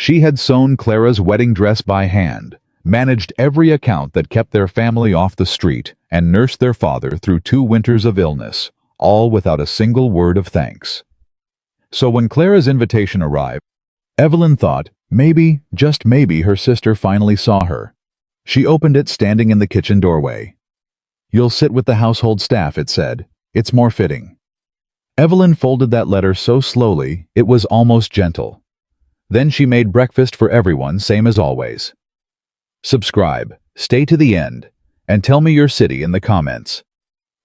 She had sewn Clara's wedding dress by hand, managed every account that kept their family off the street, and nursed their father through 2 winters of illness, all without a single word of thanks. So when Clara's invitation arrived, Evelyn thought maybe, just maybe, her sister finally saw her. She opened it standing in the kitchen doorway. "You'll sit with the household staff," it said. "It's more fitting." Evelyn folded that letter so slowly it was almost gentle. Then she made breakfast for everyone, same as always. Subscribe, stay to the end, and tell me your city in the comments.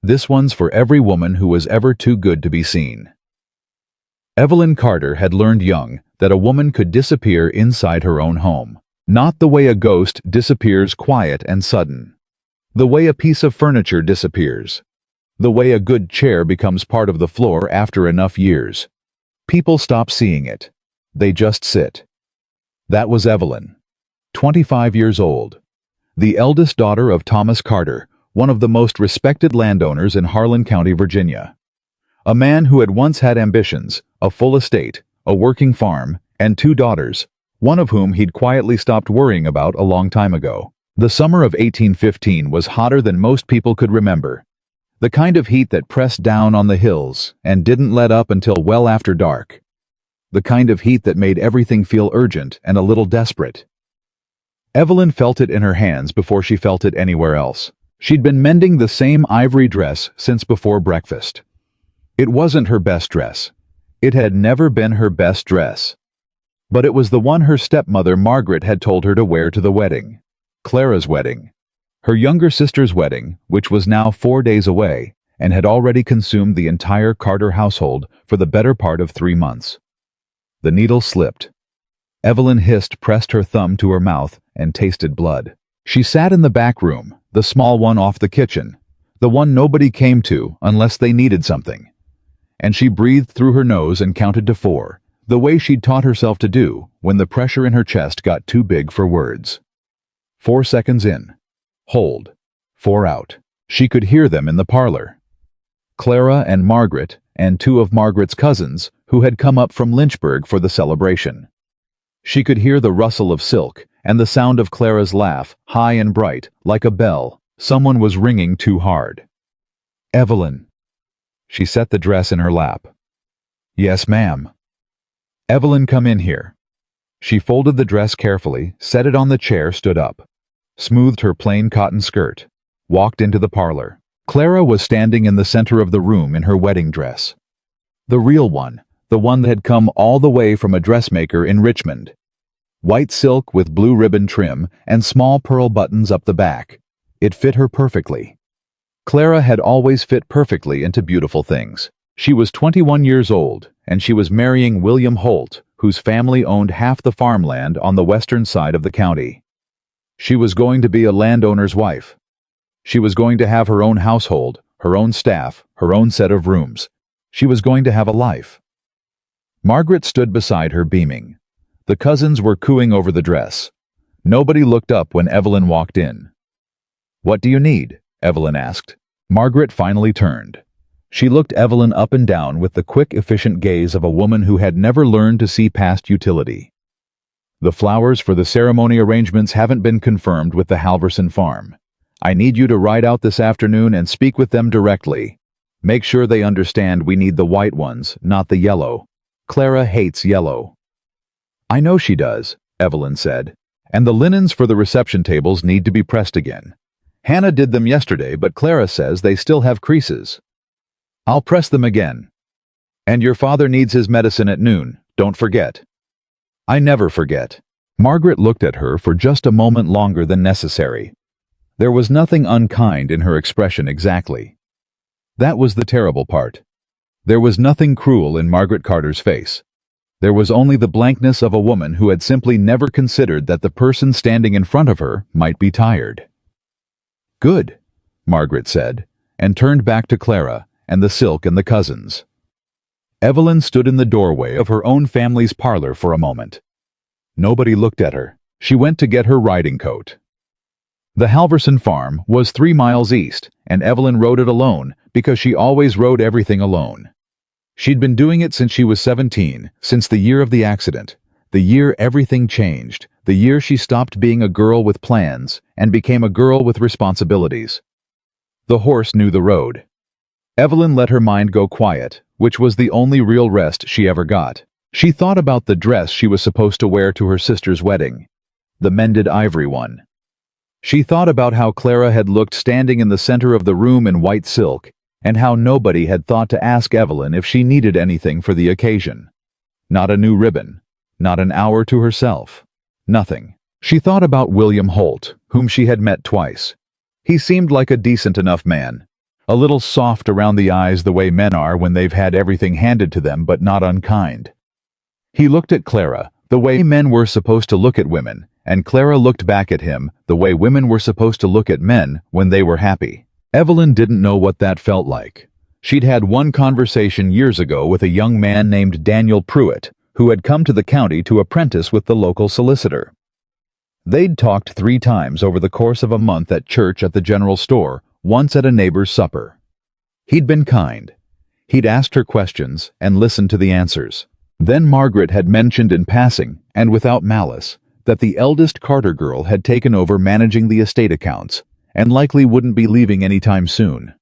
This one's for every woman who was ever too good to be seen. Evelyn Carter had learned young that a woman could disappear inside her own home. Not the way a ghost disappears quiet and sudden. The way a piece of furniture disappears. The way a good chair becomes part of the floor after enough years. People stop seeing it. They just sit. That was Evelyn. 25 years old. The eldest daughter of Thomas Carter, one of the most respected landowners in Harlan County, Virginia. A man who had once had ambitions, a full estate, a working farm, and 2 daughters, one of whom he'd quietly stopped worrying about a long time ago. The summer of 1815 was hotter than most people could remember. The kind of heat that pressed down on the hills and didn't let up until well after dark. The kind of heat that made everything feel urgent and a little desperate. Evelyn felt it in her hands before she felt it anywhere else. She'd been mending the same ivory dress since before breakfast. It wasn't her best dress. It had never been her best dress. But it was the one her stepmother Margaret had told her to wear to the wedding. Clara's wedding. Her younger sister's wedding, which was now 4 days away, and had already consumed the entire Carter household for the better part of 3 months. The needle slipped. Evelyn hissed, pressed her thumb to her mouth, and tasted blood. She sat in the back room, the small one off the kitchen, the one nobody came to unless they needed something. And she breathed through her nose and counted to 4, the way she'd taught herself to do when the pressure in her chest got too big for words. 4 seconds in. Hold. 4 out. She could hear them in the parlor. Clara and Margaret, and 2 of Margaret's cousins, who had come up from Lynchburg for the celebration. She could hear the rustle of silk and the sound of Clara's laugh, high and bright, like a bell. Someone was ringing too hard. "Evelyn." She set the dress in her lap. "Yes, ma'am." "Evelyn, come in here." She folded the dress carefully, set it on the chair, stood up, smoothed her plain cotton skirt, walked into the parlor. Clara was standing in the center of the room in her wedding dress. The real one, the one that had come all the way from a dressmaker in Richmond. White silk with blue ribbon trim and small pearl buttons up the back. It fit her perfectly. Clara had always fit perfectly into beautiful things. She was 21 years old, and she was marrying William Holt, whose family owned half the farmland on the western side of the county. She was going to be a landowner's wife. She was going to have her own household, her own staff, her own set of rooms. She was going to have a life. Margaret stood beside her, beaming. The cousins were cooing over the dress. Nobody looked up when Evelyn walked in. "What do you need?" Evelyn asked. Margaret finally turned. She looked Evelyn up and down with the quick, efficient gaze of a woman who had never learned to see past utility. "The flowers for the ceremony arrangements haven't been confirmed with the Halverson farm. I need you to ride out this afternoon and speak with them directly. Make sure they understand we need the white ones, not the yellow. Clara hates yellow." "I know she does," Evelyn said. "And the linens for the reception tables need to be pressed again. Hannah did them yesterday, but Clara says they still have creases. I'll press them again. And your father needs his medicine at noon, don't forget." "I never forget." Margaret looked at her for just a moment longer than necessary. There was nothing unkind in her expression exactly. That was the terrible part. There was nothing cruel in Margaret Carter's face. There was only the blankness of a woman who had simply never considered that the person standing in front of her might be tired. "Good," Margaret said, and turned back to Clara and the silk and the cousins. Evelyn stood in the doorway of her own family's parlor for a moment. Nobody looked at her. She went to get her riding coat. The Halverson farm was 3 miles east, and Evelyn rode it alone because she always rode everything alone. She'd been doing it since she was 17, since the year of the accident, The year everything changed. The year she stopped being a girl with plans and became a girl with responsibilities. The horse knew the road. Evelyn let her mind go quiet, which was the only real rest she ever got. She thought about the dress she was supposed to wear to her sister's wedding, the mended ivory one. She thought about how Clara had looked standing in the center of the room in white silk, and how nobody had thought to ask Evelyn if she needed anything for the occasion. Not a new ribbon, not an hour to herself, nothing. She thought about William Holt, whom she had met twice. He seemed like a decent enough man, a little soft around the eyes the way men are when they've had everything handed to them, but not unkind. He looked at Clara the way men were supposed to look at women, and Clara looked back at him the way women were supposed to look at men when they were happy. Evelyn didn't know what that felt like. She'd had one conversation years ago with a young man named Nathaniel Pruitt, who had come to the county to apprentice with the local solicitor. They'd talked 3 times over the course of a month at church, at the general store, once at a neighbor's supper. He'd been kind. He'd asked her questions and listened to the answers. Then Margaret had mentioned in passing, and without malice, that the eldest Carter girl had taken over managing the estate accounts, and likely wouldn't be leaving anytime soon.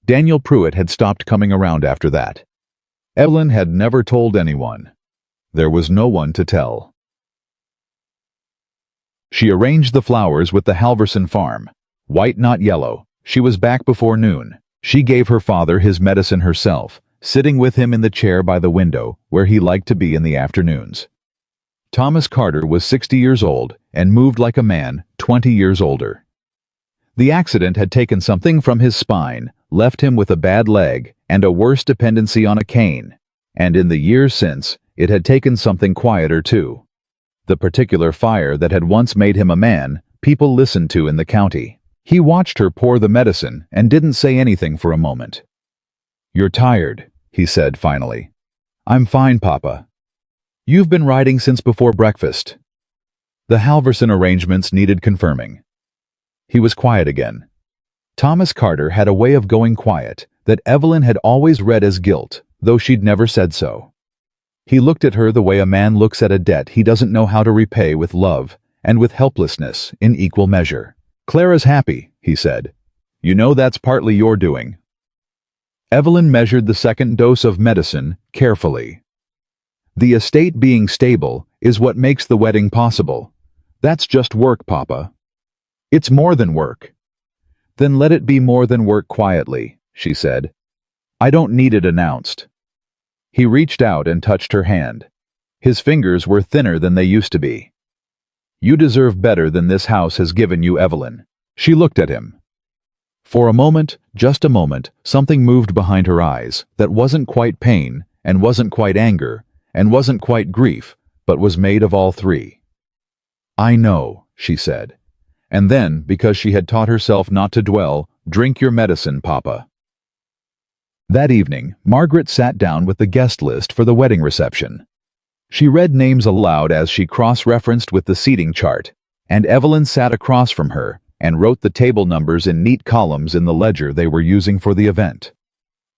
Nathaniel Pruitt had stopped coming around after that. Evelyn had never told anyone. There was no one to tell. She arranged the flowers with the Halverson farm. White, not yellow. She was back before noon. She gave her father his medicine herself, sitting with him in the chair by the window, where he liked to be in the afternoons. Thomas Carter was 60 years old and moved like a man 20 years older. The accident had taken something from his spine, left him with a bad leg and a worse dependency on a cane, and in the years since, it had taken something quieter too. The particular fire that had once made him a man, people listened to in the county. He watched her pour the medicine and didn't say anything for a moment. "You're tired," he said finally. "I'm fine, Papa. You've been riding since before breakfast." The Halverson arrangements needed confirming. He was quiet again. Thomas Carter had a way of going quiet that Evelyn had always read as guilt, though she'd never said so. He looked at her the way a man looks at a debt he doesn't know how to repay, with love and with helplessness in equal measure. "Clara's happy," he said. "You know that's partly your doing." Evelyn measured the second dose of medicine carefully. "The estate being stable is what makes the wedding possible. That's just work, Papa." "It's more than work." "Then let it be more than work quietly," she said. "I don't need it announced." He reached out and touched her hand. His fingers were thinner than they used to be. "You deserve better than this house has given you, Evelyn." She looked at him. For a moment, just a moment, something moved behind her eyes that wasn't quite pain, and wasn't quite anger, and wasn't quite grief, but was made of all 3. "I know," she said. And then, because she had taught herself not to dwell, "Drink your medicine, Papa." That evening, Margaret sat down with the guest list for the wedding reception. She read names aloud as she cross-referenced with the seating chart, and Evelyn sat across from her and wrote the table numbers in neat columns in the ledger they were using for the event.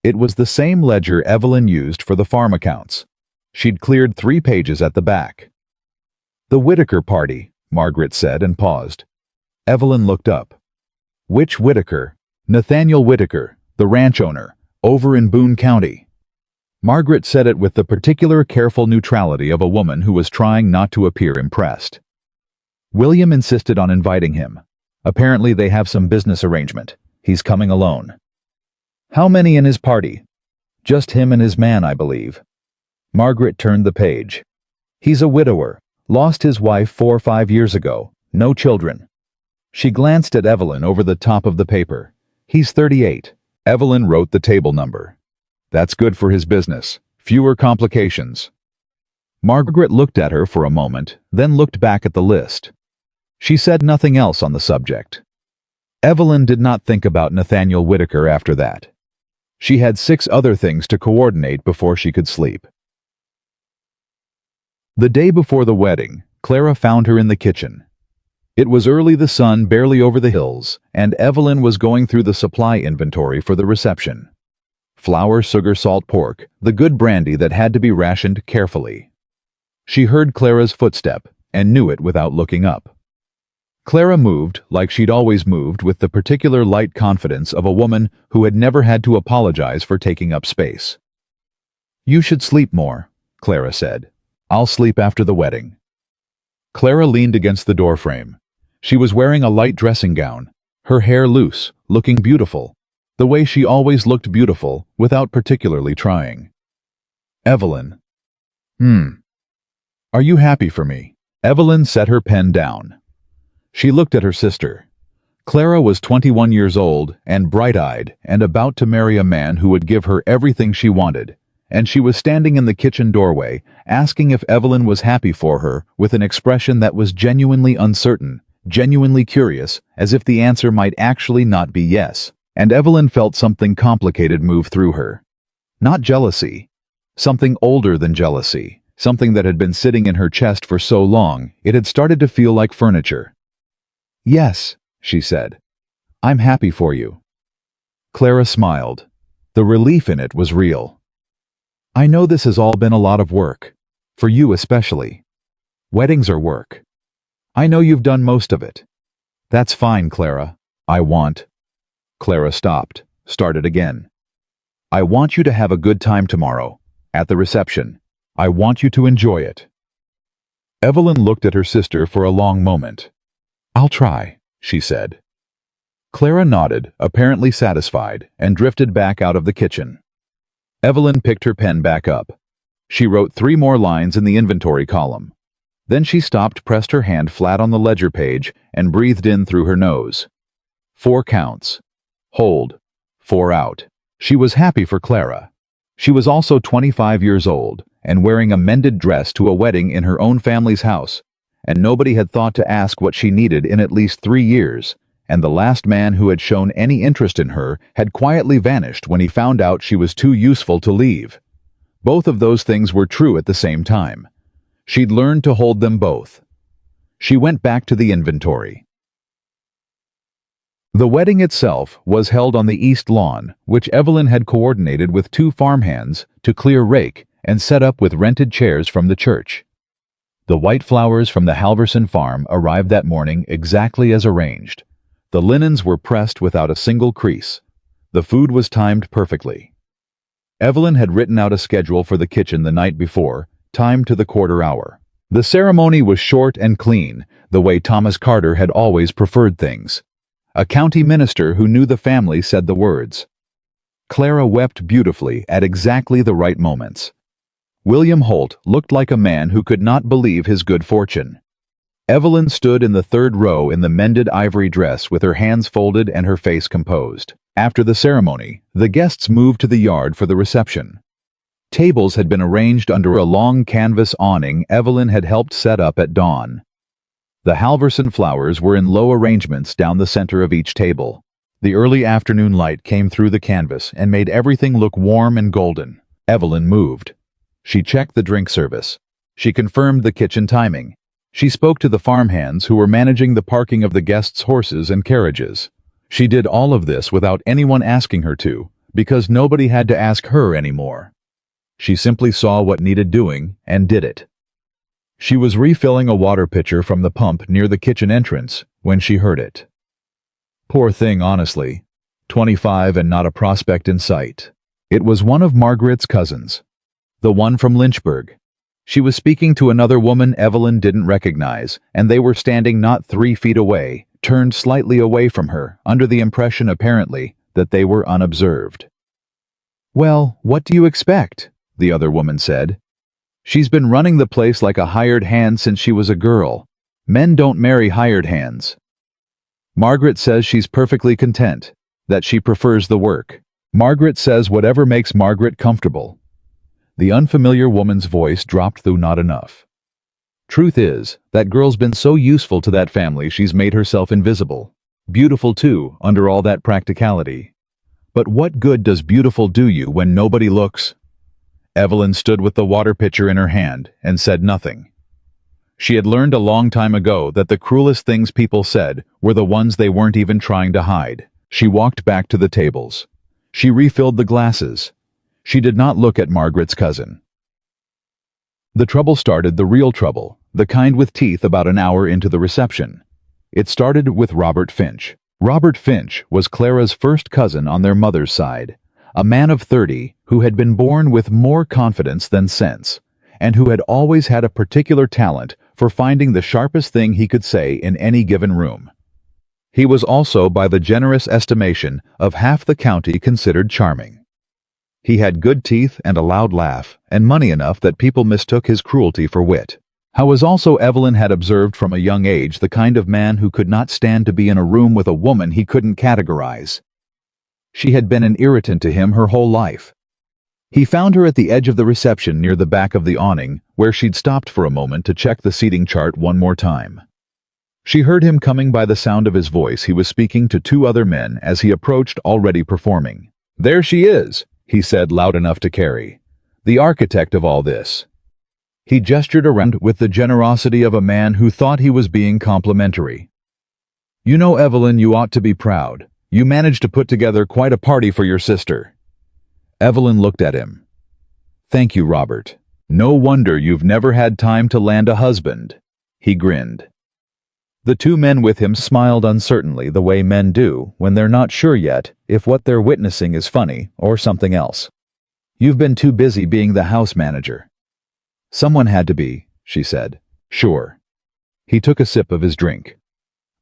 It was the same ledger Evelyn used for the farm accounts. She'd cleared 3 pages at the back. "The Whitaker party," Margaret said and paused. Evelyn looked up. "Which Whitaker?" "Nathaniel Whitaker, the ranch owner, over in Boone County." Margaret said it with the particular careful neutrality of a woman who was trying not to appear impressed. "William insisted on inviting him. Apparently they have some business arrangement. He's coming alone." "How many in his party?" "Just him and his man, I believe." Margaret turned the page. "He's a widower. Lost his wife 4 or 5 years ago. No children." She glanced at Evelyn over the top of the paper. "He's 38. Evelyn wrote the table number. "That's good for his business. Fewer complications." Margaret looked at her for a moment, then looked back at the list. She said nothing else on the subject. Evelyn did not think about Nathaniel Whitaker after that. She had 6 other things to coordinate before she could sleep. The day before the wedding, Clara found her in the kitchen. It was early, the sun barely over the hills, and Evelyn was going through the supply inventory for the reception. Flour, sugar, salt, pork, the good brandy that had to be rationed carefully. She heard Clara's footstep and knew it without looking up. Clara moved like she'd always moved, with the particular light confidence of a woman who had never had to apologize for taking up space. "You should sleep more," Clara said. "I'll sleep after the wedding." Clara leaned against the doorframe. She was wearing a light dressing gown, her hair loose, looking beautiful, the way she always looked beautiful without particularly trying. "Evelyn. Are you happy for me?" Evelyn set her pen down. She looked at her sister. Clara was 21 years old and bright-eyed and about to marry a man who would give her everything she wanted, and she was standing in the kitchen doorway asking if Evelyn was happy for her with an expression that was genuinely uncertain, genuinely curious, as if the answer might actually not be yes. And Evelyn felt something complicated move through her. Not jealousy. Something older than jealousy. Something that had been sitting in her chest for so long, it had started to feel like furniture. "Yes," she said. "I'm happy for you." Clara smiled. The relief in it was real. "I know this has all been a lot of work. For you especially. Weddings are work. I know you've done most of it. That's fine, Clara. I want—" Clara stopped, started again. "I want you to have a good time tomorrow, at the reception. I want you to enjoy it." Evelyn looked at her sister for a long moment. "I'll try," she said. Clara nodded, apparently satisfied, and drifted back out of the kitchen. Evelyn picked her pen back up. She wrote 3 more lines in the inventory column. Then she stopped, pressed her hand flat on the ledger page, and breathed in through her nose. 4 counts. Hold. 4 out. She was happy for Clara. She was also 25 years old, and wearing a mended dress to a wedding in her own family's house, and nobody had thought to ask what she needed in at least 3 years, and the last man who had shown any interest in her had quietly vanished when he found out she was too useful to leave. Both of those things were true at the same time. She'd learned to hold them both. She went back to the inventory. The wedding itself was held on the east lawn, which Evelyn had coordinated with 2 farmhands to clear, rake, and set up with rented chairs from the church. The white flowers from the Halverson farm arrived that morning exactly as arranged. The linens were pressed without a single crease. The food was timed perfectly. Evelyn had written out a schedule for the kitchen the night before, timed to the quarter hour. The ceremony was short and clean, the way Thomas Carter had always preferred things. A county minister who knew the family said the words. Clara wept beautifully at exactly the right moments. William Holt looked like a man who could not believe his good fortune. Evelyn stood in the 3rd row in the mended ivory dress with her hands folded and her face composed. After the ceremony, the guests moved to the yard for the reception. Tables had been arranged under a long canvas awning Evelyn had helped set up at dawn. The Halverson flowers were in low arrangements down the center of each table. The early afternoon light came through the canvas and made everything look warm and golden. Evelyn moved. She checked the drink service. She confirmed the kitchen timing. She spoke to the farmhands who were managing the parking of the guests' horses and carriages. She did all of this without anyone asking her to, because nobody had to ask her anymore. She simply saw what needed doing and did it. She was refilling a water pitcher from the pump near the kitchen entrance when she heard it. Poor thing, honestly. 25 and not a prospect in sight. It was one of Margaret's cousins. The one from Lynchburg. She was speaking to another woman Evelyn didn't recognize, and they were standing not 3 feet away, turned slightly away from her, under the impression, apparently, that they were unobserved. "Well, what do you expect?" the other woman said. "She's been running the place like a hired hand since she was a girl. Men don't marry hired hands. Margaret says she's perfectly content, that she prefers the work. Margaret says whatever makes Margaret comfortable." The unfamiliar woman's voice dropped through not enough. "Truth is, that girl's been so useful to that family she's made herself invisible. Beautiful too, under all that practicality. But what good does beautiful do you when nobody looks?" Evelyn stood with the water pitcher in her hand and said nothing. She had learned a long time ago that the cruelest things people said were the ones they weren't even trying to hide. She walked back to the tables. She refilled the glasses. She did not look at Margaret's cousin. The trouble started, the real trouble, the kind with teeth, about an hour into the reception. It started with Robert Finch. Robert Finch was Clara's first cousin on their mother's side, a man of 30 who had been born with more confidence than sense, and who had always had a particular talent for finding the sharpest thing he could say in any given room. He was also, by the generous estimation of half the county, considered charming. He had good teeth and a loud laugh, and money enough that people mistook his cruelty for wit. How was also, Evelyn had observed from a young age, the kind of man who could not stand to be in a room with a woman he couldn't categorize. She had been an irritant to him her whole life. He found her at the edge of the reception near the back of the awning, where she'd stopped for a moment to check the seating chart one more time. She heard him coming. By the sound of his voice, he was speaking to two other men as he approached, already performing. "There she is," he said loud enough to Carrie. "The architect of all this." He gestured around with the generosity of a man who thought he was being complimentary. "You know, Evelyn, you ought to be proud. You managed to put together quite a party for your sister." Evelyn looked at him. "Thank you, Robert. No wonder you've never had time to land a husband." He grinned. The two men with him smiled uncertainly, the way men do when they're not sure yet if what they're witnessing is funny or something else. "You've been too busy being the house manager." "Someone had to be," she said. "Sure." He took a sip of his drink.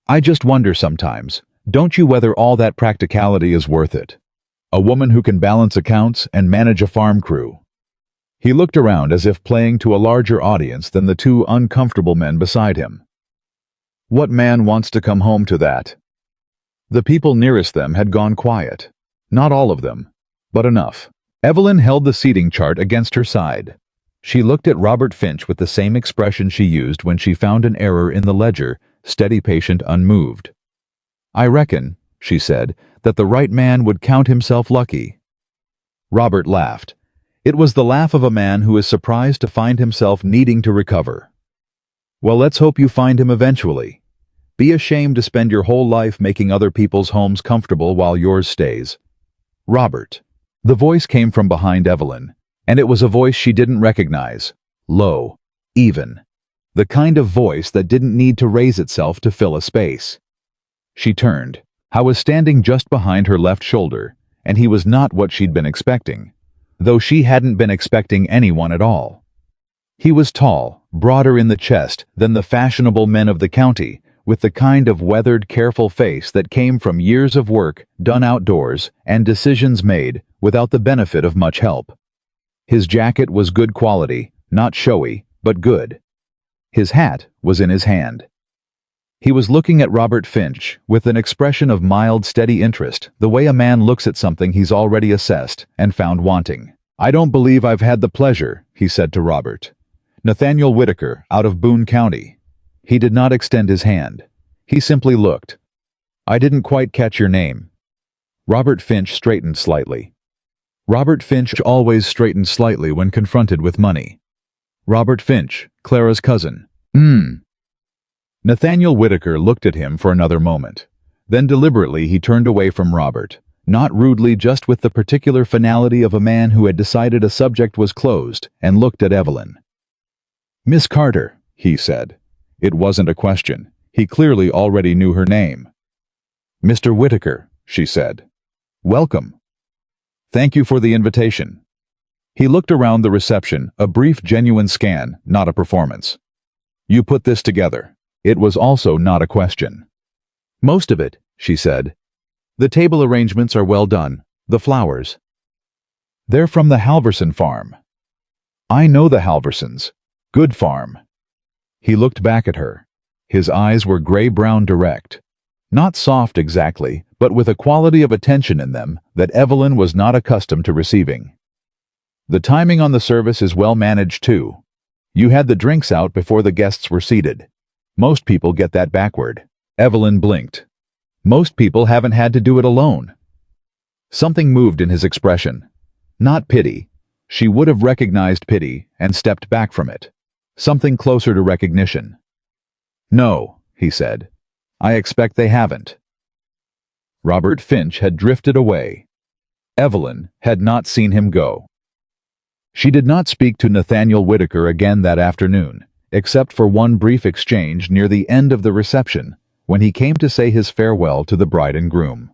"I just wonder sometimes, don't you, whether all that practicality is worth it? A woman who can balance accounts and manage a farm crew." He looked around as if playing to a larger audience than the two uncomfortable men beside him. What man wants to come home to that? The people nearest them had gone quiet. Not all of them, but enough. Evelyn held the seating chart against her side. She looked at Robert Finch with the same expression she used when she found an error in the ledger, steady, patient, unmoved. "I reckon," she said, "that the right man would count himself lucky." Robert laughed. It was the laugh of a man who is surprised to find himself needing to recover. "Well, let's hope you find him eventually. Be ashamed to spend your whole life making other people's homes comfortable while yours stays." "Robert." The voice came from behind Evelyn, and it was a voice she didn't recognize. Low, even. The kind of voice that didn't need to raise itself to fill a space. She turned. Howe was standing just behind her left shoulder, and he was not what she'd been expecting, though she hadn't been expecting anyone at all. He was tall, broader in the chest than the fashionable men of the county, with the kind of weathered, careful face that came from years of work done outdoors and decisions made without the benefit of much help. His jacket was good quality, not showy, but good. His hat was in his hand. He was looking at Robert Finch with an expression of mild, steady interest, the way a man looks at something he's already assessed and found wanting. "I don't believe I've had the pleasure," he said to Robert. "Nathaniel Whitaker, out of Boone County." He did not extend his hand. He simply looked. "I didn't quite catch your name." Robert Finch straightened slightly. Robert Finch always straightened slightly when confronted with money. "Robert Finch, Clara's cousin." Nathaniel Whitaker looked at him for another moment. Then deliberately he turned away from Robert, not rudely, just with the particular finality of a man who had decided a subject was closed, and looked at Evelyn. "Miss Carter," he said. It wasn't a question. He clearly already knew her name. "Mr. Whitaker," she said. "Welcome. Thank you for the invitation." He looked around the reception, a brief, genuine scan, not a performance. "You put this together." It was also not a question. "Most of it," she said. "The table arrangements are well done. The flowers. They're from the Halverson farm." "I know the Halversons. Good farm." He looked back at her. His eyes were gray-brown, direct. Not soft exactly, but with a quality of attention in them that Evelyn was not accustomed to receiving. "The timing on the service is well managed too. You had the drinks out before the guests were seated. Most people get that backward." Evelyn blinked. "Most people haven't had to do it alone." Something moved in his expression. Not pity. She would have recognized pity and stepped back from it. Something closer to recognition. "No," he said. "I expect they haven't." Robert Finch had drifted away. Evelyn had not seen him go. She did not speak to Nathaniel Whitaker again that afternoon, except for one brief exchange near the end of the reception, when he came to say his farewell to the bride and groom.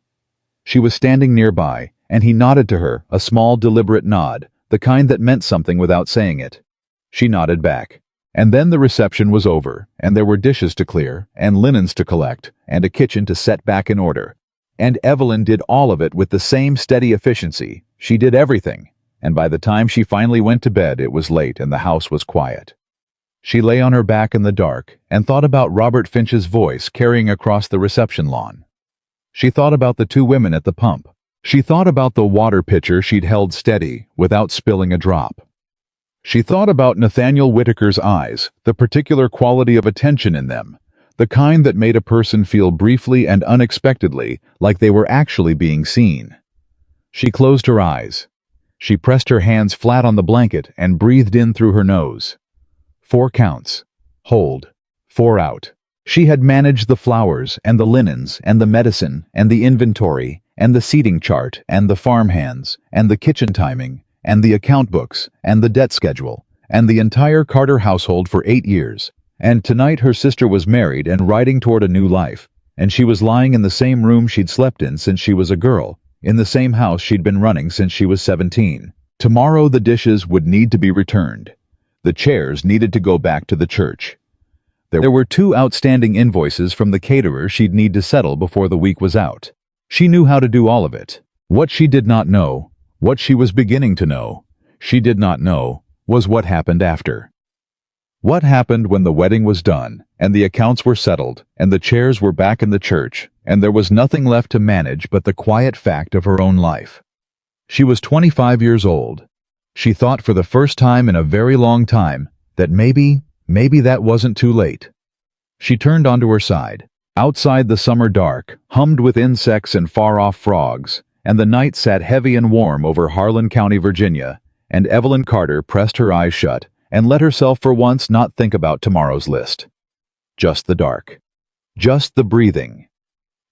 She was standing nearby, and he nodded to her, a small deliberate nod, the kind that meant something without saying it. She nodded back. And then the reception was over, and there were dishes to clear, and linens to collect, and a kitchen to set back in order. And Evelyn did all of it with the same steady efficiency. She did everything, and by the time she finally went to bed it was late and the house was quiet. She lay on her back in the dark and thought about Robert Finch's voice carrying across the reception lawn. She thought about the two women at the pump. She thought about the water pitcher she'd held steady without spilling a drop. She thought about Nathaniel Whitaker's eyes, the particular quality of attention in them, the kind that made a person feel briefly and unexpectedly like they were actually being seen. She closed her eyes. She pressed her hands flat on the blanket and breathed in through her nose. 4 counts. Hold. 4 out. She had managed the flowers and the linens and the medicine and the inventory and the seating chart and the farm hands and the kitchen timing and the account books and the debt schedule and the entire Carter household for 8 years. And tonight her sister was married and riding toward a new life, and she was lying in the same room she'd slept in since she was a girl, in the same house she'd been running since she was 17. Tomorrow the dishes would need to be returned. The chairs needed to go back to the church. There were 2 outstanding invoices from the caterer she'd need to settle before the week was out. She knew how to do all of it. What she did not know, what she was beginning to know, she did not know, was what happened after. What happened when the wedding was done, and the accounts were settled, and the chairs were back in the church, and there was nothing left to manage but the quiet fact of her own life. She was 25 years old. She thought for the first time in a very long time that maybe that wasn't too late. She turned onto her side. Outside the summer dark hummed with insects and far-off frogs, and the night sat heavy and warm over Harlan County, Virginia, and Evelyn Carter pressed her eyes shut and let herself for once not think about tomorrow's list. Just the dark. Just the breathing.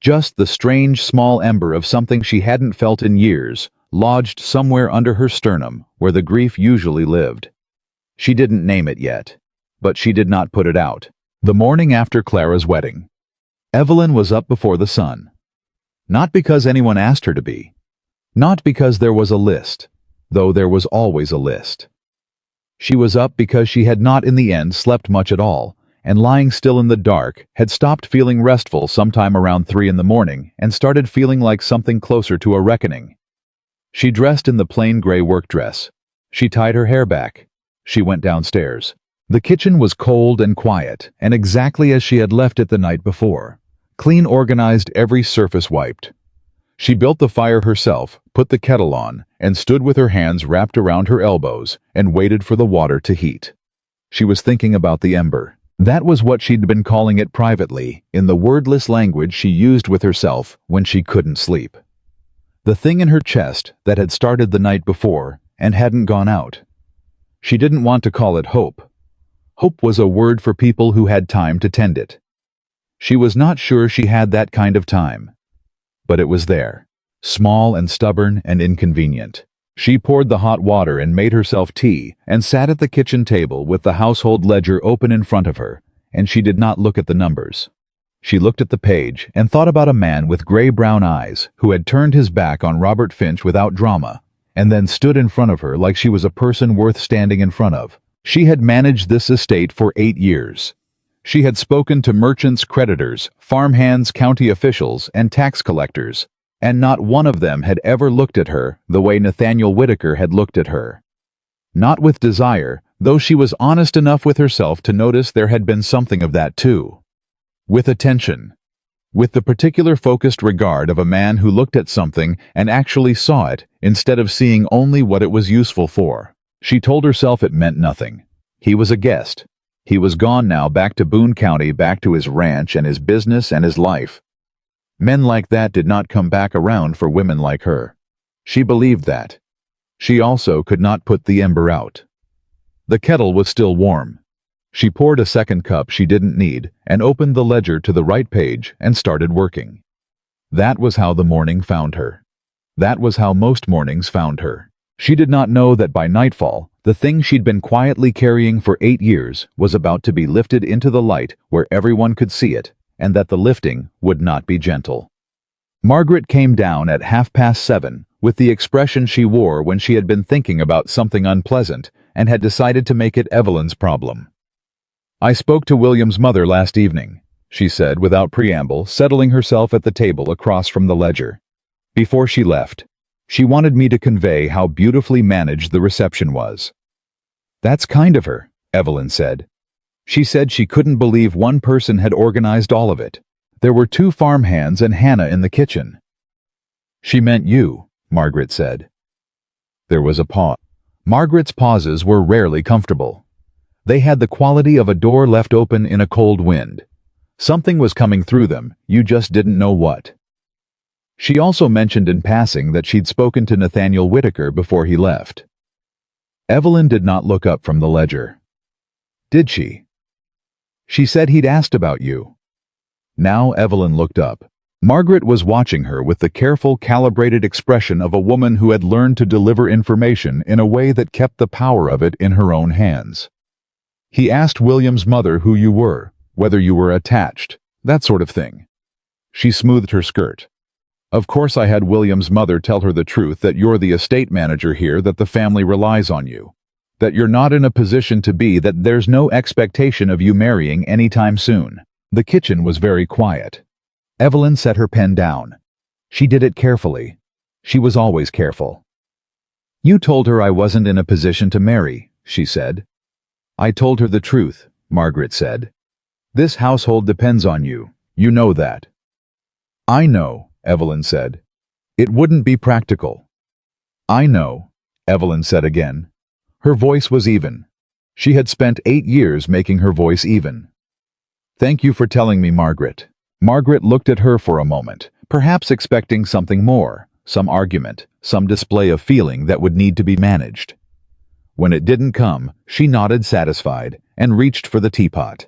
Just the strange small ember of something she hadn't felt in years, lodged somewhere under her sternum where the grief usually lived. She didn't name it yet, but she did not put it out. The morning after Clara's wedding, Evelyn was up before the sun. Not because anyone asked her to be. Not because there was a list, though there was always a list. She was up because she had not in the end slept much at all, and lying still in the dark had stopped feeling restful sometime around 3 in the morning and started feeling like something closer to a reckoning. She dressed in the plain gray work dress. She tied her hair back. She went downstairs. The kitchen was cold and quiet, and exactly as she had left it the night before. Clean organized, every surface wiped. She built the fire herself, put the kettle on, and stood with her hands wrapped around her elbows and waited for the water to heat. She was thinking about the ember. That was what she'd been calling it privately, in the wordless language she used with herself when she couldn't sleep. The thing in her chest that had started the night before and hadn't gone out. She didn't want to call it hope. Hope was a word for people who had time to tend it. She was not sure she had that kind of time. But it was there, small and stubborn and inconvenient. She poured the hot water and made herself tea and sat at the kitchen table with the household ledger open in front of her, and she did not look at the numbers. She looked at the page and thought about a man with gray-brown eyes who had turned his back on Robert Finch without drama, and then stood in front of her like she was a person worth standing in front of. She had managed this estate for 8 years. She had spoken to merchants, creditors, farmhands, county officials, and tax collectors, and not one of them had ever looked at her the way Nathaniel Whitaker had looked at her. Not with desire, though she was honest enough with herself to notice there had been something of that too. With attention. With the particular focused regard of a man who looked at something and actually saw it instead of seeing only what it was useful for. She told herself it meant nothing. He was a guest. He was gone now, back to Boone County, back to his ranch and his business and his life. Men like that did not come back around for women like her. She believed that. She also could not put the ember out. The kettle was still warm. She poured a second cup she didn't need and opened the ledger to the right page and started working. That was how the morning found her. That was how most mornings found her. She did not know that by nightfall, the thing she'd been quietly carrying for 8 years was about to be lifted into the light where everyone could see it, and that the lifting would not be gentle. Margaret came down at 7:30 with the expression she wore when she had been thinking about something unpleasant and had decided to make it Evelyn's problem. "I spoke to William's mother last evening," she said without preamble, settling herself at the table across from the ledger. "Before she left, she wanted me to convey how beautifully managed the reception was." "That's kind of her," Evelyn said. She said she couldn't believe one person had organized all of it. There were 2 farmhands and Hannah in the kitchen. "She meant you," Margaret said. There was a pause. Margaret's pauses were rarely comfortable. They had the quality of a door left open in a cold wind. Something was coming through them, you just didn't know what. She also mentioned in passing that she'd spoken to Nathaniel Whitaker before he left. Evelyn did not look up from the ledger. "Did she?" "She said he'd asked about you." Now Evelyn looked up. Margaret was watching her with the careful, calibrated expression of a woman who had learned to deliver information in a way that kept the power of it in her own hands. "He asked William's mother who you were, whether you were attached, that sort of thing." She smoothed her skirt. "Of course I had William's mother tell her the truth, that you're the estate manager here, that the family relies on you, that you're not in a position to be, that there's no expectation of you marrying anytime soon." The kitchen was very quiet. Evelyn set her pen down. She did it carefully. She was always careful. "You told her I wasn't in a position to marry," she said. "I told her the truth," Margaret said. "This household depends on you. You know that." "I know," Evelyn said. "It wouldn't be practical." "I know," Evelyn said again. Her voice was even. She had spent 8 years making her voice even. "Thank you for telling me, Margaret." Margaret looked at her for a moment, perhaps expecting something more, some argument, some display of feeling that would need to be managed. When it didn't come, she nodded satisfied and reached for the teapot.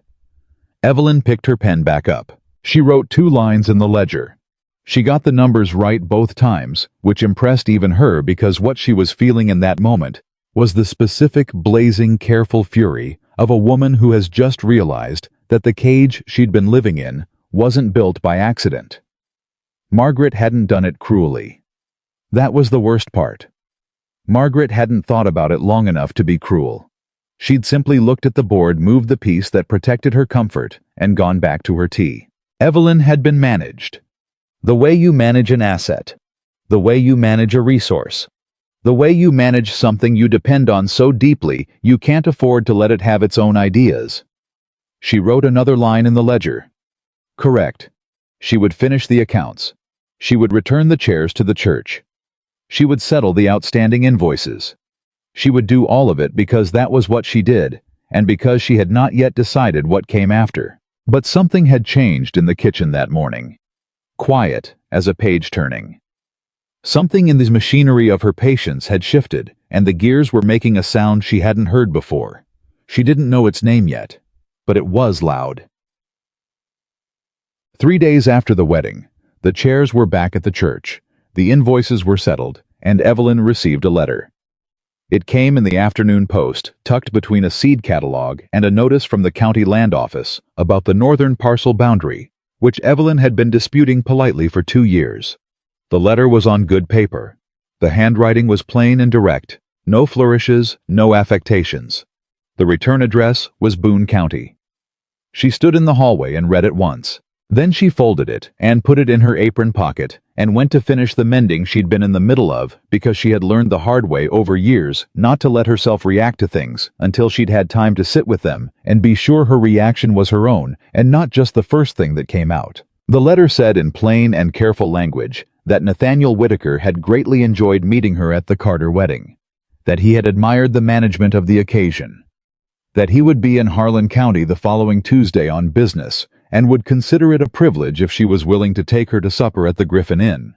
Evelyn picked her pen back up. She wrote 2 lines in the ledger. She got the numbers right both times, which impressed even her because what she was feeling in that moment was the specific, blazing, careful fury of a woman who has just realized that the cage she'd been living in wasn't built by accident. Margaret hadn't done it cruelly. That was the worst part. Margaret hadn't thought about it long enough to be cruel. She'd simply looked at the board, moved the piece that protected her comfort, and gone back to her tea. Evelyn had been managed. The way you manage an asset. The way you manage a resource. The way you manage something you depend on so deeply you can't afford to let it have its own ideas. She wrote another line in the ledger. Correct. She would finish the accounts. She would return the chairs to the church. She would settle the outstanding invoices. She would do all of it because that was what she did, and because she had not yet decided what came after. But something had changed in the kitchen that morning. Quiet as a page turning. Something in the machinery of her patience had shifted, and the gears were making a sound she hadn't heard before. She didn't know its name yet, but it was loud. 3 days after the wedding, the chairs were back at the church, the invoices were settled, and Evelyn received a letter. It came in the afternoon post, tucked between a seed catalog and a notice from the county land office about the northern parcel boundary, which Evelyn had been disputing politely for 2 years. The letter was on good paper. The handwriting was plain and direct, no flourishes, no affectations. The return address was Boone County. She stood in the hallway and read it once. Then she folded it and put it in her apron pocket and went to finish the mending she'd been in the middle of because she had learned the hard way over years not to let herself react to things until she'd had time to sit with them and be sure her reaction was her own and not just the first thing that came out. The letter said in plain and careful language that Nathaniel Whitaker had greatly enjoyed meeting her at the Carter wedding, that he had admired the management of the occasion, that he would be in Harlan County the following Tuesday on business and would consider it a privilege if she was willing to take her to supper at the Griffin Inn.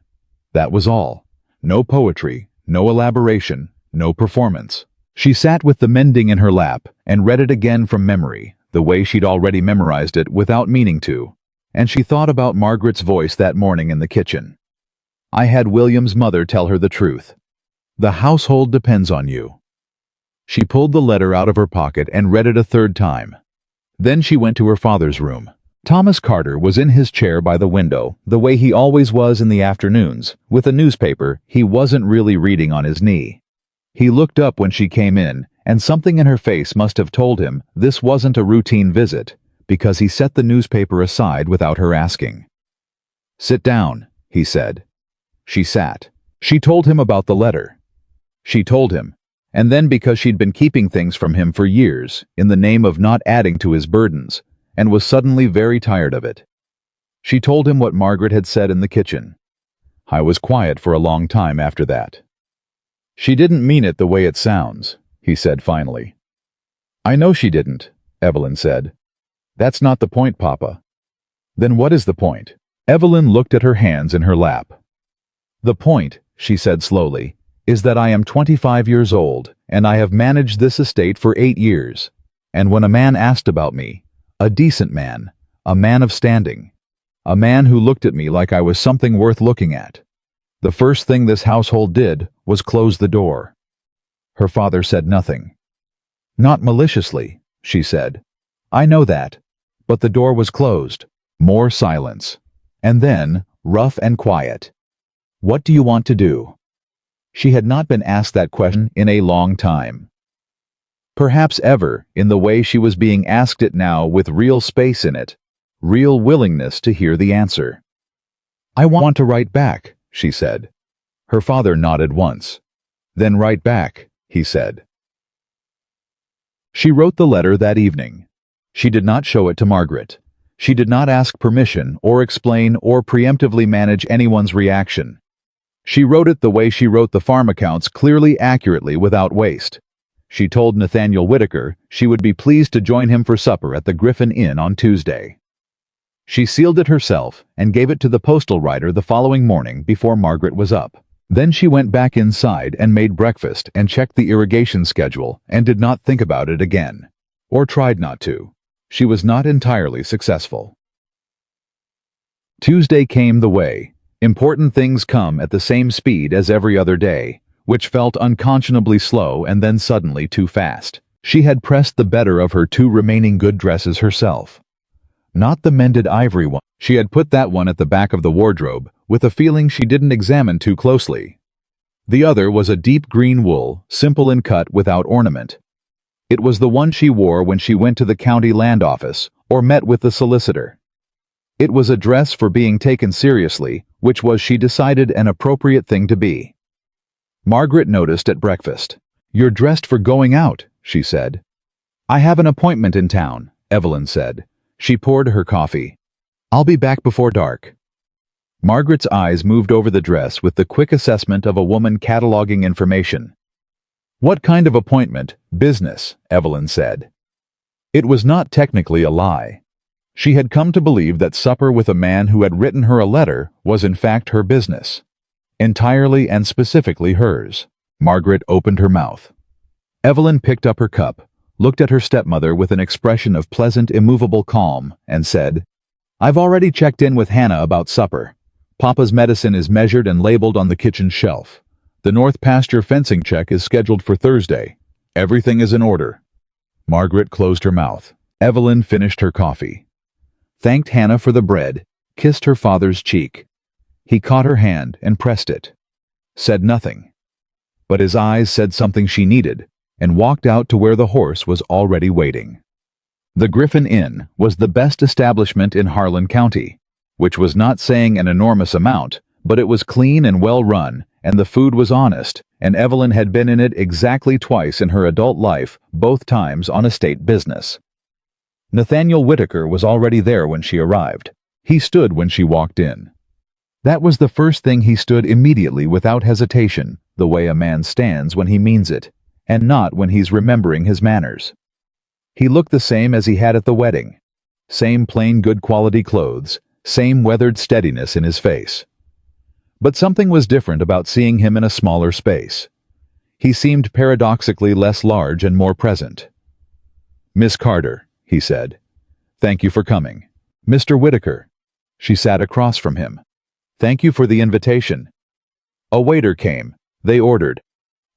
That was all. No poetry, no elaboration, no performance. She sat with the mending in her lap and read it again from memory, the way she'd already memorized it without meaning to, and she thought about Margaret's voice that morning in the kitchen. I had William's mother tell her the truth. The household depends on you. She pulled the letter out of her pocket and read it a third time. Then she went to her father's room. Thomas Carter was in his chair by the window, the way he always was in the afternoons, with a newspaper he wasn't really reading on his knee. He looked up when she came in, and something in her face must have told him this wasn't a routine visit, because he set the newspaper aside without her asking. "Sit down," he said. She sat. She told him about the letter. She told him, and then because she'd been keeping things from him for years, in the name of not adding to his burdens, and was suddenly very tired of it. She told him what Margaret had said in the kitchen. I was quiet for a long time after that. "She didn't mean it the way it sounds," he said finally. "I know she didn't," Evelyn said. "That's not the point, Papa." "Then what is the point?" Evelyn looked at her hands in her lap. "The point," she said slowly, "is that I am 25 years old, and I have managed this estate for 8 years. And when a man asked about me, a decent man, a man of standing, a man who looked at me like I was something worth looking at, the first thing this household did was close the door." Her father said nothing. "Not maliciously," she said. "I know that. But the door was closed." More silence. And then, rough and quiet. "What do you want to do?" She had not been asked that question in a long time. Perhaps ever, in the way she was being asked it now, with real space in it, real willingness to hear the answer. "I want to write back," she said. Her father nodded once. "Then write back," he said. She wrote the letter that evening. She did not show it to Margaret. She did not ask permission or explain or preemptively manage anyone's reaction. She wrote it the way she wrote the farm accounts, clearly, accurately, without waste. She told Nathaniel Whitaker she would be pleased to join him for supper at the Griffin Inn on Tuesday. She sealed it herself and gave it to the postal rider the following morning before Margaret was up. Then she went back inside and made breakfast and checked the irrigation schedule and did not think about it again. Or tried not to. She was not entirely successful. Tuesday came the way. Important things come at the same speed as every other day, which felt unconscionably slow and then suddenly too fast. She had pressed the better of her 2 remaining good dresses herself. Not the mended ivory one. She had put that one at the back of the wardrobe, with a feeling she didn't examine too closely. The other was a deep green wool, simple in cut, without ornament. It was the one she wore when she went to the county land office or met with the solicitor. It was a dress for being taken seriously, which was, she decided, an appropriate thing to be. Margaret noticed at breakfast. "You're dressed for going out," she said. "I have an appointment in town," Evelyn said. She poured her coffee. "I'll be back before dark." Margaret's eyes moved over the dress with the quick assessment of a woman cataloging information. "What kind of appointment?" "Business," Evelyn said. It was not technically a lie. She had come to believe that supper with a man who had written her a letter was in fact her business. Entirely and specifically hers. Margaret opened her mouth. Evelyn picked up her cup, looked at her stepmother with an expression of pleasant, immovable calm, and said, "I've already checked in with Hannah about supper. Papa's medicine is measured and labeled on the kitchen shelf. The North Pasture fencing check is scheduled for Thursday. Everything is in order." Margaret closed her mouth. Evelyn finished her coffee. Thanked Hannah for the bread, kissed her father's cheek. He caught her hand and pressed it. Said nothing. But his eyes said something she needed, and walked out to where the horse was already waiting. The Griffin Inn was the best establishment in Harlan County, which was not saying an enormous amount, but it was clean and well run, and the food was honest, and Evelyn had been in it exactly twice in her adult life, both times on estate business. Nathaniel Whitaker was already there when she arrived. He stood when she walked in. That was the first thing. He stood immediately without hesitation, the way a man stands when he means it, and not when he's remembering his manners. He looked the same as he had at the wedding. Same plain good quality clothes, same weathered steadiness in his face. But something was different about seeing him in a smaller space. He seemed paradoxically less large and more present. "Miss Carter," he said. "Thank you for coming." "Mr. Whitaker." She sat across from him. "Thank you for the invitation." A waiter came. They ordered.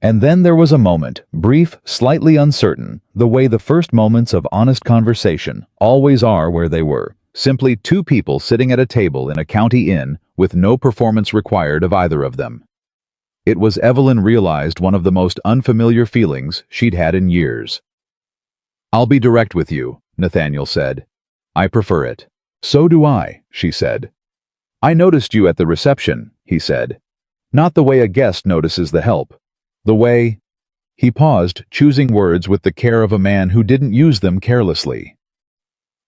And then there was a moment, brief, slightly uncertain, the way the first moments of honest conversation always are where they were. Simply two people sitting at a table in a county inn with no performance required of either of them. It was Evelyn realized one of the most unfamiliar feelings she'd had in years. "I'll be direct with you," Nathaniel said. "I prefer it." "So do I," she said. "I noticed you at the reception," he said. "Not the way a guest notices the help. The way—" He paused, choosing words with the care of a man who didn't use them carelessly.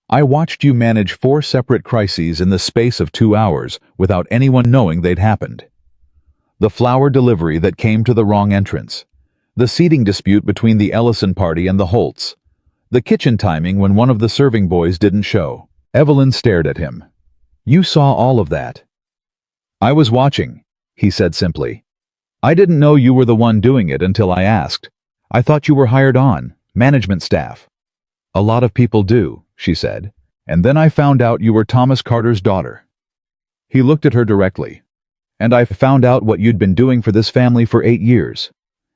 "I watched you manage 4 separate crises in the space of 2 hours without anyone knowing they'd happened. The flower delivery that came to the wrong entrance. The seating dispute between the Ellison party and the Holts. The kitchen timing when one of the serving boys didn't show." Evelyn stared at him. "You saw all of that?" "I was watching," he said simply. "I didn't know you were the one doing it until I asked. I thought you were hired on, management staff." "A lot of people do," she said. "And then I found out you were Thomas Carter's daughter." He looked at her directly. "And I found out what you'd been doing for this family for 8 years.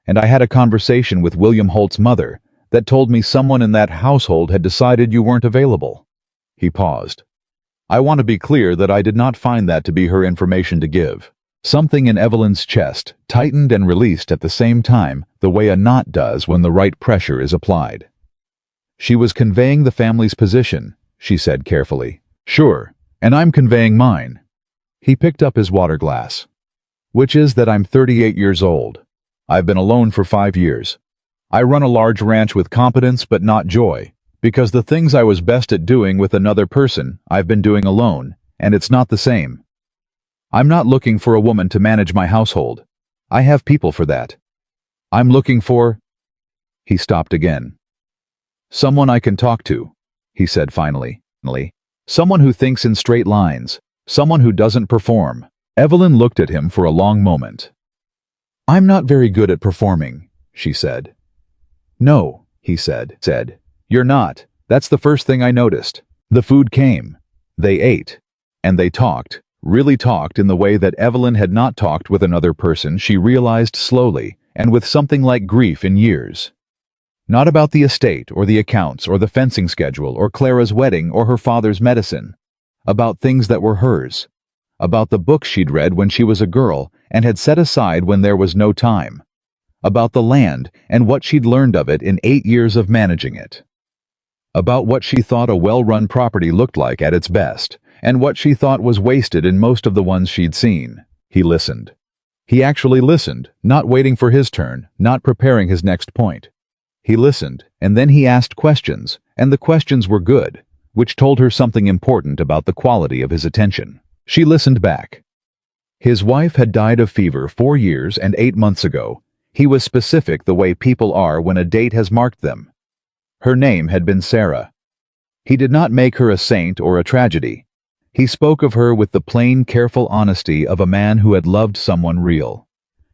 And I had a conversation with William Holt's mother that told me someone in that household had decided you weren't available." He paused. "I want to be clear that I did not find that to be her information to give." Something in Evelyn's chest tightened and released at the same time, the way a knot does when the right pressure is applied. "She was conveying the family's position," she said carefully. "Sure, and I'm conveying mine." He picked up his water glass. "Which is that I'm 38 years old. I've been alone for 5 years. I run a large ranch with competence but not joy, because the things I was best at doing with another person I've been doing alone, and it's not the same. I'm not looking for a woman to manage my household. I have people for that. I'm looking for—" He stopped again. "Someone I can talk to," he said finally. "Someone who thinks in straight lines. Someone who doesn't perform." Evelyn looked at him for a long moment. "I'm not very good at performing," she said. "No," he said. "You're not. That's the first thing I noticed." The food came. They ate. And they talked. Really talked in the way that Evelyn had not talked with another person, she realized slowly, and with something like grief in years. Not about the estate or the accounts or the fencing schedule or Clara's wedding or her father's medicine. About things that were hers. About the books she'd read when she was a girl and had set aside when there was no time. About the land and what she'd learned of it in 8 years of managing it. About what she thought a well-run property looked like at its best, and what she thought was wasted in most of the ones she'd seen. He listened. He actually listened, not waiting for his turn, not preparing his next point. He listened, and then he asked questions, and the questions were good, which told her something important about the quality of his attention. She listened back. His wife had died of fever 4 years and 8 months ago. He was specific the way people are when a date has marked them. Her name had been Sarah. He did not make her a saint or a tragedy. He spoke of her with the plain, careful honesty of a man who had loved someone real.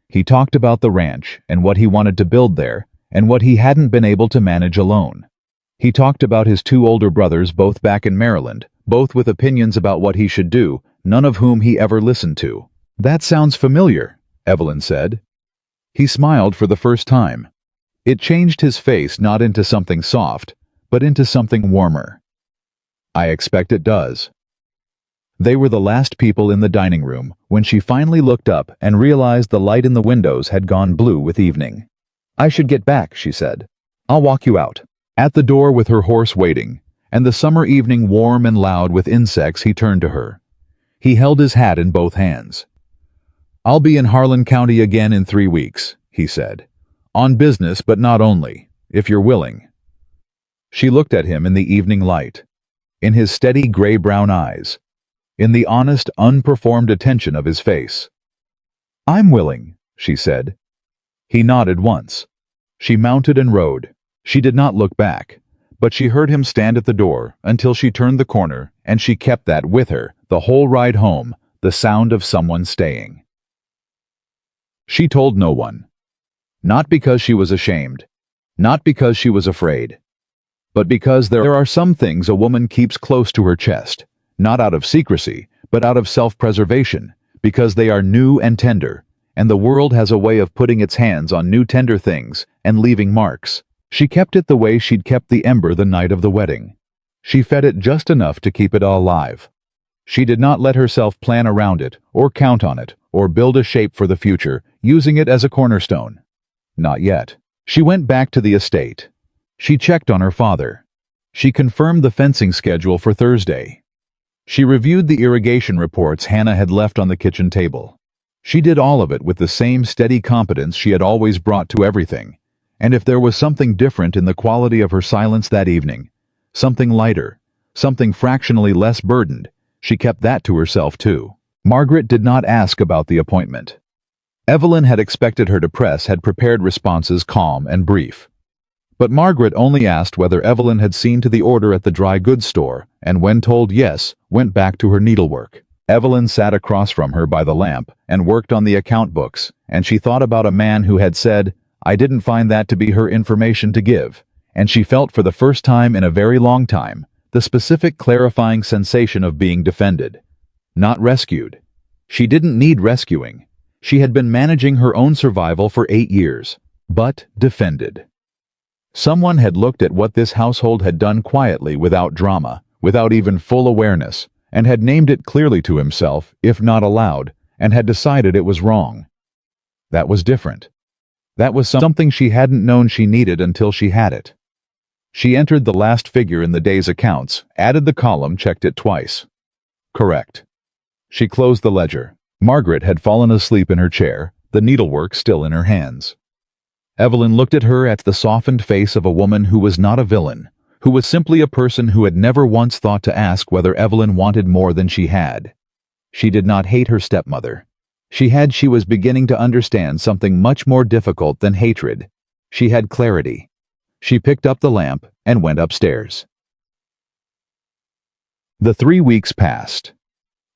He talked about the ranch and what he wanted to build there and what he hadn't been able to manage alone. He talked about his 2 older brothers, both back in Maryland, both with opinions about what he should do, none of whom he ever listened to. "That sounds familiar," Evelyn said. He smiled for the first time. It changed his face not into something soft, but into something warmer. "I expect it does." They were the last people in the dining room when she finally looked up and realized the light in the windows had gone blue with evening. "I should get back," she said. "I'll walk you out." At the door with her horse waiting, and the summer evening warm and loud with insects, he turned to her. He held his hat in both hands. "I'll be in Harlan County again in 3 weeks," he said. "On business, but not only, if you're willing." She looked at him in the evening light, in his steady gray-brown eyes, in the honest, unperformed attention of his face. "I'm willing," she said. He nodded once. She mounted and rode. She did not look back, but she heard him stand at the door until she turned the corner, and she kept that with her the whole ride home, the sound of someone staying. She told no one. Not because she was ashamed, not because she was afraid, but because there are some things a woman keeps close to her chest, not out of secrecy, but out of self-preservation, because they are new and tender, and the world has a way of putting its hands on new tender things and leaving marks. She kept it the way she'd kept the ember the night of the wedding. She fed it just enough to keep it alive. She did not let herself plan around it, or count on it, or build a shape for the future, using it as a cornerstone. Not yet. She went back to the estate. She checked on her father. She confirmed the fencing schedule for Thursday. She reviewed the irrigation reports Hannah had left on the kitchen table. She did all of it with the same steady competence she had always brought to everything. And if there was something different in the quality of her silence that evening, something lighter, something fractionally less burdened, she kept that to herself too. Margaret did not ask about the appointment. Evelyn had expected her to press had prepared responses calm and brief. But Margaret only asked whether Evelyn had seen to the order at the dry goods store, and when told yes, went back to her needlework. Evelyn sat across from her by the lamp and worked on the account books, and she thought about a man who had said, "I didn't find that to be her information to give," and she felt for the first time in a very long time the specific clarifying sensation of being defended. Not rescued. She didn't need rescuing. She had been managing her own survival for 8 years, but defended. Someone had looked at what this household had done quietly without drama, without even full awareness, and had named it clearly to himself, if not aloud, and had decided it was wrong. That was different. That was something she hadn't known she needed until she had it. She entered the last figure in the day's accounts, added the column, checked it twice. Correct. She closed the ledger. Margaret had fallen asleep in her chair, the needlework still in her hands. Evelyn looked at her at the softened face of a woman who was not a villain, who was simply a person who had never once thought to ask whether Evelyn wanted more than she had. She did not hate her stepmother. She was beginning to understand something much more difficult than hatred. She had clarity. She picked up the lamp and went upstairs. The 3 weeks passed.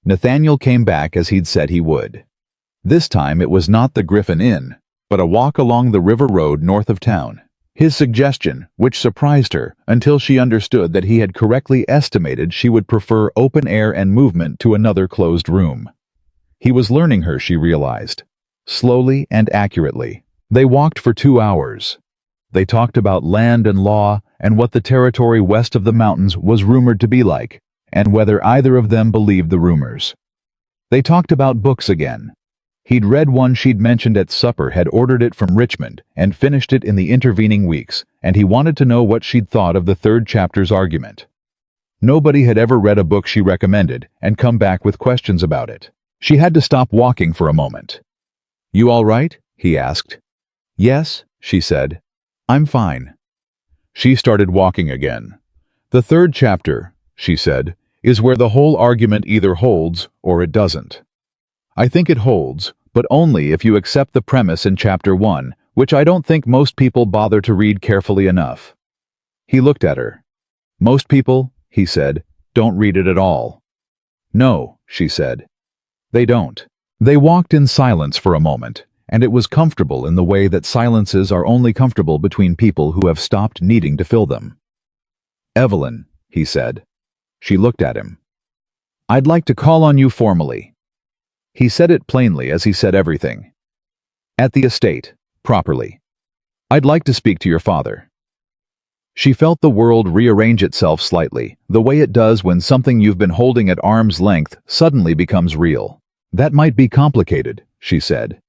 Nathaniel came back as he'd said he would. This time it was not the Griffin Inn, but a walk along the river road north of town. His suggestion, which surprised her until she understood that he had correctly estimated she would prefer open air and movement to another closed room. He was learning her, she realized. Slowly and accurately. They walked for 2 hours. They talked about land and law and what the territory west of the mountains was rumored to be like, and whether either of them believed the rumors. They talked about books again. He'd read one she'd mentioned at supper, had ordered it from Richmond, and finished it in the intervening weeks, and he wanted to know what she'd thought of the 3rd chapter's argument. Nobody had ever read a book she recommended and come back with questions about it. She had to stop walking for a moment. "You all right?" he asked. "Yes," she said. "I'm fine." She started walking again. "The 3rd chapter," she said, "is where the whole argument either holds or it doesn't. I think it holds, but only if you accept the premise in chapter 1, which I don't think most people bother to read carefully enough." He looked at her. "Most people," he said, "don't read it at all." "No," she said. "They don't." They walked in silence for a moment, and it was comfortable in the way that silences are only comfortable between people who have stopped needing to fill them. "Evelyn," he said. She looked at him. "I'd like to call on you formally." He said it plainly as he said everything. "At the estate, properly. I'd like to speak to your father." She felt the world rearrange itself slightly, the way it does when something you've been holding at arm's length suddenly becomes real. "That might be complicated," she said.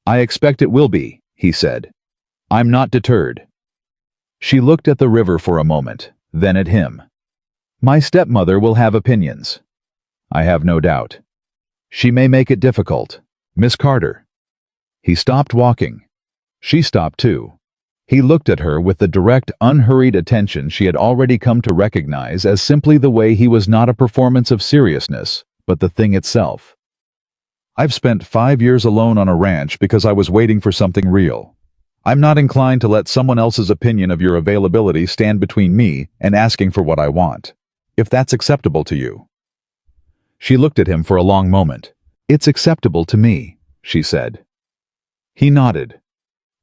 "I expect it will be," he said. "I'm not deterred." She looked at the river for a moment, then at him. "My stepmother will have opinions." "I have no doubt." "She may make it difficult. Miss Carter." He stopped walking. She stopped too. He looked at her with the direct, unhurried attention she had already come to recognize as simply the way he was not a performance of seriousness, but the thing itself. "I've spent 5 years alone on a ranch because I was waiting for something real. I'm not inclined to let someone else's opinion of your availability stand between me and asking for what I want. If that's acceptable to you." She looked at him for a long moment. "It's acceptable to me," she said. He nodded.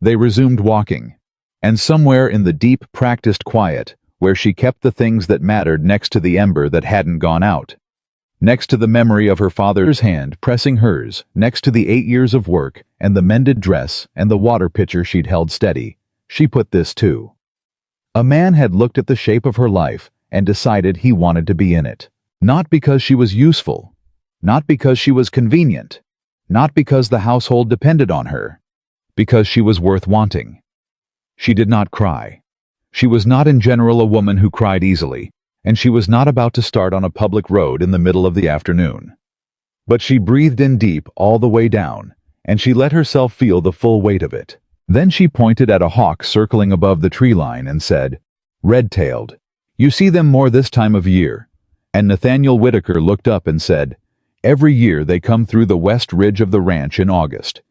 They resumed walking, and somewhere in the deep, practiced quiet, where she kept the things that mattered next to the ember that hadn't gone out, Next to the memory of her father's hand pressing hers, next to the 8 years of work and the mended dress and the water pitcher she'd held steady, she put this too. A man had looked at the shape of her life and decided he wanted to be in it. Not because she was useful, not because she was convenient, not because the household depended on her, because she was worth wanting. She did not cry. She was not in general a woman who cried easily, and she was not about to start on a public road in the middle of the afternoon. But she breathed in deep all the way down, and she let herself feel the full weight of it. Then she pointed at a hawk circling above the tree line and said, "Red-tailed. You see them more this time of year." And Nathaniel Whitaker looked up and said, "Every year they come through the west ridge of the ranch in August."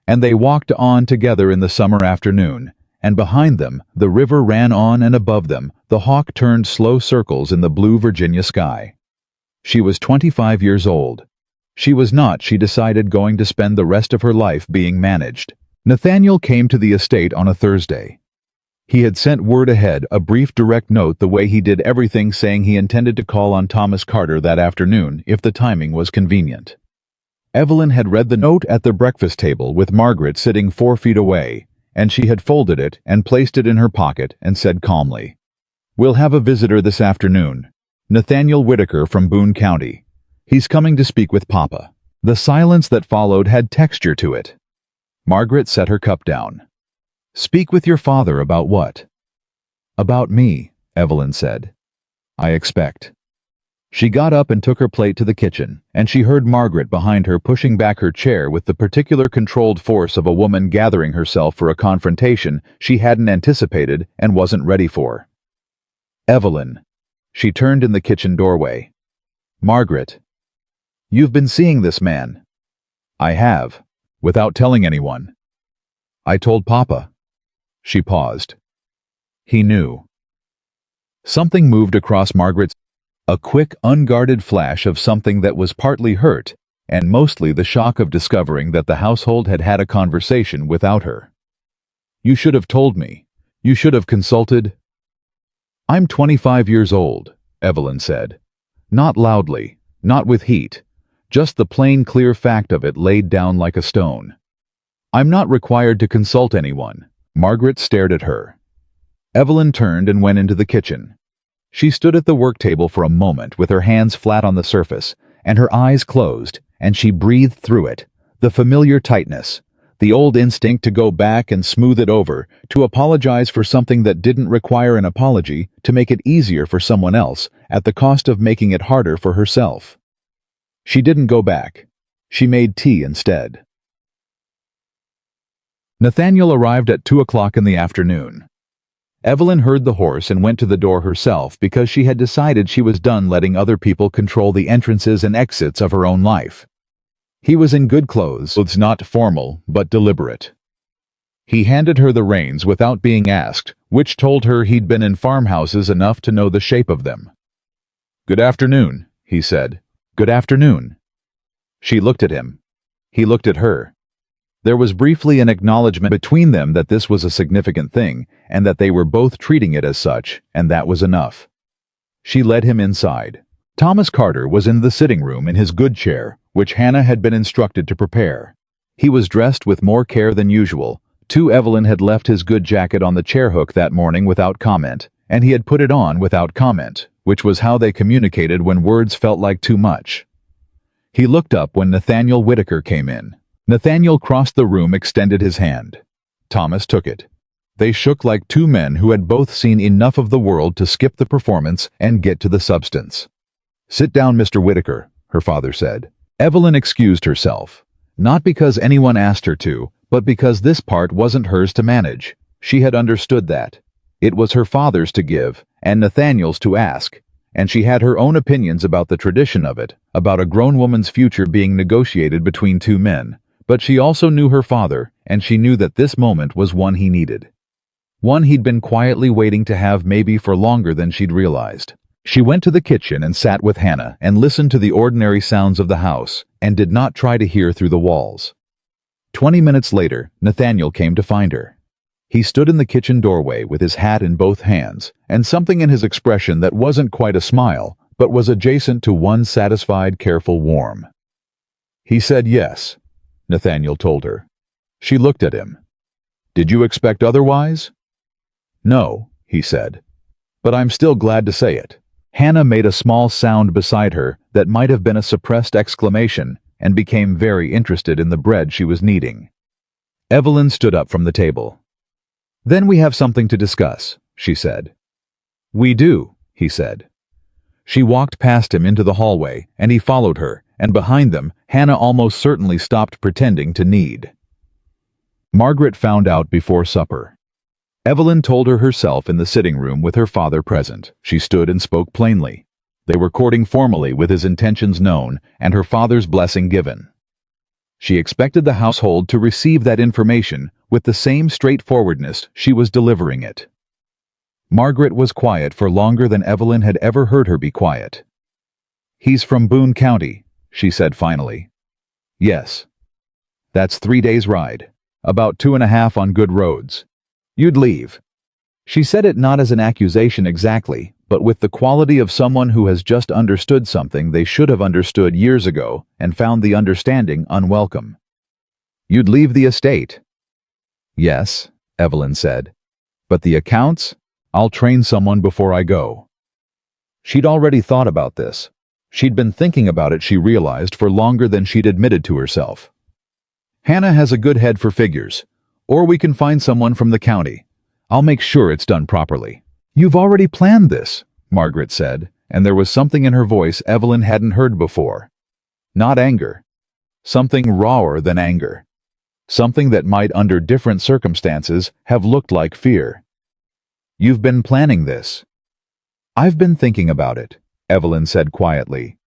And they walked on together in the summer afternoon, and behind them the river ran on, and above them the hawk turned slow circles in the blue Virginia sky. She was 25 years old. She was not, she decided, going to spend the rest of her life being managed. Nathaniel came to the estate on a Thursday. He had sent word ahead, a brief direct note the way he did everything, saying he intended to call on Thomas Carter that afternoon if the timing was convenient. Evelyn had read the note at the breakfast table with Margaret sitting 4 feet away, and she had folded it and placed it in her pocket and said calmly, "We'll have a visitor this afternoon. Nathaniel Whitaker from Boone County. He's coming to speak with Papa." The silence that followed had texture to it. Margaret set her cup down. "Speak with your father about what?" "About me," Evelyn said. "I expect." She got up and took her plate to the kitchen, and she heard Margaret behind her pushing back her chair with the particular controlled force of a woman gathering herself for a confrontation she hadn't anticipated and wasn't ready for. "Evelyn." She turned in the kitchen doorway. "Margaret. You've been seeing this man." "I have. Without telling anyone." "I told Papa." She paused. "He knew." Something moved across Margaret's, a quick, unguarded flash of something that was partly hurt, and mostly the shock of discovering that the household had had a conversation without her. "You should have told me. You should have consulted." "I'm 25 years old," Evelyn said. Not loudly, not with heat, just the plain, clear fact of it laid down like a stone. "I'm not required to consult anyone." Margaret stared at her. Evelyn turned and went into the kitchen. She stood at the work table for a moment with her hands flat on the surface, and her eyes closed, and she breathed through it, the familiar tightness, the old instinct to go back and smooth it over, to apologize for something that didn't require an apology, to make it easier for someone else, at the cost of making it harder for herself. She didn't go back. She made tea instead. Nathaniel arrived at 2 o'clock in the afternoon. Evelyn heard the horse and went to the door herself because she had decided she was done letting other people control the entrances and exits of her own life. He was in good clothes, not formal, but deliberate. He handed her the reins without being asked, which told her he'd been in farmhouses enough to know the shape of them. "Good afternoon," he said. "Good afternoon." She looked at him. He looked at her. There was briefly an acknowledgement between them that this was a significant thing, and that they were both treating it as such, and that was enough. She led him inside. Thomas Carter was in the sitting room in his good chair, which Hannah had been instructed to prepare. He was dressed with more care than usual. Evelyn had left his good jacket on the chair hook that morning without comment, and he had put it on without comment, which was how they communicated when words felt like too much. He looked up when Nathaniel Whitaker came in. Nathaniel crossed the room, extended his hand. Thomas took it. They shook like two men who had both seen enough of the world to skip the performance and get to the substance. "Sit down, Mr. Whitaker," her father said. Evelyn excused herself, not because anyone asked her to, but because this part wasn't hers to manage. She had understood that. It was her father's to give, and Nathaniel's to ask, and she had her own opinions about the tradition of it, about a grown woman's future being negotiated between two men. But she also knew her father, and she knew that this moment was one he needed. One he'd been quietly waiting to have, maybe for longer than she'd realized. She went to the kitchen and sat with Hannah and listened to the ordinary sounds of the house, and did not try to hear through the walls. 20 minutes later, Nathaniel came to find her. He stood in the kitchen doorway with his hat in both hands, and something in his expression that wasn't quite a smile, but was adjacent to one satisfied, careful warm. He said yes, Nathaniel told her. She looked at him. Did you expect otherwise? No, he said. But I'm still glad to say it. Hannah made a small sound beside her that might have been a suppressed exclamation and became very interested in the bread she was kneading. Evelyn stood up from the table. Then we have something to discuss, she said. We do, he said. She walked past him into the hallway, and he followed her, and behind them, Hannah almost certainly stopped pretending to knead. Margaret found out before supper. Evelyn told her herself in the sitting room with her father present. She stood and spoke plainly. They were courting formally with his intentions known and her father's blessing given. She expected the household to receive that information with the same straightforwardness she was delivering it. Margaret was quiet for longer than Evelyn had ever heard her be quiet. He's from Boone County, she said finally. Yes. That's 3 days' ride. About 2.5 on good roads. You'd leave. She said it not as an accusation exactly, but with the quality of someone who has just understood something they should have understood years ago and found the understanding unwelcome. You'd leave the estate. Yes, Evelyn said. But the accounts? I'll train someone before I go. She'd already thought about this. She'd been thinking about it, she realized, for longer than she'd admitted to herself. Hannah has a good head for figures. Or we can find someone from the county. I'll make sure it's done properly. You've already planned this, Margaret said, and there was something in her voice Evelyn hadn't heard before. Not anger. Something rawer than anger. Something that might, under different circumstances, have looked like fear. You've been planning this. I've been thinking about it, Evelyn said quietly.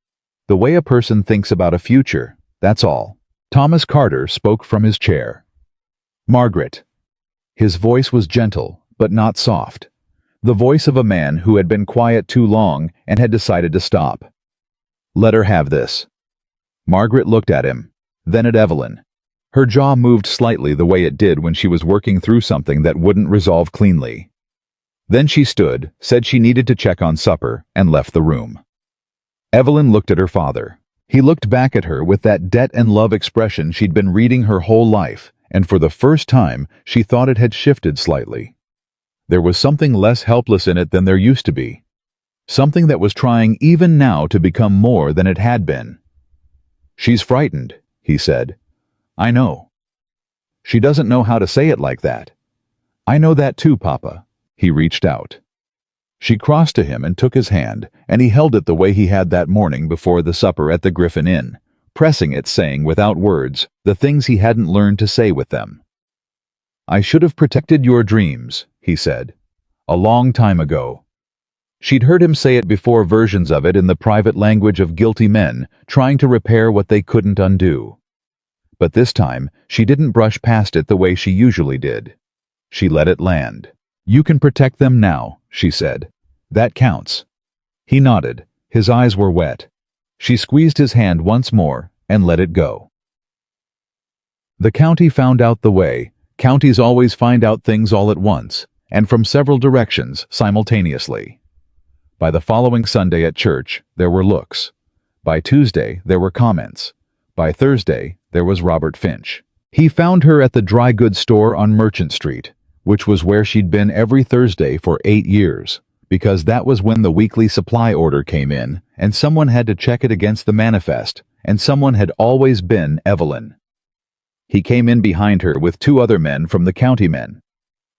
The way a person thinks about a future, that's all. Thomas Carter spoke from his chair. Margaret. His voice was gentle, but not soft. The voice of a man who had been quiet too long and had decided to stop. Let her have this. Margaret looked at him, then at Evelyn. Her jaw moved slightly the way it did when she was working through something that wouldn't resolve cleanly. Then she stood, said she needed to check on supper, and left the room. Evelyn looked at her father. He looked back at her with that debt and love expression she'd been reading her whole life, and for the first time she thought it had shifted slightly. There was something less helpless in it than there used to be. Something that was trying even now to become more than it had been. She's frightened, he said. I know. She doesn't know how to say it like that. I know that too, Papa. He reached out. She crossed to him and took his hand, and he held it the way he had that morning before the supper at the Griffin Inn, pressing it, saying without words the things he hadn't learned to say with them. I should have protected your dreams, he said. A long time ago. She'd heard him say it before, versions of it in the private language of guilty men trying to repair what they couldn't undo. But this time, she didn't brush past it the way she usually did. She let it land. You can protect them now, she said. That counts. He nodded. His eyes were wet. She squeezed his hand once more and let it go. The county found out the way. Counties always find out things all at once, and from several directions simultaneously. By the following Sunday at church, there were looks. By Tuesday, there were comments. By Thursday, there was Robert Finch. He found her at the dry goods store on Merchant Street, which was where she'd been every Thursday for 8 years, because that was when the weekly supply order came in, and someone had to check it against the manifest, and someone had always been Evelyn. He came in behind her with 2 other men from the county men.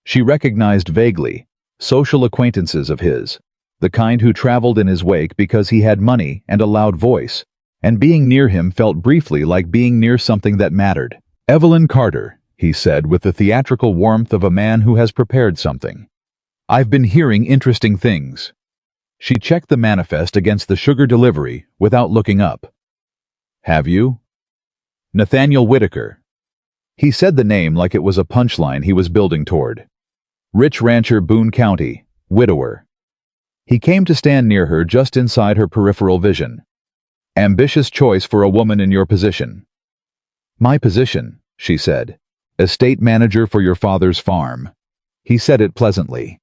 She recognized vaguely, social acquaintances of his, the kind who traveled in his wake because he had money and a loud voice, and being near him felt briefly like being near something that mattered. Evelyn Carter, he said with the theatrical warmth of a man who has prepared something. I've been hearing interesting things. She checked the manifest against the sugar delivery without looking up. Have you? Nathaniel Whitaker. He said the name like it was a punchline he was building toward. Rich rancher, Boone County, widower. He came to stand near her just inside her peripheral vision. Ambitious choice for a woman in your position. My position, she said. Estate manager for your father's farm. He said it pleasantly.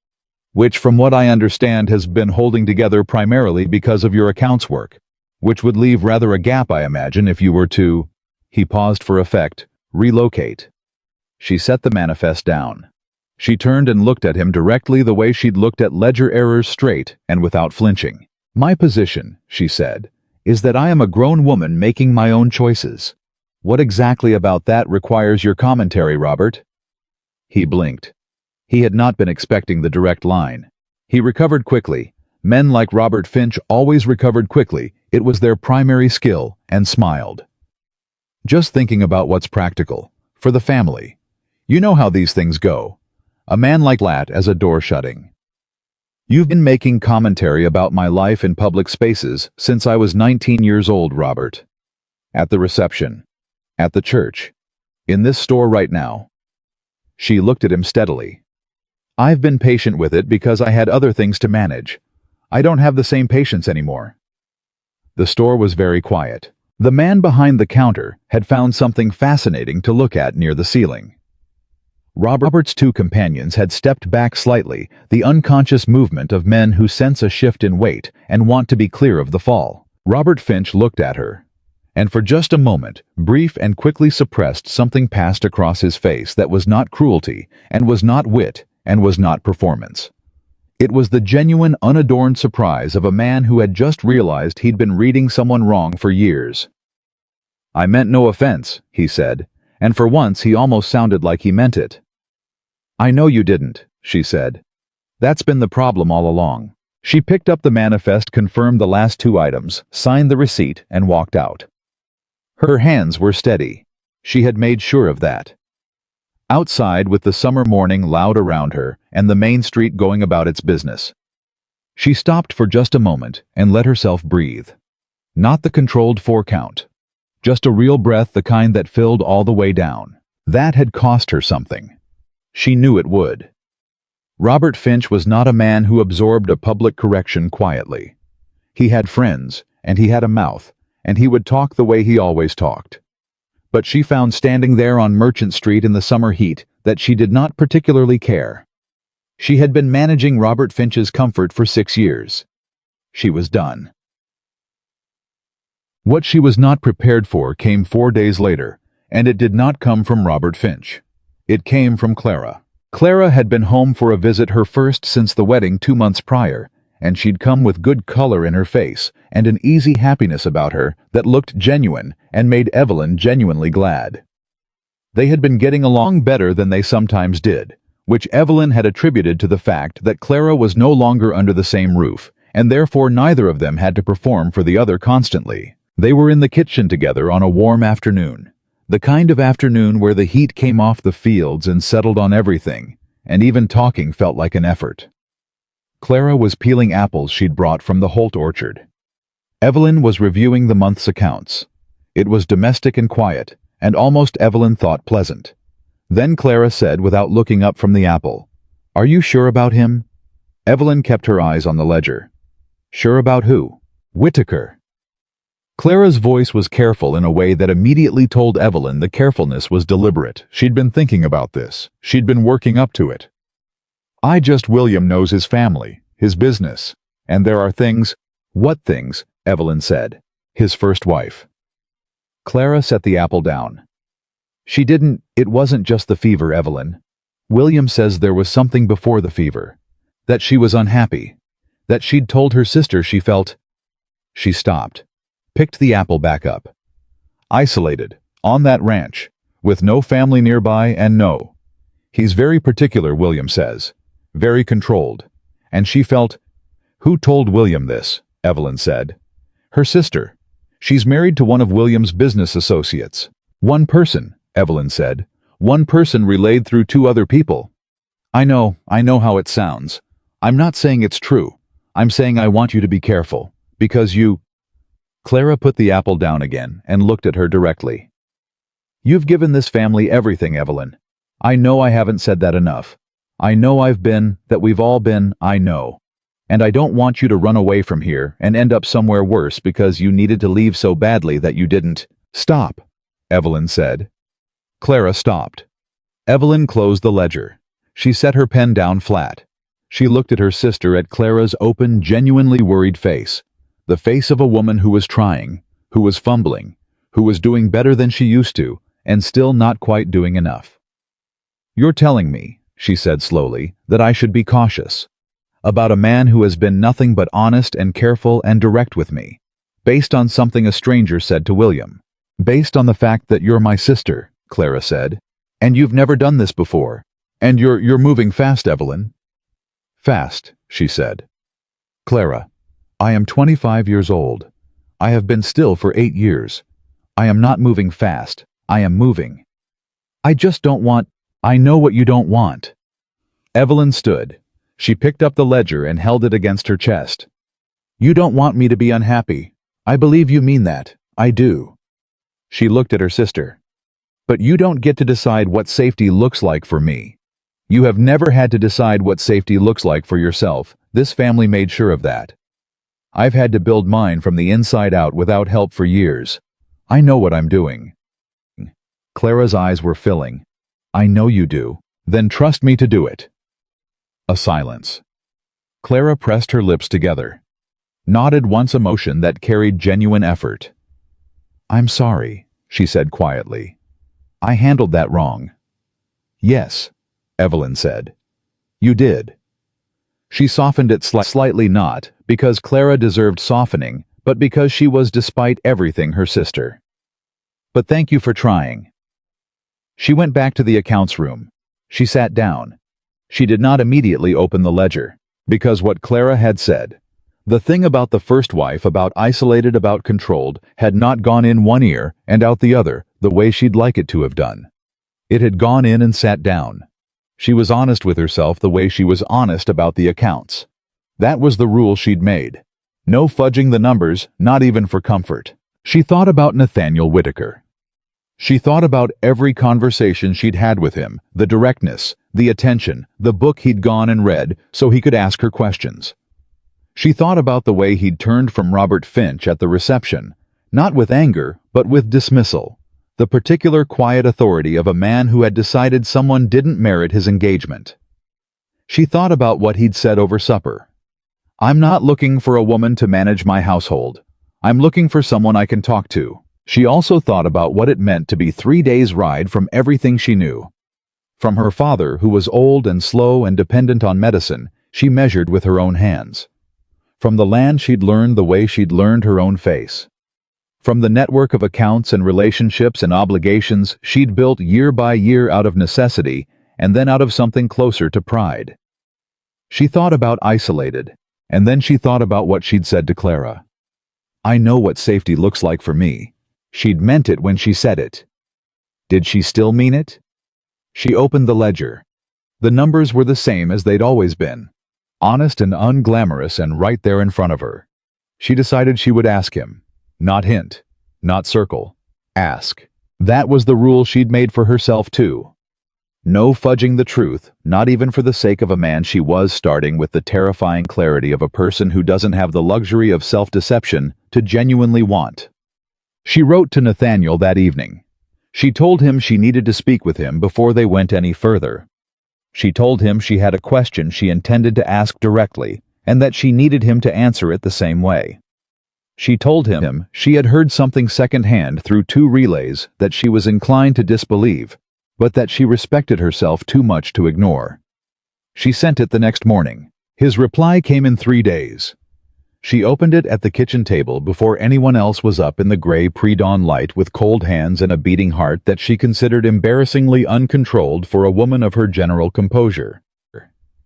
which from what I understand has been holding together primarily because of your accounts work, which would leave rather a gap, I imagine, if you were to, he paused for effect, relocate. She set the manifest down. She turned and looked at him directly the way she'd looked at ledger errors, straight and without flinching. My position, she said, is that I am a grown woman making my own choices. What exactly about that requires your commentary, Robert? He blinked. He had not been expecting the direct line. He recovered quickly. Men like Robert Finch always recovered quickly. It was their primary skill, and smiled. Just thinking about what's practical. For the family. You know how these things go. A man like that as a door shutting. You've been making commentary about my life in public spaces since I was 19 years old, Robert. At the reception. At the church. In this store right now. She looked at him steadily. I've been patient with it because I had other things to manage. I don't have the same patience anymore. The store was very quiet. The man behind the counter had found something fascinating to look at near the ceiling. Robert's two companions had stepped back slightly, the unconscious movement of men who sense a shift in weight and want to be clear of the fall. Robert Finch looked at her, and for just a moment, brief and quickly suppressed, something passed across his face that was not cruelty, and was not wit, and was not performance. It was the genuine, unadorned surprise of a man who had just realized he'd been reading someone wrong for years. I meant no offense, he said, and for once he almost sounded like he meant it. I know you didn't, she said. That's been the problem all along. She picked up the manifest, confirmed the last two items, signed the receipt, and walked out. Her hands were steady. She had made sure of that. Outside, with the summer morning loud around her, and the main street going about its business. She stopped for just a moment and let herself breathe. Not the controlled 4-count. Just a real breath, the kind that filled all the way down. That had cost her something. She knew it would. Robert Finch was not a man who absorbed a public correction quietly. He had friends, and he had a mouth, and he would talk the way he always talked. But she found standing there on Merchant Street in the summer heat that she did not particularly care. She had been managing Robert Finch's comfort for 6 years. She was done. What she was not prepared for came 4 days later, and it did not come from Robert Finch. It came from Clara. Clara had been home for a visit, her first since the wedding 2 months prior, and she'd come with good color in her face and an easy happiness about her that looked genuine and made Evelyn genuinely glad. They had been getting along better than they sometimes did, which Evelyn had attributed to the fact that Clara was no longer under the same roof, and therefore neither of them had to perform for the other constantly. They were in the kitchen together on a warm afternoon. The kind of afternoon where the heat came off the fields and settled on everything, and even talking felt like an effort. Clara was peeling apples she'd brought from the Holt orchard. Evelyn was reviewing the month's accounts. It was domestic and quiet, and almost, Evelyn thought, pleasant. Then Clara said, without looking up from the apple, "Are you sure about him?" Evelyn kept her eyes on the ledger. "Sure about who?" "Whitaker." Clara's voice was careful in a way that immediately told Evelyn the carefulness was deliberate. She'd been thinking about this. She'd been working up to it. William knows his family, his business, and there are things." "What things?" Evelyn said. "His first wife." Clara set the apple down. It wasn't just the fever, Evelyn. William says there was something before the fever. That she was unhappy. That she'd told her sister she felt. She stopped. Picked the apple back up. "Isolated, on that ranch, with no family nearby and no. He's very particular, William says. Very controlled. And she felt." "Who told William this?" Evelyn said. "Her sister. She's married to one of William's business associates." "One person," Evelyn said. "One person relayed through 2 other people." I know how it sounds. I'm not saying it's true. I'm saying I want you to be careful. Because you..." Clara put the apple down again and looked at her directly. "You've given this family everything, Evelyn. I know I haven't said that enough. I know that we've all been, I know. And I don't want you to run away from here and end up somewhere worse because you needed to leave so badly that you didn't." "Stop," Evelyn said. Clara stopped. Evelyn closed the ledger. She set her pen down flat. She looked at her sister, at Clara's open, genuinely worried face. The face of a woman who was trying, who was fumbling, who was doing better than she used to, and still not quite doing enough. "You're telling me," she said slowly, "that I should be cautious about a man who has been nothing but honest and careful and direct with me, based on something a stranger said to William. Based on the fact that you're my sister," Clara said, "and you've never done this before. And you're moving fast, Evelyn." "Fast," she said. "Clara, I am 25 years old. I have been still for 8 years. I am not moving fast. I am moving. I just don't want—" "I know what you don't want." Evelyn stood. She picked up the ledger and held it against her chest. "You don't want me to be unhappy. I believe you mean that. I do." She looked at her sister. "But you don't get to decide what safety looks like for me. You have never had to decide what safety looks like for yourself. This family made sure of that. I've had to build mine from the inside out without help for years. I know what I'm doing." Clara's eyes were filling. "I know you do. Then trust me to do it." A silence. Clara pressed her lips together, nodded once, a motion that carried genuine effort. "I'm sorry," she said quietly. "I handled that wrong." "Yes," Evelyn said. "You did." She softened it slightly, not because Clara deserved softening, but because she was, despite everything, her sister. "But thank you for trying." She went back to the accounts room. She sat down. She did not immediately open the ledger, because what Clara had said, the thing about the first wife, about isolated, about controlled, had not gone in one ear and out the other, the way she'd like it to have done. It had gone in and sat down. She was honest with herself the way she was honest about the accounts. That was the rule she'd made. No fudging the numbers, not even for comfort. She thought about Nathaniel Whitaker. She thought about every conversation she'd had with him, the directness, the attention, the book he'd gone and read so he could ask her questions. She thought about the way he'd turned from Robert Finch at the reception, not with anger, but with dismissal, the particular quiet authority of a man who had decided someone didn't merit his engagement. She thought about what he'd said over supper. "I'm not looking for a woman to manage my household. I'm looking for someone I can talk to." She also thought about what it meant to be 3 days' ride from everything she knew. From her father, who was old and slow and dependent on medicine, she measured with her own hands. From the land she'd learned the way she'd learned her own face. From the network of accounts and relationships and obligations she'd built year by year out of necessity and then out of something closer to pride. She thought about isolated, and then she thought about what she'd said to Clara. "I know what safety looks like for me." She'd meant it when she said it. Did she still mean it? She opened the ledger. The numbers were the same as they'd always been, honest and unglamorous and right there in front of her. She decided she would ask him. Not hint, not circle. Ask. That was the rule she'd made for herself too. No fudging the truth, not even for the sake of a man she was starting with the terrifying clarity of a person who doesn't have the luxury of self-deception to genuinely want. She wrote to Nathaniel that evening. She told him she needed to speak with him before they went any further. She told him she had a question she intended to ask directly, and that she needed him to answer it the same way. She told him she had heard something secondhand through 2 relays that she was inclined to disbelieve, but that she respected herself too much to ignore. She sent it the next morning. His reply came in 3 days. She opened it at the kitchen table before anyone else was up in the gray pre-dawn light with cold hands and a beating heart that she considered embarrassingly uncontrolled for a woman of her general composure.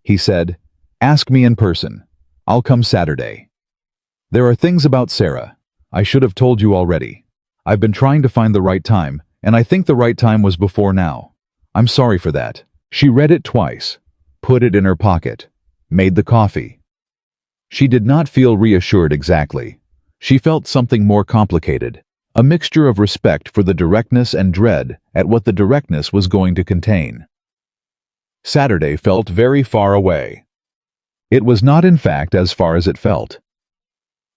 He said, "Ask me in person. I'll come Saturday. There are things about Sarah. I should have told you already. I've been trying to find the right time, and I think the right time was before now. I'm sorry for that." She read it twice, put it in her pocket, made the coffee. She did not feel reassured exactly. She felt something more complicated, a mixture of respect for the directness and dread at what the directness was going to contain. Saturday felt very far away. It was not, in fact, as far as it felt.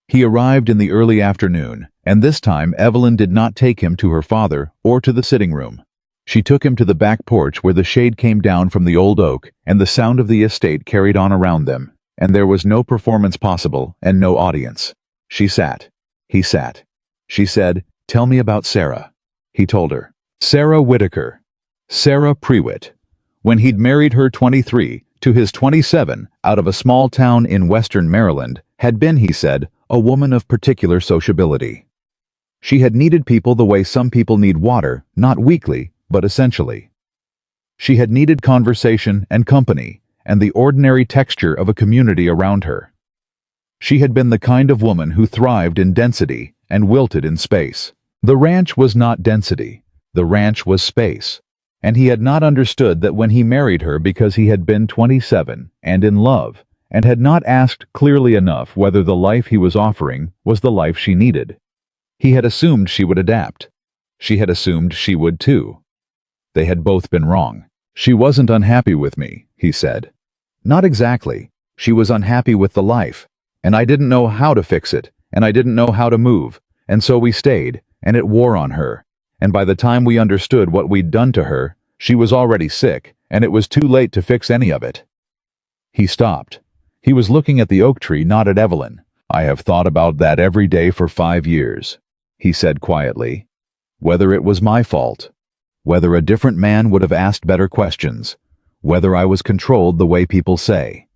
He arrived in the early afternoon, and this time Evelyn did not take him to her father or to the sitting room. She took him to the back porch where the shade came down from the old oak, and the sound of the estate carried on around them, and there was no performance possible and no audience. She sat. He sat. She said, "Tell me about Sarah." He told her. Sarah Whitaker. Sarah Prewitt. When he'd married her 23 to his 27 out of a small town in western Maryland, had been, he said, a woman of particular sociability. She had needed people the way some people need water, not weekly, but essentially. She had needed conversation and company, and the ordinary texture of a community around her. She had been the kind of woman who thrived in density and wilted in space. The ranch was not density. The ranch was space. And he had not understood that when he married her because he had been 27 and in love, and had not asked clearly enough whether the life he was offering was the life she needed. He had assumed she would adapt. She had assumed she would too. They had both been wrong. She wasn't unhappy with me, he said. Not exactly. She was unhappy with the life. And I didn't know how to fix it, and I didn't know how to move, and so we stayed, and it wore on her. And by the time we understood what we'd done to her, she was already sick, and it was too late to fix any of it. He stopped. He was looking at the oak tree, not at Evelyn. I have thought about that every day for 5 years, he said quietly. Whether it was my fault, whether a different man would have asked better questions, whether I was controlled the way people say.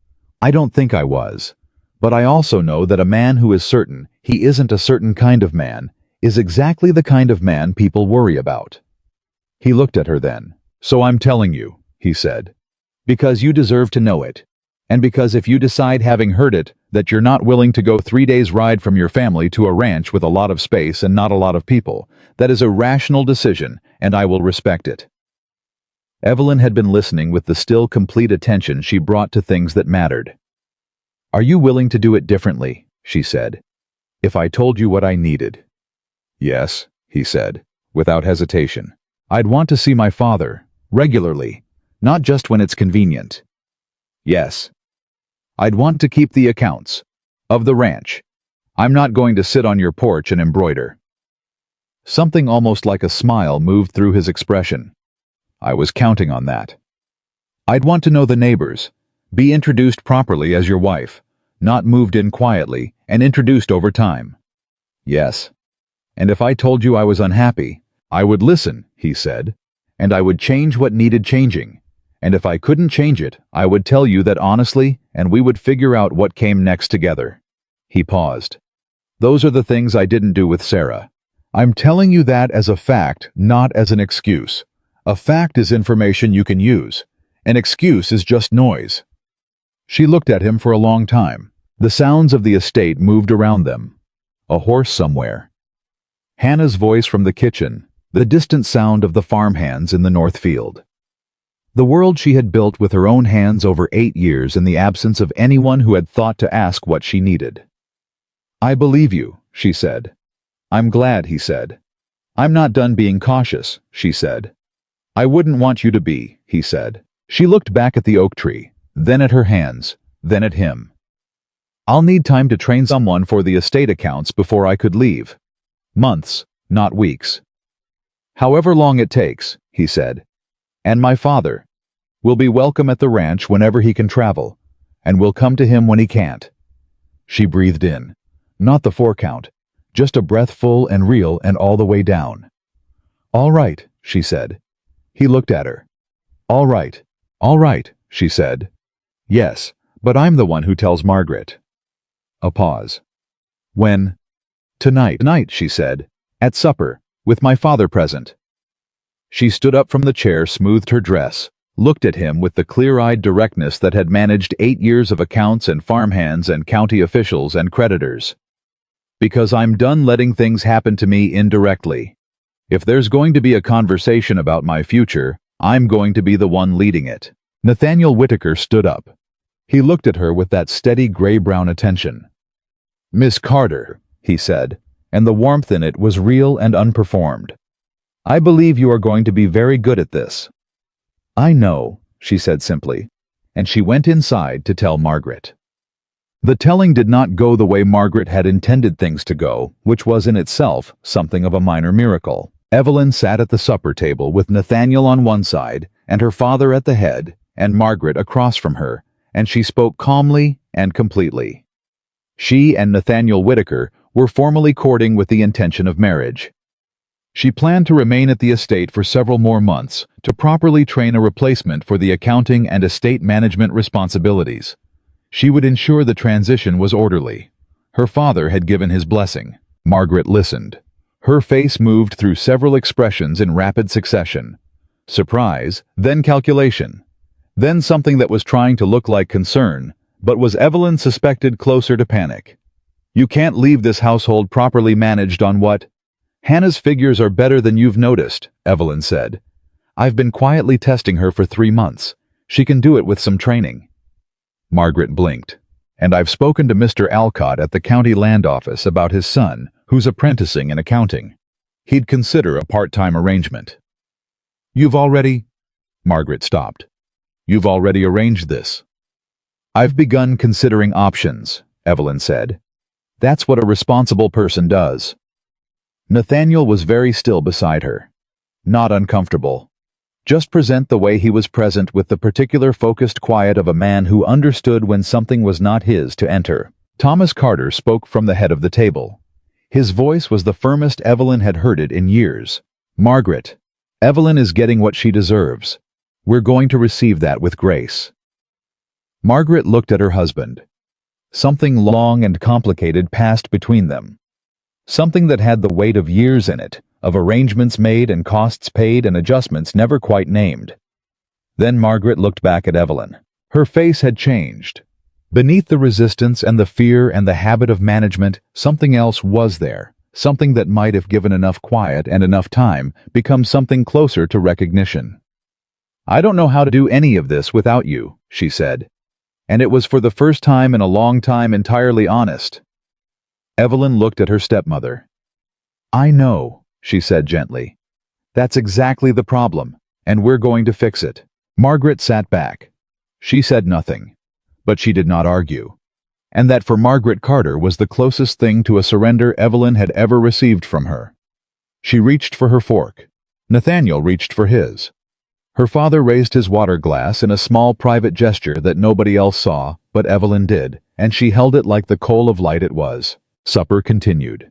I don't think I was. But I also know that a man who is certain he isn't a certain kind of man is exactly the kind of man people worry about. He looked at her then. So I'm telling you, he said, because you deserve to know it, and because if you decide, having heard it, that you're not willing to go 3 days' ride from your family to a ranch with a lot of space and not a lot of people, that is a rational decision, and I will respect it. Evelyn had been listening with the still complete attention she brought to things that mattered. Are you willing to do it differently? She said. If I told you what I needed. Yes, he said, without hesitation. I'd want to see my father, regularly, not just when it's convenient. Yes. I'd want to keep the accounts of the ranch. I'm not going to sit on your porch and embroider. Something almost like a smile moved through his expression. I was counting on that. I'd want to know the neighbors, be introduced properly as your wife, not moved in quietly and introduced over time. Yes. And if I told you I was unhappy, I would listen, he said, and I would change what needed changing. And if I couldn't change it, I would tell you that honestly, and we would figure out what came next together. He paused. Those are the things I didn't do with Sarah. I'm telling you that as a fact, not as an excuse. A fact is information you can use. An excuse is just noise. She looked at him for a long time. The sounds of the estate moved around them. A horse somewhere. Hannah's voice from the kitchen, the distant sound of the farmhands in the north field. The world she had built with her own hands over 8 years in the absence of anyone who had thought to ask what she needed. I believe you, she said. I'm glad, he said. I'm not done being cautious, she said. I wouldn't want you to be, he said. She looked back at the oak tree, then at her hands, then at him. I'll need time to train someone for the estate accounts before I could leave. Months, not weeks. However long it takes, he said. And my father will be welcome at the ranch whenever he can travel, and will come to him when he can't. She breathed in. Not the 4 count, just a breath full and real and all the way down. All right, she said. He looked at her. All right, she said. Yes, but I'm the one who tells Margaret. A pause. When? Tonight, she said. At supper, with my father present. She stood up from the chair, smoothed her dress, looked at him with the clear-eyed directness that had managed 8 years of accounts and farmhands and county officials and creditors. Because I'm done letting things happen to me indirectly. If there's going to be a conversation about my future, I'm going to be the one leading it. Nathaniel Whitaker stood up. He looked at her with that steady gray-brown attention. Miss Carter, he said, and the warmth in it was real and unperformed. I believe you are going to be very good at this. I know, she said simply, and she went inside to tell Margaret. The telling did not go the way Margaret had intended things to go, which was in itself something of a minor miracle. Evelyn sat at the supper table with Nathaniel on one side and her father at the head and Margaret across from her, and she spoke calmly and completely. She and Nathaniel Whitaker were formally courting with the intention of marriage. She planned to remain at the estate for several more months to properly train a replacement for the accounting and estate management responsibilities. She would ensure the transition was orderly. Her father had given his blessing. Margaret listened. Her face moved through several expressions in rapid succession. Surprise, then calculation. Then something that was trying to look like concern, but was Evelyn suspected closer to panic. "You can't leave this household properly managed on what?" "Hannah's figures are better than you've noticed," Evelyn said. "I've been quietly testing her for 3 months. She can do it with some training." Margaret blinked. "And I've spoken to Mr. Alcott at the county land office about his son, who's apprenticing in accounting. He'd consider a part-time arrangement." "You've already—" Margaret stopped. "You've already arranged this?" "I've begun considering options," Evelyn said. "That's what a responsible person does." Nathaniel was very still beside her. Not uncomfortable. Just present the way he was present, with the particular focused quiet of a man who understood when something was not his to enter. Thomas Carter spoke from the head of the table. His voice was the firmest Evelyn had heard it in years. "Margaret, Evelyn is getting what she deserves. We're going to receive that with grace." Margaret looked at her husband. Something long and complicated passed between them. Something that had the weight of years in it, of arrangements made and costs paid and adjustments never quite named. Then Margaret looked back at Evelyn. Her face had changed. Beneath the resistance and the fear and the habit of management, something else was there, something that might, if given enough quiet and enough time, become something closer to recognition. "I don't know how to do any of this without you," she said. And it was for the first time in a long time entirely honest. Evelyn looked at her stepmother. "I know," she said gently. "That's exactly the problem, and we're going to fix it." Margaret sat back. She said nothing, but she did not argue. And that for Margaret Carter was the closest thing to a surrender Evelyn had ever received from her. She reached for her fork. Nathaniel reached for his. Her father raised his water glass in a small private gesture that nobody else saw, but Evelyn did, and she held it like the coal of light it was. Supper continued.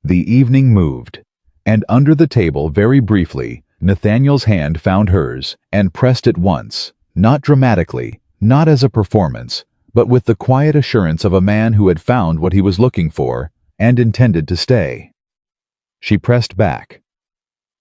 The evening moved, and under the table, very briefly, Nathaniel's hand found hers and pressed it once, not dramatically, not as a performance, but with the quiet assurance of a man who had found what he was looking for and intended to stay. She pressed back.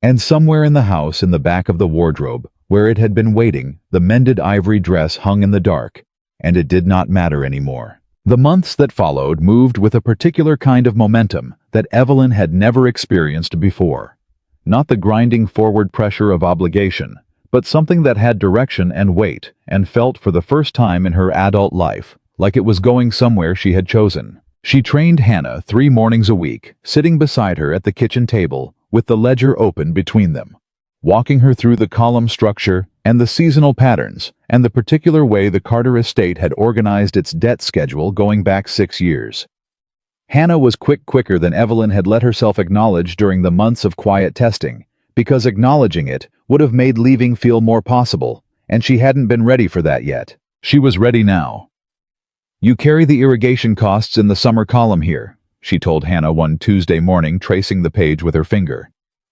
And somewhere in the house, in the back of the wardrobe, where it had been waiting, the mended ivory dress hung in the dark, and it did not matter anymore. The months that followed moved with a particular kind of momentum that Evelyn had never experienced before. Not the grinding forward pressure of obligation, but something that had direction and weight, and felt for the first time in her adult life like it was going somewhere she had chosen. She trained Hannah 3 mornings a week, sitting beside her at the kitchen table, with the ledger open between them, walking her through the column structure and the seasonal patterns and the particular way the Carter estate had organized its debt schedule going back 6 years. Hannah was quicker than Evelyn had let herself acknowledge during the months of quiet testing, because acknowledging it would have made leaving feel more possible, and she hadn't been ready for that yet. She was ready now. "You carry the irrigation costs in the summer column here," she told Hannah one Tuesday morning, tracing the page with her finger.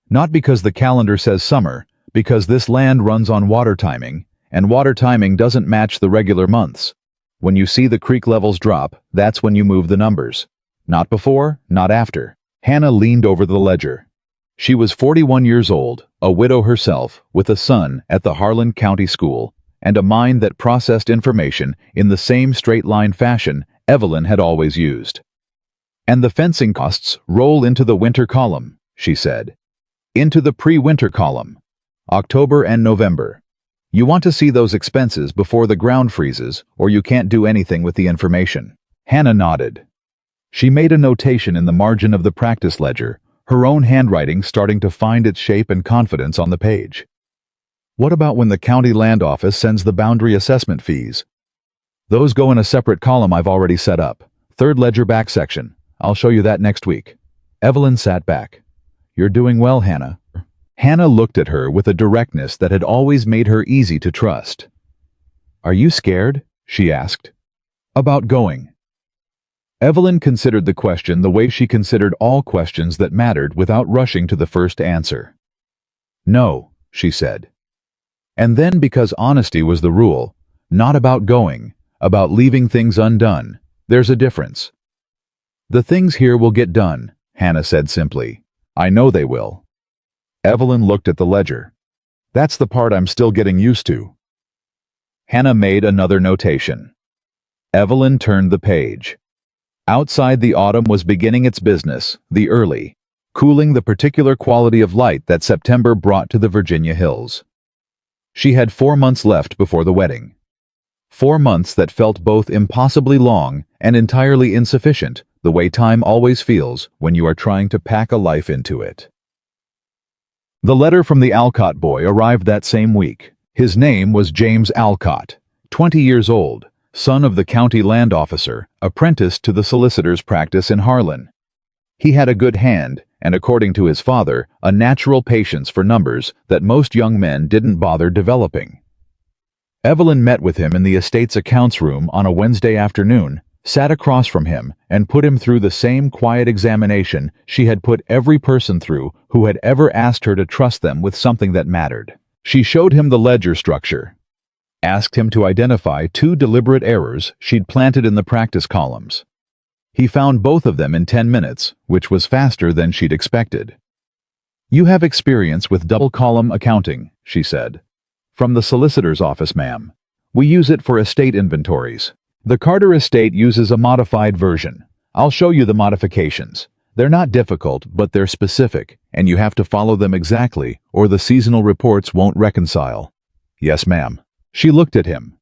"Not because the calendar says summer, because this land runs on water timing, and water timing doesn't match the regular months. When you see the creek levels drop, that's when you move the numbers. Not before, not after." Hannah leaned over the ledger. She was 41 years old, a widow herself, with a son at the Harlan County School, and a mind that processed information in the same straight-line fashion Evelyn had always used. "And the fencing costs roll into the winter column," she said. "Into the pre-winter column. October and November. You want to see those expenses before the ground freezes, or you can't do anything with the information." Hannah nodded. She made a notation in the margin of the practice ledger, her own handwriting starting to find its shape and confidence on the page. "What about when the county land office sends the boundary assessment fees?" "Those go in a separate column I've already set up. 3rd ledger back section. I'll show you that next week." Evelyn sat back. "You're doing well, Hannah." Hannah looked at her with a directness that had always made her easy to trust. "Are you scared?" she asked. "About going?" Evelyn considered the question the way she considered all questions that mattered without rushing to the first answer. "No," she said. And then, because honesty was the rule, not about going, about leaving things undone, there's a difference. "The things here will get done," Hannah said simply. "I know they will." Evelyn looked at the ledger. "That's the part I'm still getting used to." Hannah made another notation. Evelyn turned the page. Outside, the autumn was beginning its business, the early, cooling the particular quality of light that September brought to the Virginia hills. She had 4 months left before the wedding. 4 months that felt both impossibly long and entirely insufficient, the way time always feels when you are trying to pack a life into it. The letter from the Alcott boy arrived that same week. His name was James Alcott, 20 years old, son of the county land officer, apprenticed to the solicitor's practice in Harlan. He had a good hand, and according to his father, a natural patience for numbers that most young men didn't bother developing. Evelyn met with him in the estate's accounts room on a Wednesday afternoon, sat across from him, and put him through the same quiet examination she had put every person through who had ever asked her to trust them with something that mattered. She showed him the ledger structure, asked him to identify 2 deliberate errors she'd planted in the practice columns. He found both of them in 10 minutes, which was faster than she'd expected. "You have experience with double-column accounting," she said. "From the solicitor's office, ma'am. We use it for estate inventories. The Carter estate uses a modified version. I'll show you the modifications. They're not difficult, but they're specific, and you have to follow them exactly, or the seasonal reports won't reconcile." "Yes, ma'am." She looked at him.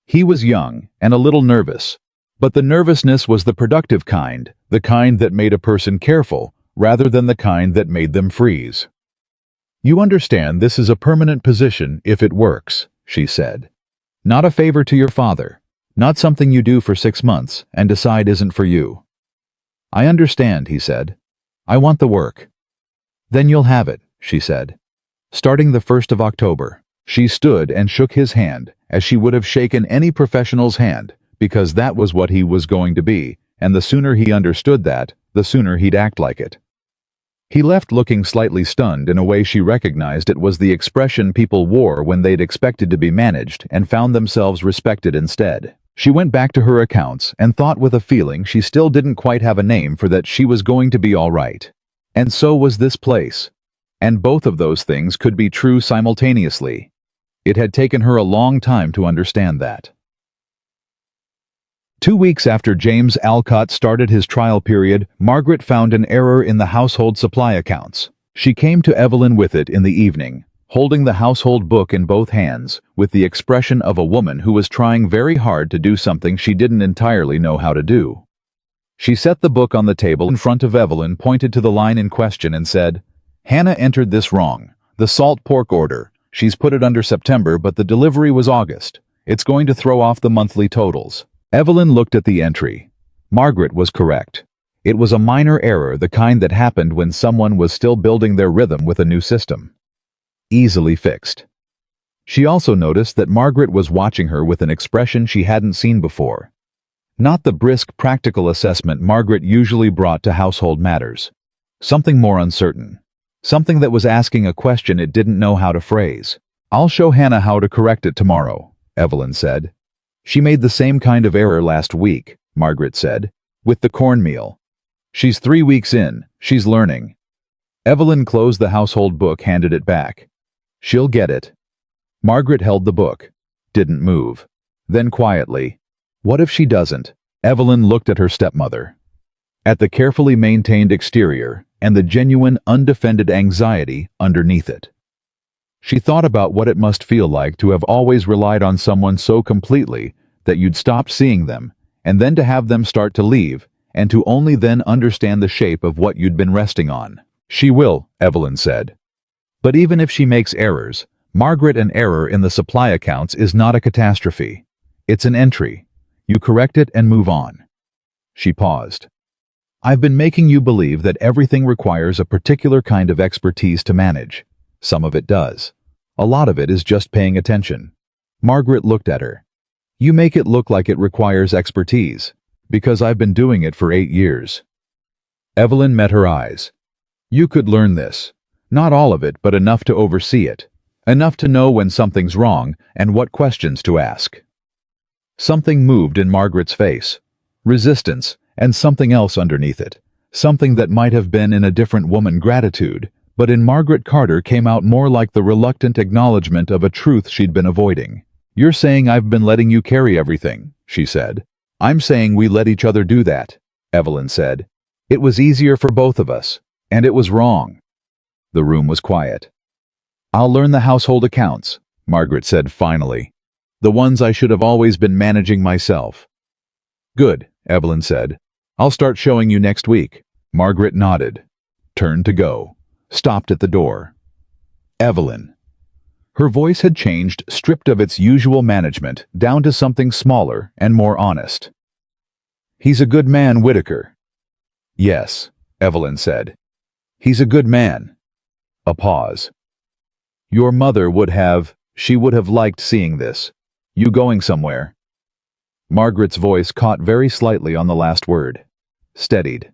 He was young and a little nervous, but the nervousness was the productive kind, the kind that made a person careful, rather than the kind that made them freeze. "You understand this is a permanent position if it works," she said. "Not a favor to your father, not something you do for 6 months and decide isn't for you." "I understand," he said. "I want the work." "Then you'll have it," she said. "Starting the 1st of October. She stood and shook his hand, as she would have shaken any professional's hand, because that was what he was going to be, and the sooner he understood that, the sooner he'd act like it. He left looking slightly stunned in a way she recognized it was the expression people wore when they'd expected to be managed and found themselves respected instead. She went back to her accounts and thought with a feeling she still didn't quite have a name for that she was going to be all right. And so was this place. And both of those things could be true simultaneously. It had taken her a long time to understand that. 2 weeks after James Alcott started his trial period, Margaret found an error in the household supply accounts. She came to Evelyn with it in the evening, holding the household book in both hands, with the expression of a woman who was trying very hard to do something she didn't entirely know how to do. She set the book on the table in front of Evelyn, pointed to the line in question, and said, "Hannah entered this wrong. The salt pork order. She's put it under September, but the delivery was August. It's going to throw off the monthly totals." Evelyn looked at the entry. Margaret was correct. It was a minor error, the kind that happened when someone was still building their rhythm with a new system. Easily fixed. She also noticed that Margaret was watching her with an expression she hadn't seen before. Not the brisk, practical assessment Margaret usually brought to household matters. Something more uncertain. Something that was asking a question it didn't know how to phrase. "I'll show Hannah how to correct it tomorrow," Evelyn said. "She made the same kind of error last week," Margaret said, "with the cornmeal. She's 3 weeks in, she's learning." Evelyn closed the household book, handed it back. "She'll get it." Margaret held the book, didn't move. Then quietly, "What if she doesn't?" Evelyn looked at her stepmother. At the carefully maintained exterior and the genuine, undefended anxiety underneath it. She thought about what it must feel like to have always relied on someone so completely that you'd stopped seeing them, and then to have them start to leave, and to only then understand the shape of what you'd been resting on. "She will," Evelyn said. "But even if she makes errors, Margaret, an error in the supply accounts is not a catastrophe. It's an entry. You correct it and move on." She paused. "I've been making you believe that everything requires a particular kind of expertise to manage. Some of it does. A lot of it is just paying attention. Margaret looked at her. You make it look like it requires expertise, because I've been doing it for 8 years. Evelyn met her eyes. You could learn this. Not all of it, but enough to oversee it. Enough to know when something's wrong and what questions to ask. Something moved in Margaret's face. Resistance, and something else underneath it. Something that might have been in a different woman gratitude, but in Margaret Carter came out more like the reluctant acknowledgement of a truth she'd been avoiding. You're saying I've been letting you carry everything, she said. I'm saying we let each other do that, Evelyn said. It was easier for both of us, and it was wrong. The room was quiet. I'll learn the household accounts, Margaret said finally. The ones I should have always been managing myself. Good, Evelyn said. I'll start showing you next week. Margaret nodded, turned to go, stopped at the door. Evelyn. Her voice had changed, stripped of its usual management, down to something smaller and more honest. He's a good man, Whitaker. Yes, Evelyn said. He's a good man. A pause. Your mother she would have liked seeing this. You going somewhere? Margaret's voice caught very slightly on the last word. Steadied.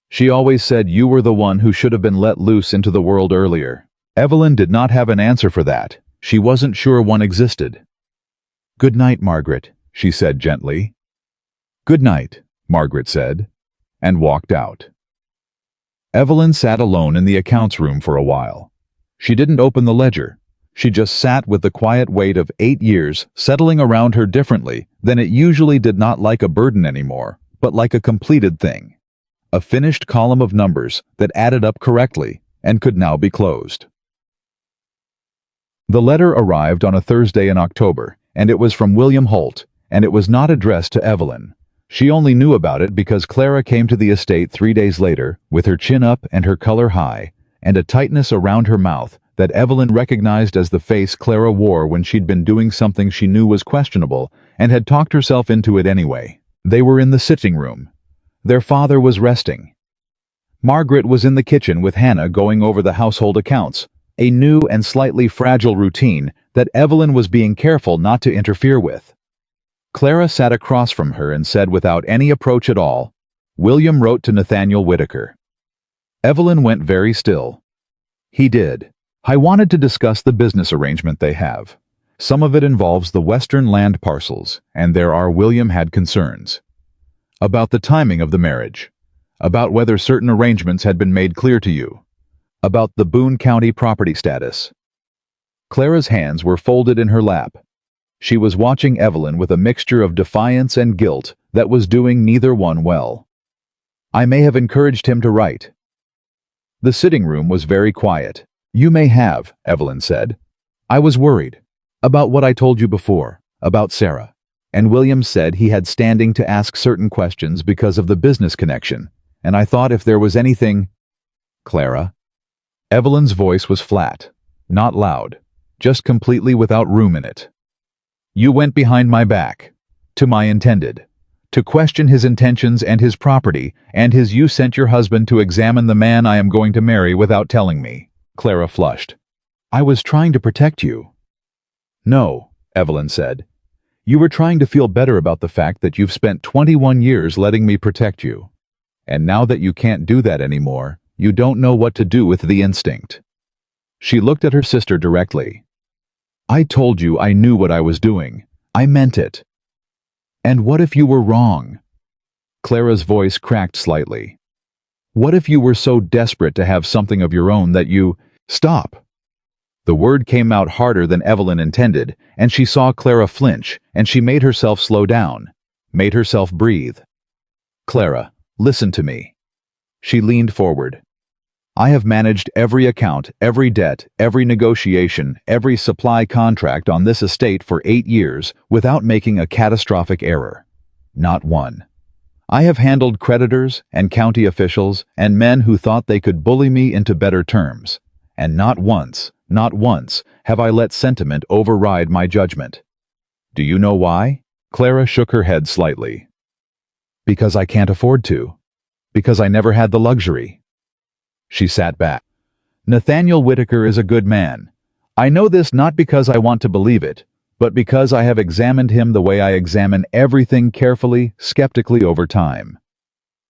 She always said you were the one who should have been let loose into the world earlier. Evelyn did not have an answer for that. She wasn't sure one existed. Good night, Margaret, she said gently. Good night, Margaret said, and walked out. Evelyn sat alone in the accounts room for a while. She didn't open the ledger. She just sat with the quiet weight of 8 years settling around her differently than it usually did, not like a burden anymore, but like a completed thing. A finished column of numbers that added up correctly and could now be closed. The letter arrived on a Thursday in October, and it was from William Holt, and it was not addressed to Evelyn. She only knew about it because Clara came to the estate 3 days later, with her chin up and her color high, and a tightness around her mouth that Evelyn recognized as the face Clara wore when she'd been doing something she knew was questionable and had talked herself into it anyway. They were in the sitting room. Their father was resting. Margaret was in the kitchen with Hannah going over the household accounts, a new and slightly fragile routine that Evelyn was being careful not to interfere with. Clara sat across from her and said without any approach at all, William wrote to Nathaniel Whitaker. Evelyn went very still. He did. I wanted to discuss the business arrangement they have. Some of it involves the western land parcels, and William had concerns. About the timing of the marriage. About whether certain arrangements had been made clear to you. About the Boone County property status. Clara's hands were folded in her lap. She was watching Evelyn with a mixture of defiance and guilt that was doing neither one well. I may have encouraged him to write. The sitting room was very quiet. You may have, Evelyn said. I was worried. About what I told you before, about Sarah. And William said he had standing to ask certain questions because of the business connection, and I thought if there was anything... Clara? Evelyn's voice was flat, not loud, just completely without room in it. You went behind my back, to my intended, to question his intentions and his property, and you sent your husband to examine the man I am going to marry without telling me. Clara flushed. I was trying to protect you. No, Evelyn said. You were trying to feel better about the fact that you've spent 21 years letting me protect you. And now that you can't do that anymore, you don't know what to do with the instinct. She looked at her sister directly. I told you I knew what I was doing. I meant it. And what if you were wrong? Clara's voice cracked slightly. What if you were so desperate to have something of your own that you... Stop! The word came out harder than Evelyn intended, and she saw Clara flinch, and she made herself slow down, made herself breathe. Clara, listen to me. She leaned forward. I have managed every account, every debt, every negotiation, every supply contract on this estate for 8 years without making a catastrophic error. Not one. I have handled creditors and county officials and men who thought they could bully me into better terms. And not once have I let sentiment override my judgment. Do you know why? Clara shook her head slightly. Because I can't afford to. Because I never had the luxury. She sat back. Nathaniel Whitaker is a good man. I know this not because I want to believe it, but because I have examined him the way I examine everything carefully, skeptically over time.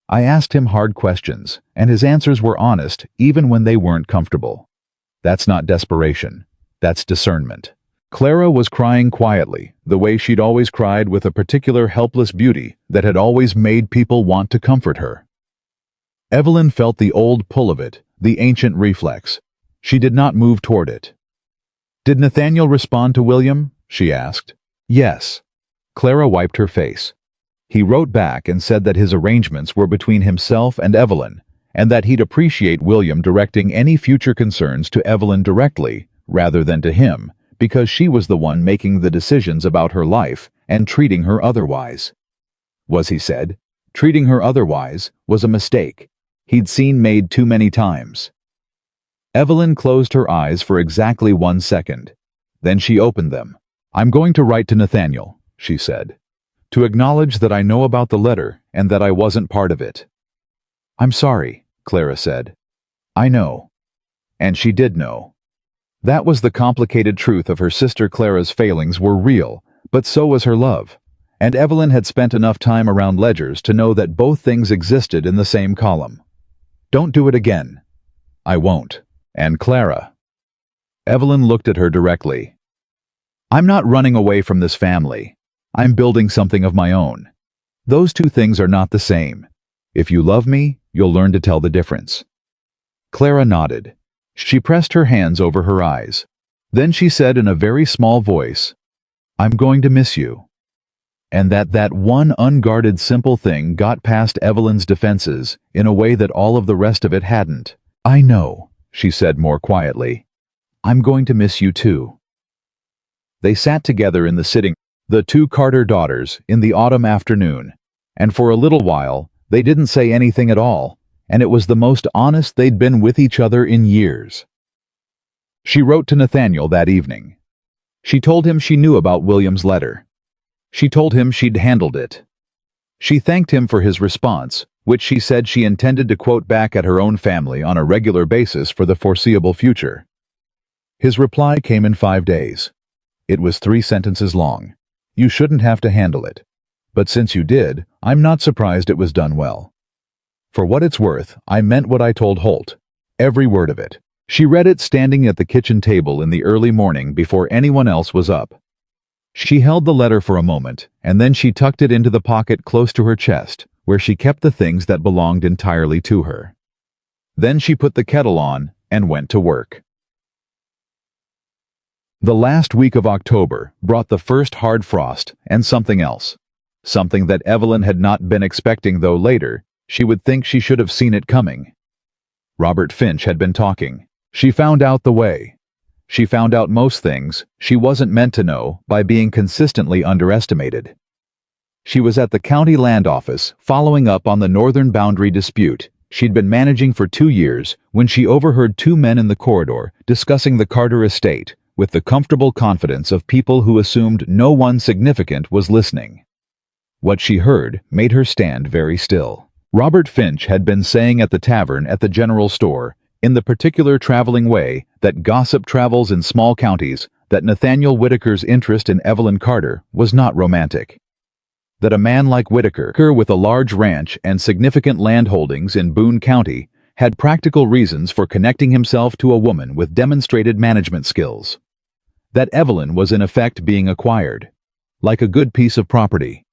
I asked him hard questions, and his answers were honest even when they weren't comfortable. That's not desperation. That's discernment. Clara was crying quietly, the way she'd always cried, with a particular helpless beauty that had always made people want to comfort her. Evelyn felt the old pull of it, the ancient reflex. She did not move toward it. "Did Nathaniel respond to William?" she asked. "Yes." Clara wiped her face. He wrote back and said that his arrangements were between himself and Evelyn, and that he'd appreciate William directing any future concerns to Evelyn directly, rather than to him, because she was the one making the decisions about her life and treating her otherwise. Was, he said, treating her otherwise was a mistake he'd seen made too many times. Evelyn closed her eyes for exactly 1 second. Then she opened them. "I'm going to write to Nathaniel," she said, "to acknowledge that I know about the letter and that I wasn't part of it." "I'm sorry," Clara said. "I know." And she did know. That was the complicated truth of her sister Clara's failings were real, but so was her love. And Evelyn had spent enough time around ledgers to know that both things existed in the same column. "Don't do it again." "I won't." "And Clara." Evelyn looked at her directly. "I'm not running away from this family. I'm building something of my own. Those two things are not the same. If you love me, you'll learn to tell the difference." Clara nodded. She pressed her hands over her eyes. Then she said in a very small voice, "I'm going to miss you." And that one unguarded simple thing got past Evelyn's defenses in a way that all of the rest of it hadn't. "I know," she said more quietly. "I'm going to miss you too." They sat together in the sitting room, the two Carter daughters, in the autumn afternoon, and for a little while they didn't say anything at all, and it was the most honest they'd been with each other in years. She wrote to Nathaniel that evening. She told him she knew about William's letter. She told him she'd handled it. She thanked him for his response, which she said she intended to quote back at her own family on a regular basis for the foreseeable future. His reply came in 5 days. It was 3 sentences long. "You shouldn't have to handle it. But since you did, I'm not surprised it was done well. For what it's worth, I meant what I told Holt. Every word of it." She read it standing at the kitchen table in the early morning before anyone else was up. She held the letter for a moment, and then she tucked it into the pocket close to her chest, where she kept the things that belonged entirely to her. Then she put the kettle on and went to work. The last week of October brought the first hard frost and something else. Something that Evelyn had not been expecting, though later she would think she should have seen it coming. Robert Finch had been talking. She found out the way. She found out most things she wasn't meant to know by being consistently underestimated. She was at the county land office following up on the northern boundary dispute she'd been managing for 2 years when she overheard 2 men in the corridor discussing the Carter estate with the comfortable confidence of people who assumed no one significant was listening. What she heard made her stand very still. Robert Finch had been saying at the tavern at the general store, in the particular traveling way that gossip travels in small counties, that Nathaniel Whitaker's interest in Evelyn Carter was not romantic. That a man like Whitaker, with a large ranch and significant land holdings in Boone County, had practical reasons for connecting himself to a woman with demonstrated management skills. That Evelyn was in effect being acquired, like a good piece of property.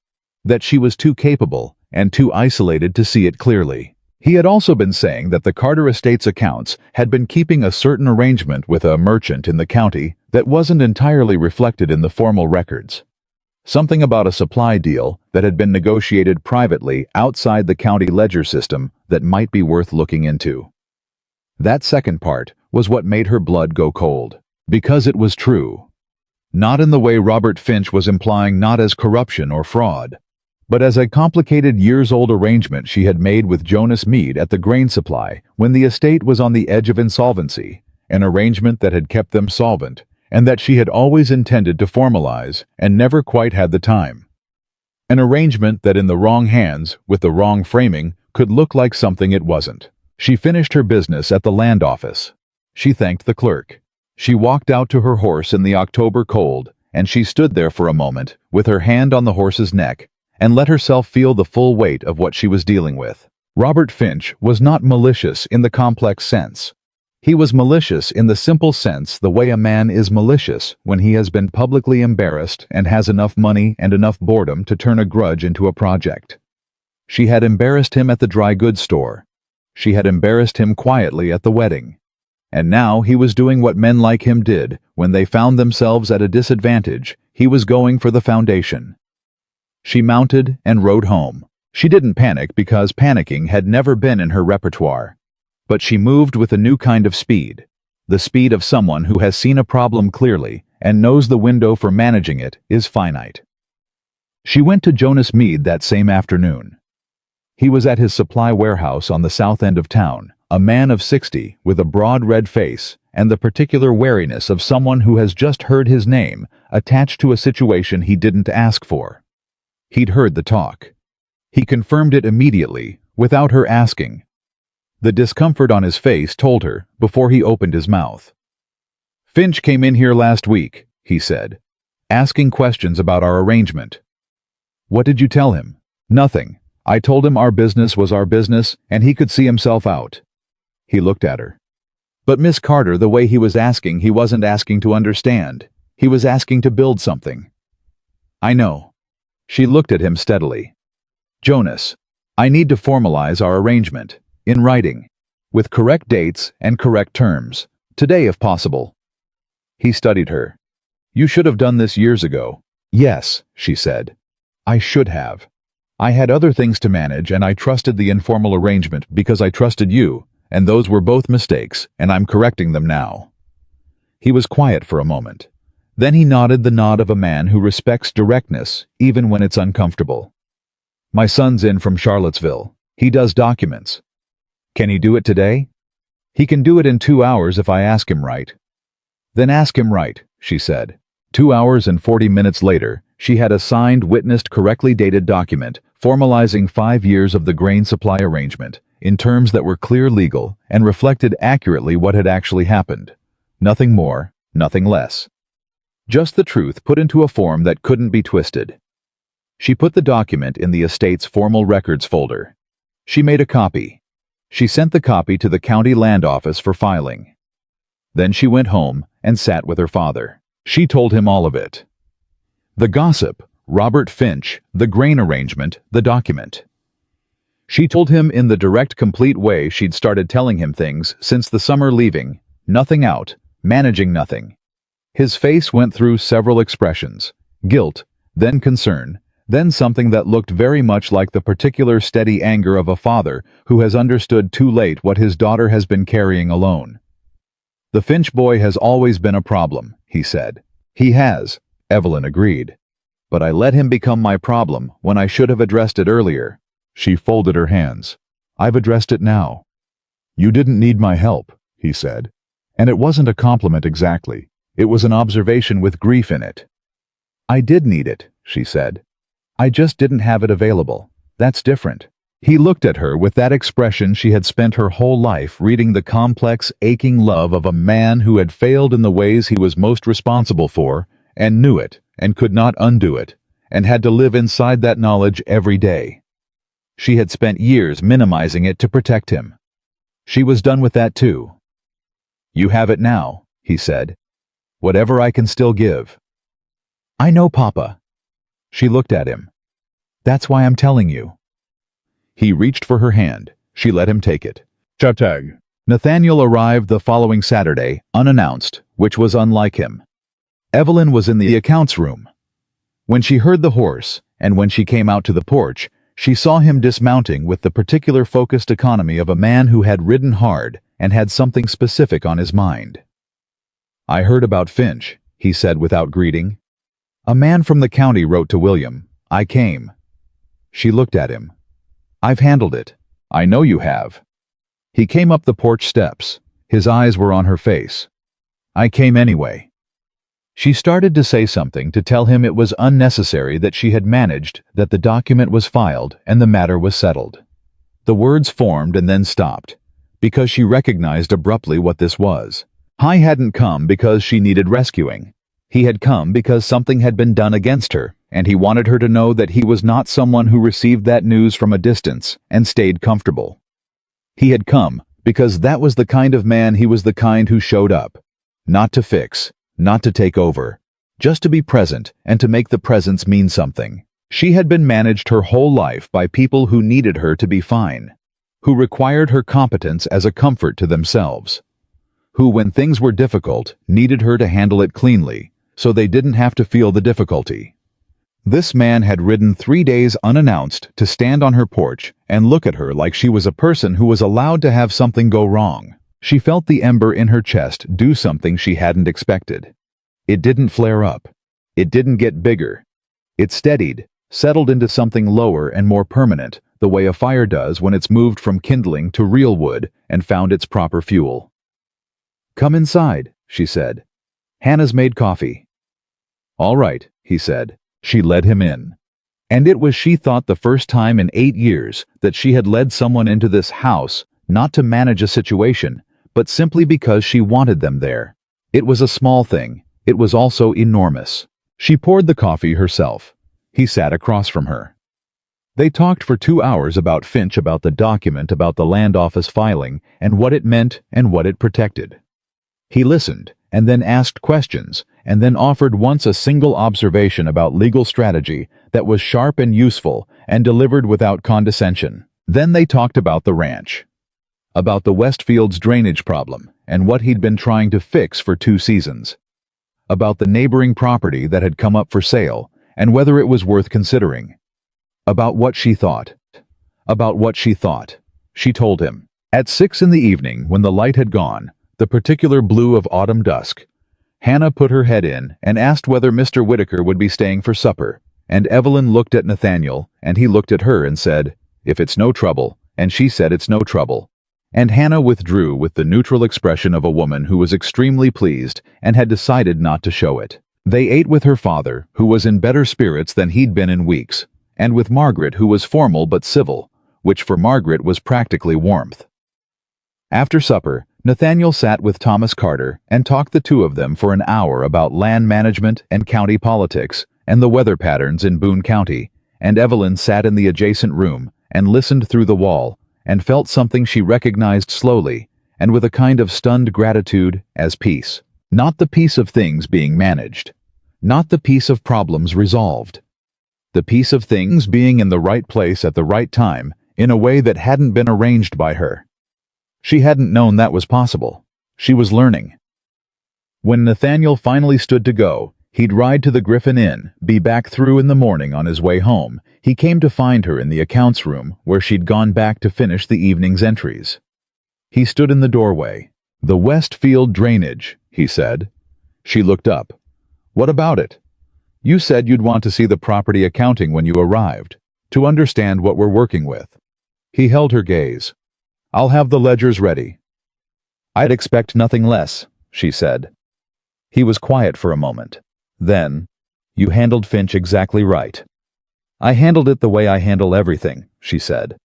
That she was too capable and too isolated to see it clearly. He had also been saying that the Carter estate's accounts had been keeping a certain arrangement with a merchant in the county that wasn't entirely reflected in the formal records. Something about a supply deal that had been negotiated privately outside the county ledger system that might be worth looking into. That second part was what made her blood go cold, because it was true. Not in the way Robert Finch was implying, not as corruption or fraud, but as a complicated years-old arrangement she had made with Jonas Meade at the grain supply when the estate was on the edge of insolvency, an arrangement that had kept them solvent, and that she had always intended to formalize and never quite had the time. An arrangement that in the wrong hands, with the wrong framing, could look like something it wasn't. She finished her business at the land office. She thanked the clerk. She walked out to her horse in the October cold, and she stood there for a moment, with her hand on the horse's neck, and let herself feel the full weight of what she was dealing with. Robert Finch was not malicious in the complex sense. He was malicious in the simple sense, the way a man is malicious when he has been publicly embarrassed and has enough money and enough boredom to turn a grudge into a project. She had embarrassed him at the dry goods store. She had embarrassed him quietly at the wedding. And now he was doing what men like him did when they found themselves at a disadvantage. He was going for the foundation. She mounted and rode home. She didn't panic because panicking had never been in her repertoire. But she moved with a new kind of speed, the speed of someone who has seen a problem clearly and knows the window for managing it is finite. She went to Jonas Meade that same afternoon. He was at his supply warehouse on the south end of town, a man of 60 with a broad red face and the particular wariness of someone who has just heard his name attached to a situation he didn't ask for. He'd heard the talk. He confirmed it immediately, without her asking. The discomfort on his face told her before he opened his mouth. "Finch came in here last week," he said, asking questions about our arrangement. "What did you tell him?" "Nothing. I told him our business was our business and he could see himself out." He looked at her. "But Miss Carter, the way he was asking, he wasn't asking to understand. He was asking to build something." "I know." She looked at him steadily. "Jonas, I need to formalize our arrangement. In writing, with correct dates and correct terms, today if possible." He studied her. "You should have done this years ago." "Yes," she said. "I should have. I had other things to manage and I trusted the informal arrangement because I trusted you, and those were both mistakes, and I'm correcting them now." He was quiet for a moment. Then he nodded the nod of a man who respects directness, even when it's uncomfortable. "My son's in from Charlottesville. He does documents. Can he do it today?" "He can do it in 2 hours if I ask him right." "Then ask him right," she said. 2 hours and 40 minutes later, she had a signed, witnessed, correctly dated document formalizing 5 years of the grain supply arrangement in terms that were clear, legal, and reflected accurately what had actually happened. Nothing more, nothing less. Just the truth put into a form that couldn't be twisted. She put the document in the estate's formal records folder. She made a copy. She sent the copy to the county land office for filing. Then she went home and sat with her father. She told him all of it. The gossip, Robert Finch, the grain arrangement, the document. She told him in the direct, complete way she'd started telling him things since the summer, leaving nothing out, managing nothing. His face went through several expressions: guilt, then concern, then something that looked very much like the particular steady anger of a father who has understood too late what his daughter has been carrying alone. "The Finch boy has always been a problem," he said. "He has," Evelyn agreed. "But I let him become my problem when I should have addressed it earlier." She folded her hands. "I've addressed it now." "You didn't need my help," he said. And it wasn't a compliment exactly. It was an observation with grief in it. "I did need it," she said. "I just didn't have it available. That's different." He looked at her with that expression she had spent her whole life reading, the complex, aching love of a man who had failed in the ways he was most responsible for, and knew it, and could not undo it, and had to live inside that knowledge every day. She had spent years minimizing it to protect him. She was done with that too. "You have it now," he said. "Whatever I can still give." "I know, Papa." She looked at him. "That's why I'm telling you." He reached for her hand. She let him take it. Chatag. Nathaniel arrived the following Saturday, unannounced, which was unlike him. Evelyn was in the accounts room. When she heard the horse, and when she came out to the porch, she saw him dismounting with the particular focused economy of a man who had ridden hard and had something specific on his mind. "I heard about Finch," he said without greeting. "A man from the county wrote to William. I came." She looked at him. "I've handled it." "I know you have." He came up the porch steps. His eyes were on her face. "I came anyway." She started to say something to tell him it was unnecessary, that she had managed, that the document was filed and the matter was settled. The words formed and then stopped. because she recognized abruptly what this was. He hadn't come because she needed rescuing. He had come because something had been done against her, and he wanted her to know that he was not someone who received that news from a distance and stayed comfortable. He had come because that was the kind of man he was, the kind who showed up. Not to fix, not to take over, just to be present and to make the presence mean something. She had been managed her whole life by people who needed her to be fine, who required her competence as a comfort to themselves, who, when things were difficult, needed her to handle it cleanly, so they didn't have to feel the difficulty. This man had ridden 3 days unannounced to stand on her porch and look at her like she was a person who was allowed to have something go wrong. She felt the ember in her chest do something she hadn't expected. It didn't flare up. It didn't get bigger. It steadied, settled into something lower and more permanent, the way a fire does when it's moved from kindling to real wood and found its proper fuel. "Come inside," she said. "Hannah's made coffee." "All right," he said. She led him in. And it was, she thought, the first time in 8 years that she had led someone into this house, not to manage a situation, but simply because she wanted them there. It was a small thing. It was also enormous. She poured the coffee herself. He sat across from her. They talked for 2 hours about Finch, about the document, about the land office filing, and what it meant and what it protected. He listened, and then asked questions, and then offered once a single observation about legal strategy that was sharp and useful and delivered without condescension. Then they talked about the ranch, about the Westfield's drainage problem and what he'd been trying to fix for 2 seasons, about the neighboring property that had come up for sale and whether it was worth considering, about what she thought. She told him. At 6 in the evening, when the light had gone, the particular blue of autumn dusk, Hannah put her head in and asked whether Mr. Whitaker would be staying for supper, and Evelyn looked at Nathaniel, and he looked at her and said, "If it's no trouble," and she said, "It's no trouble." And Hannah withdrew with the neutral expression of a woman who was extremely pleased and had decided not to show it. They ate with her father, who was in better spirits than he'd been in weeks, and with Margaret, who was formal but civil, which for Margaret was practically warmth. After supper, Nathaniel sat with Thomas Carter and talked, the two of them, for an hour about land management and county politics and the weather patterns in Boone County, and Evelyn sat in the adjacent room and listened through the wall and felt something she recognized slowly and with a kind of stunned gratitude as peace. Not the peace of things being managed, not the peace of problems resolved, the peace of things being in the right place at the right time in a way that hadn't been arranged by her. She hadn't known that was possible. She was learning. When Nathaniel finally stood to go, he'd ride to the Griffin Inn, be back through in the morning. On his way home, he came to find her in the accounts room where she'd gone back to finish the evening's entries. He stood in the doorway. "The Westfield drainage," he said. She looked up. "What about it? You said you'd want to see the property accounting when you arrived, to understand what we're working with." He held her gaze. "I'll have the ledgers ready." "I'd expect nothing less," she said. He was quiet for a moment. Then, "You handled Finch exactly right." "I handled it the way I handle everything," she said.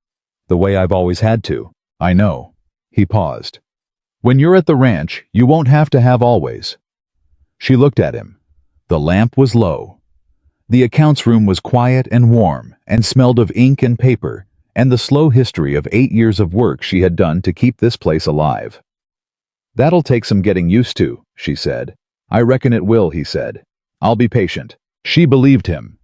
"The way I've always had to." "I know." He paused. "When you're at the ranch, you won't have to have always." She looked at him. The lamp was low. The accounts room was quiet and warm and smelled of ink and paper and the slow history of 8 years of work she had done to keep this place alive. "That'll take some getting used to," she said. "I reckon it will," he said. "I'll be patient." She believed him.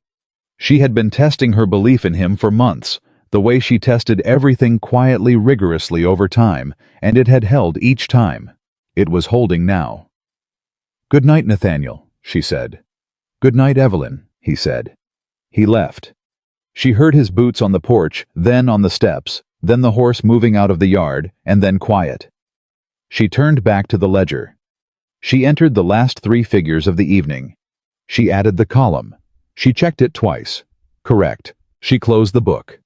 She had been testing her belief in him for months, the way she tested everything quietly, rigorously over time, and it had held each time. It was holding now. "Good night, Nathaniel," she said. "Good night, Evelyn," he said. He left. She heard his boots on the porch, then on the steps, then the horse moving out of the yard, and then quiet. She turned back to the ledger. She entered the last 3 figures of the evening. She added the column. She checked it twice. Correct. She closed the book.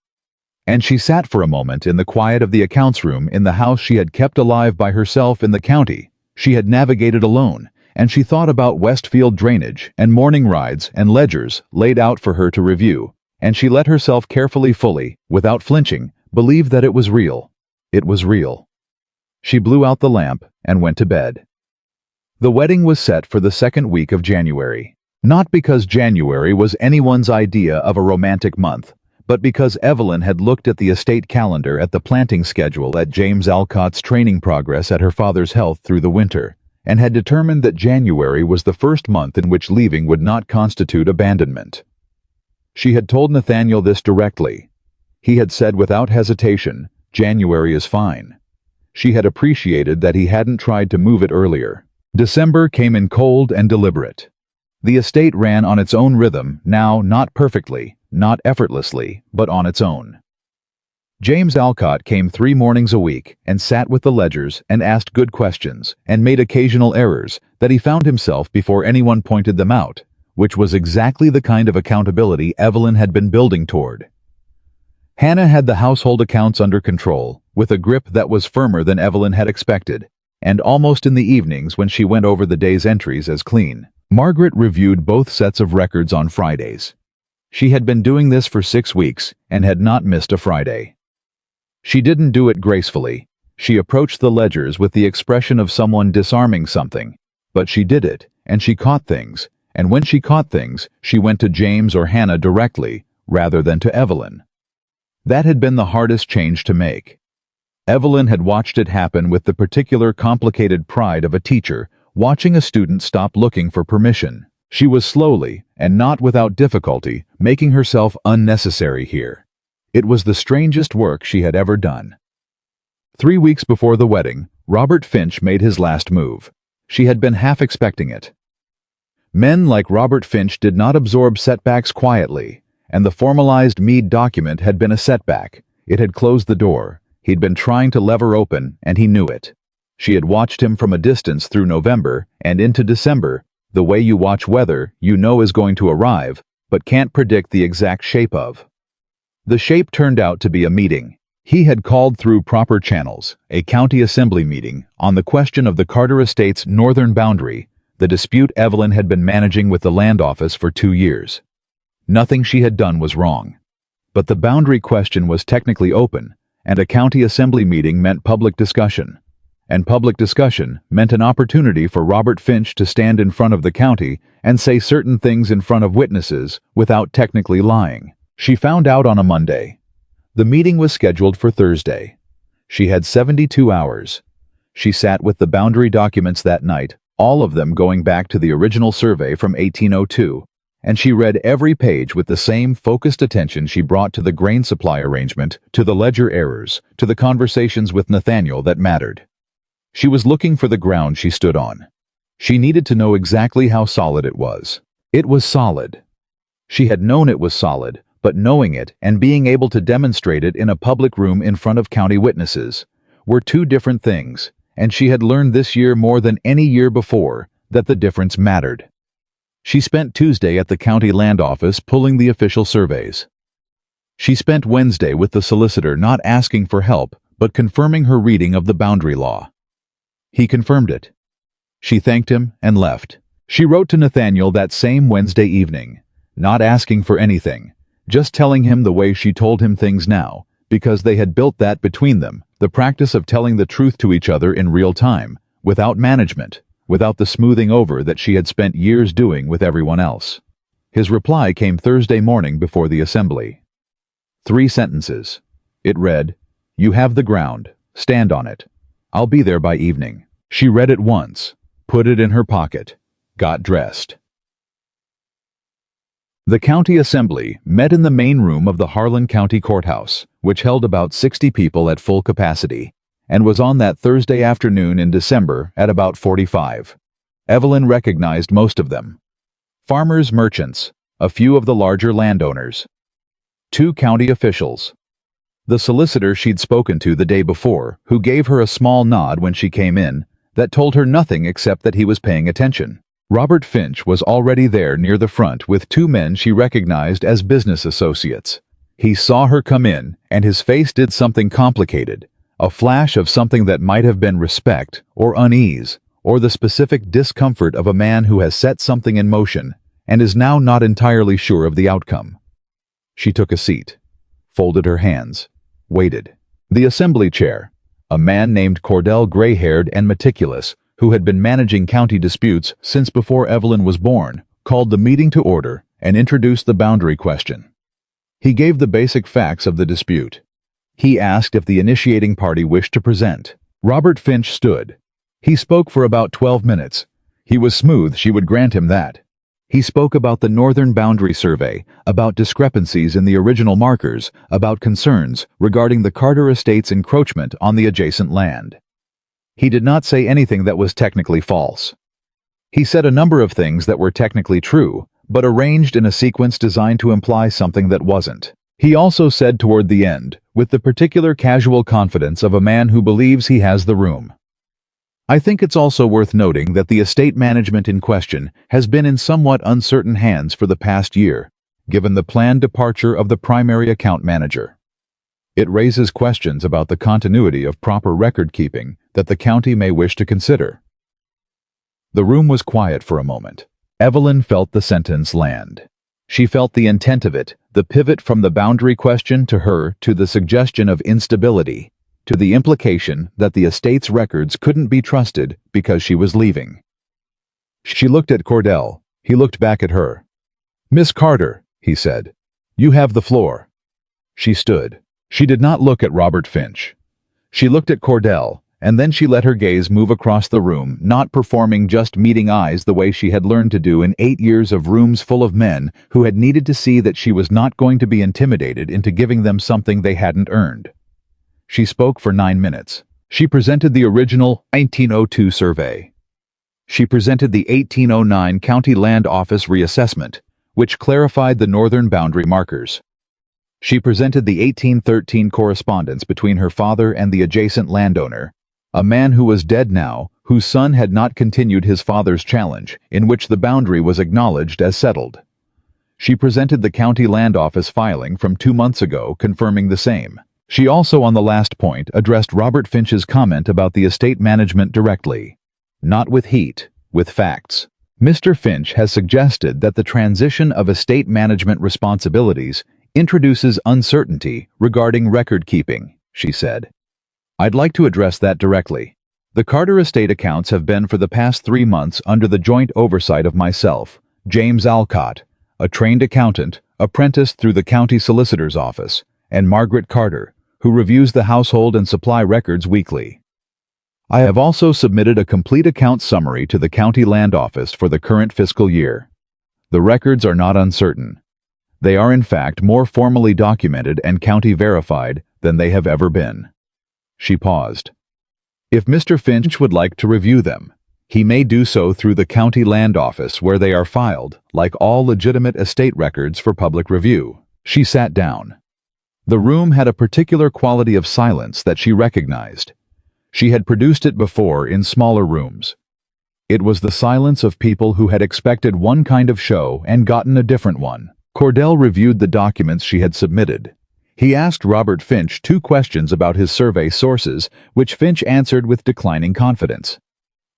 And she sat for a moment in the quiet of the accounts room in the house she had kept alive by herself in the county she had navigated alone, and she thought about Westfield drainage and morning rides and ledgers laid out for her to review, and she let herself carefully, fully, without flinching, believe that it was real. It was real. She blew out the lamp and went to bed. The wedding was set for the second week of January. Not because January was anyone's idea of a romantic month, but because Evelyn had looked at the estate calendar at the planting schedule at James Alcott's training progress at her father's health through the winter, and had determined that January was the first month in which leaving would not constitute abandonment. She had told Nathaniel this directly. He had said without hesitation, "January is fine." She had appreciated that he hadn't tried to move it earlier. December came in cold and deliberate. The estate ran on its own rhythm, now not perfectly, not effortlessly, but on its own. James Alcott came 3 mornings a week and sat with the ledgers and asked good questions and made occasional errors that he found himself before anyone pointed them out, which was exactly the kind of accountability Evelyn had been building toward. Hannah had the household accounts under control, with a grip that was firmer than Evelyn had expected, and almost in the evenings when she went over the day's entries as clean. Margaret reviewed both sets of records on Fridays. She had been doing this for 6 weeks and had not missed a Friday. She didn't do it gracefully. She approached the ledgers with the expression of someone disarming something, but she did it, and she caught things, and when she caught things, she went to James or Hannah directly, rather than to Evelyn. That had been the hardest change to make. Evelyn had watched it happen with the particular complicated pride of a teacher watching a student stop looking for permission. She was slowly, and not without difficulty, making herself unnecessary here. It was the strangest work she had ever done. 3 weeks before the wedding, Robert Finch made his last move. She had been half expecting it. Men like Robert Finch did not absorb setbacks quietly, and the formalized Meade document had been a setback. It had closed the door. He'd been trying to lever open, and he knew it. She had watched him from a distance through November and into December, the way you watch weather you know is going to arrive, but can't predict the exact shape of. The shape turned out to be a meeting. He had called through proper channels, a county assembly meeting, on the question of the Carter estate's northern boundary, the dispute Evelyn had been managing with the land office for 2 years. Nothing she had done was wrong. But the boundary question was technically open, and a county assembly meeting meant public discussion. And public discussion meant an opportunity for Robert Finch to stand in front of the county and say certain things in front of witnesses without technically lying. She found out on a Monday. The meeting was scheduled for Thursday. She had 72 hours. She sat with the boundary documents that night, all of them going back to the original survey from 1802, and she read every page with the same focused attention she brought to the grain supply arrangement, to the ledger errors, to the conversations with Nathaniel that mattered. She was looking for the ground she stood on. She needed to know exactly how solid it was. It was solid. She had known it was solid, but knowing it and being able to demonstrate it in a public room in front of county witnesses were 2 different things, and she had learned this year more than any year before that the difference mattered. She spent Tuesday at the county land office pulling the official surveys. She spent Wednesday with the solicitor not asking for help, but confirming her reading of the boundary law. He confirmed it. She thanked him and left. She wrote to Nathaniel that same Wednesday evening, not asking for anything, just telling him the way she told him things now, because they had built that between them, the practice of telling the truth to each other in real time, without management, without the smoothing over that she had spent years doing with everyone else. His reply came Thursday morning before the assembly. 3 sentences. It read, "You have the ground. Stand on it. I'll be there by evening." She read it once, put it in her pocket, got dressed. The county assembly met in the main room of the Harlan County Courthouse, which held about 60 people at full capacity, and was on that Thursday afternoon in December at about 45. Evelyn recognized most of them. Farmers, merchants, a few of the larger landowners. 2 county officials. The solicitor she'd spoken to the day before, who gave her a small nod when she came in, that told her nothing except that he was paying attention. Robert Finch was already there near the front with 2 men she recognized as business associates. He saw her come in, and his face did something complicated, a flash of something that might have been respect, or unease, or the specific discomfort of a man who has set something in motion, and is now not entirely sure of the outcome. She took a seat, folded her hands, waited. The assembly chair, A man named Cordell, gray-haired and meticulous, who had been managing county disputes since before Evelyn was born, called the meeting to order and introduced the boundary question. He gave the basic facts of the dispute. He asked if the initiating party wished to present. Robert Finch stood. He spoke for about 12 minutes. He was smooth, she would grant him that. He spoke about the Northern Boundary Survey, about discrepancies in the original markers, about concerns regarding the Carter estate's encroachment on the adjacent land. He did not say anything that was technically false. He said a number of things that were technically true, but arranged in a sequence designed to imply something that wasn't. He also said toward the end, with the particular casual confidence of a man who believes he has the room. I think it's also worth noting that the estate management in question has been in somewhat uncertain hands for the past year, given the planned departure of the primary account manager. It raises questions about the continuity of proper record-keeping that the county may wish to consider. The room was quiet for a moment. Evelyn felt the sentence land. She felt the intent of it, the pivot from the boundary question to her to the suggestion of instability, to the implication that the estate's records couldn't be trusted because she was leaving. She looked at Cordell. He looked back at her. "Miss Carter," he said, "you have the floor." She stood. She did not look at Robert Finch. She looked at Cordell, and then she let her gaze move across the room, not performing just meeting eyes the way she had learned to do in 8 years of rooms full of men who had needed to see that she was not going to be intimidated into giving them something they hadn't earned. She spoke for 9 minutes. She presented the original 1902 survey. She presented the 1809 County Land Office reassessment, which clarified the northern boundary markers. She presented the 1813 correspondence between her father and the adjacent landowner, a man who was dead now, whose son had not continued his father's challenge, in which the boundary was acknowledged as settled. She presented the County Land Office filing from 2 months ago confirming the same. She also, on the last point, addressed Robert Finch's comment about the estate management directly. Not with heat, with facts. Mr. Finch has suggested that the transition of estate management responsibilities introduces uncertainty regarding record-keeping, she said. I'd like to address that directly. The Carter estate accounts have been for the past 3 months under the joint oversight of myself, James Alcott, a trained accountant, apprenticed through the county solicitor's office, and Margaret Carter, who reviews the household and supply records weekly. I have also submitted a complete account summary to the County Land Office for the current fiscal year. The records are not uncertain. They are in fact more formally documented and county verified than they have ever been. She paused. If Mr. Finch would like to review them, he may do so through the County Land Office where they are filed, like all legitimate estate records for public review. She sat down. The room had a particular quality of silence that she recognized. She had produced it before in smaller rooms. It was the silence of people who had expected one kind of show and gotten a different one. Cordell reviewed the documents she had submitted. He asked Robert Finch 2 questions about his survey sources, which Finch answered with declining confidence.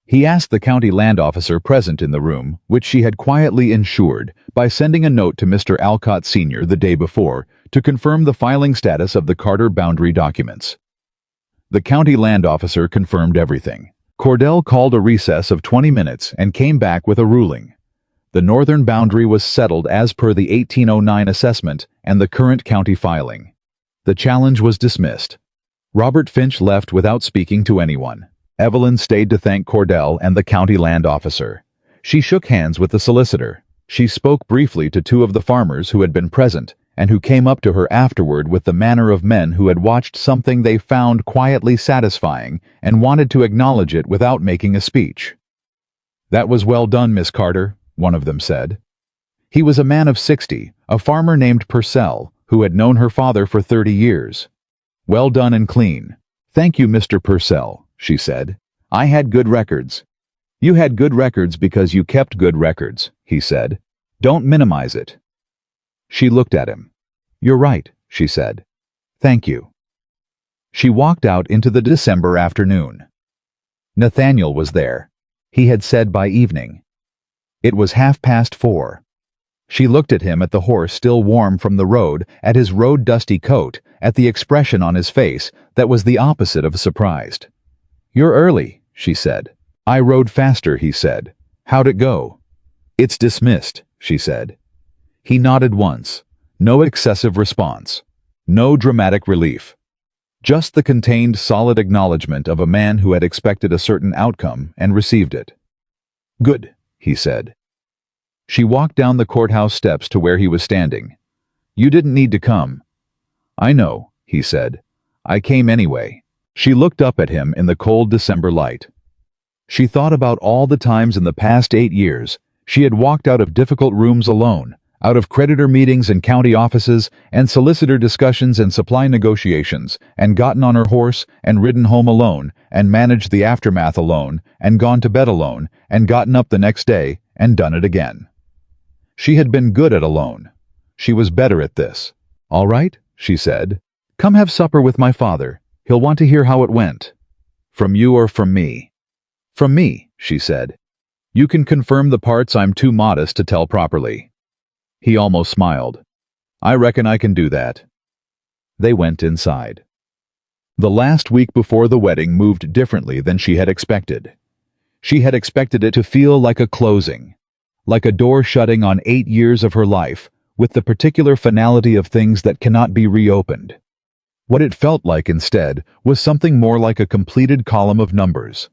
He asked the county land officer present in the room, which she had quietly ensured by sending a note to Mr. Alcott Sr. the day before to confirm the filing status of the Carter boundary documents. The county land officer confirmed everything. Cordell called a recess of 20 minutes and came back with a ruling. The northern boundary was settled as per the 1809 assessment and the current county filing. The challenge was dismissed. Robert Finch left without speaking to anyone. Evelyn stayed to thank Cordell and the county land officer. She shook hands with the solicitor. She spoke briefly to 2 of the farmers who had been present and who came up to her afterward with the manner of men who had watched something they found quietly satisfying and wanted to acknowledge it without making a speech. "That was well done, Miss Carter," one of them said. He was a man of 60, a farmer named Purcell, who had known her father for 30 years. "Well done and clean." "Thank you, Mr. Purcell," she said. "I had good records." "You had good records because you kept good records," he said. "Don't minimize it." She looked at him. "You're right," she said. "Thank you." She walked out into the December afternoon. Nathaniel was there. He had said by evening. It was 4:30. She looked at him, at the horse still warm from the road, at his road-dusty coat, at the expression on his face that was the opposite of surprised. "You're early," she said. "I rode faster," he said. "How'd it go?" "It's dismissed," she said. He nodded once. No excessive response. No dramatic relief. Just the contained, solid acknowledgement of a man who had expected a certain outcome and received it. "Good," he said. She walked down the courthouse steps to where he was standing. "You didn't need to come." "I know," he said. "I came anyway." She looked up at him in the cold December light. She thought about all the times in the past 8 years she had walked out of difficult rooms alone, out of creditor meetings in county offices and solicitor discussions and supply negotiations, and gotten on her horse and ridden home alone, and managed the aftermath alone, and gone to bed alone, and gotten up the next day and done it again. She had been good at alone. She was better at this. "All right," she said. "Come have supper with my father. He'll want to hear how it went." "From you or from me?" "From me," she said. "You can confirm the parts I'm too modest to tell properly." He almost smiled. "I reckon I can do that." They went inside. The last week before the wedding moved differently than she had expected. She had expected it to feel like a closing, like a door shutting on 8 years of her life, with the particular finality of things that cannot be reopened. What it felt like instead was something more like a completed column of numbers.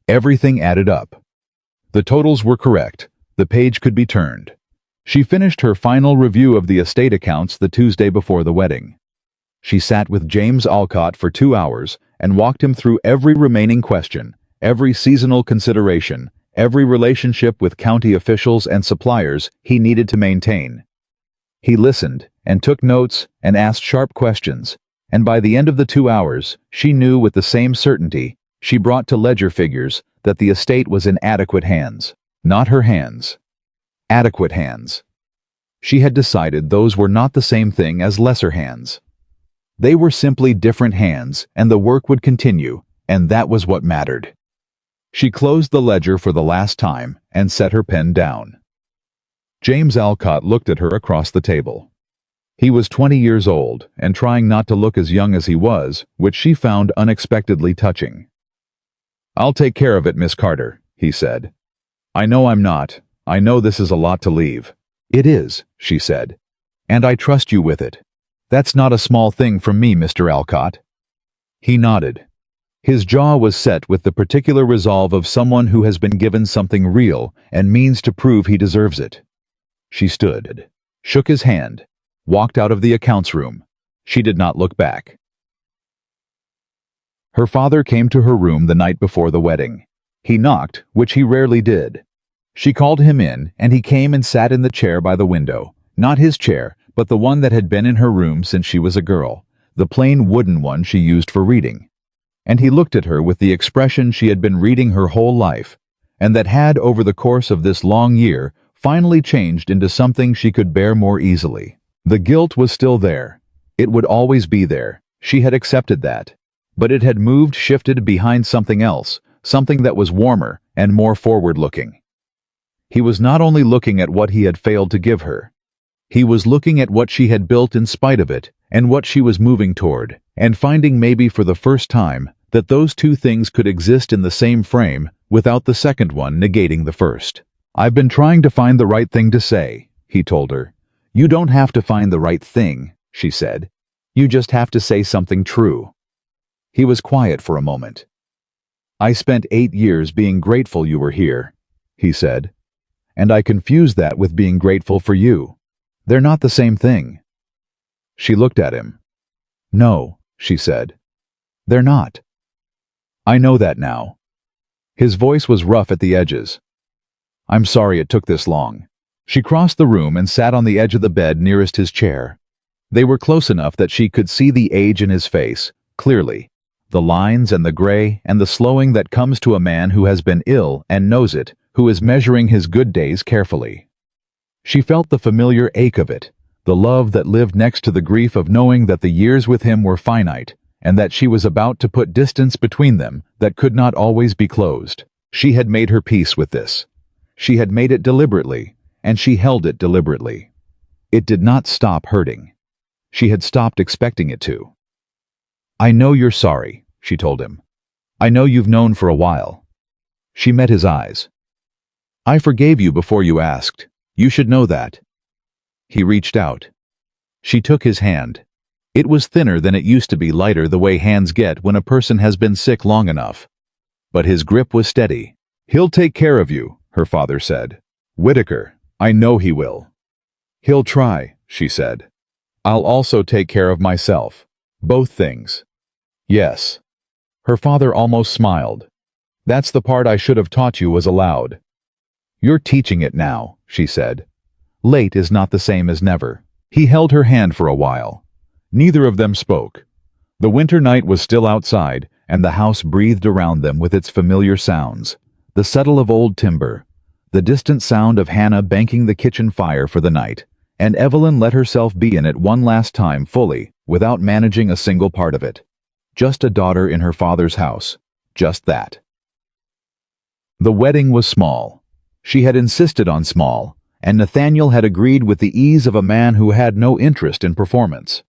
Everything added up. The totals were correct. The page could be turned. She finished her final review of the estate accounts the Tuesday before the wedding. She sat with James Alcott for 2 hours and walked him through every remaining question, every seasonal consideration, every relationship with county officials and suppliers he needed to maintain. He listened and took notes and asked sharp questions, and by the end of the 2 hours, she knew with the same certainty she brought to ledger figures that the estate was in adequate hands. Not her hands. Adequate hands. She had decided those were not the same thing as lesser hands. They were simply different hands, and the work would continue, and that was what mattered. She closed the ledger for the last time and set her pen down. James Alcott looked at her across the table. He was 20 years old and trying not to look as young as he was, which she found unexpectedly touching. "I'll take care of it, Miss Carter," he said. "I know I'm not. I know this is a lot to leave." "It is," she said. "And I trust you with it. That's not a small thing from me, Mr. Alcott." He nodded. His jaw was set with the particular resolve of someone who has been given something real and means to prove he deserves it. She stood, shook his hand, walked out of the accounts room. She did not look back. Her father came to her room the night before the wedding. He knocked, which he rarely did. She called him in, and he came and sat in the chair by the window. Not his chair, but the one that had been in her room since she was a girl, the plain wooden one she used for reading. And he looked at her with the expression she had been reading her whole life, and that had, over the course of this long year, finally changed into something she could bear more easily. The guilt was still there. It would always be there. She had accepted that. But it had moved, shifted behind something else, something that was warmer and more forward-looking. He was not only looking at what he had failed to give her. He was looking at what she had built in spite of it, and what she was moving toward, and finding maybe for the first time that those two things could exist in the same frame without the second one negating the first. "I've been trying to find the right thing to say," he told her. "You don't have to find the right thing," she said. "You just have to say something true." He was quiet for a moment. "I spent 8 years being grateful you were here," he said. "And I confused that with being grateful for you. They're not the same thing." She looked at him. "No," she said. "They're not." "I know that now." His voice was rough at the edges. "I'm sorry it took this long." She crossed the room and sat on the edge of the bed nearest his chair. They were close enough that she could see the age in his face, clearly. The lines and the gray and the slowing that comes to a man who has been ill and knows it, who is measuring his good days carefully. She felt the familiar ache of it, the love that lived next to the grief of knowing that the years with him were finite, and that she was about to put distance between them that could not always be closed. She had made her peace with this. She had made it deliberately, and she held it deliberately. It did not stop hurting. She had stopped expecting it to. "I know you're sorry," she told him. "I know you've known for a while." She met his eyes. "I forgave you before you asked. You should know that." He reached out. She took his hand. It was thinner than it used to be, lighter the way hands get when a person has been sick long enough. But his grip was steady. "He'll take care of you," her father said. "Whitaker, I know he will." "He'll try," she said. "I'll also take care of myself. Both things." "Yes." Her father almost smiled. "That's the part I should have taught you was allowed." "You're teaching it now," she said. "Late is not the same as never." He held her hand for a while. Neither of them spoke. The winter night was still outside, and the house breathed around them with its familiar sounds. The settle of old timber, the distant sound of Hannah banking the kitchen fire for the night, and Evelyn let herself be in it one last time fully, without managing a single part of it. Just a daughter in her father's house. Just that. The wedding was small. She had insisted on small, and Nathaniel had agreed with the ease of a man who had no interest in performance.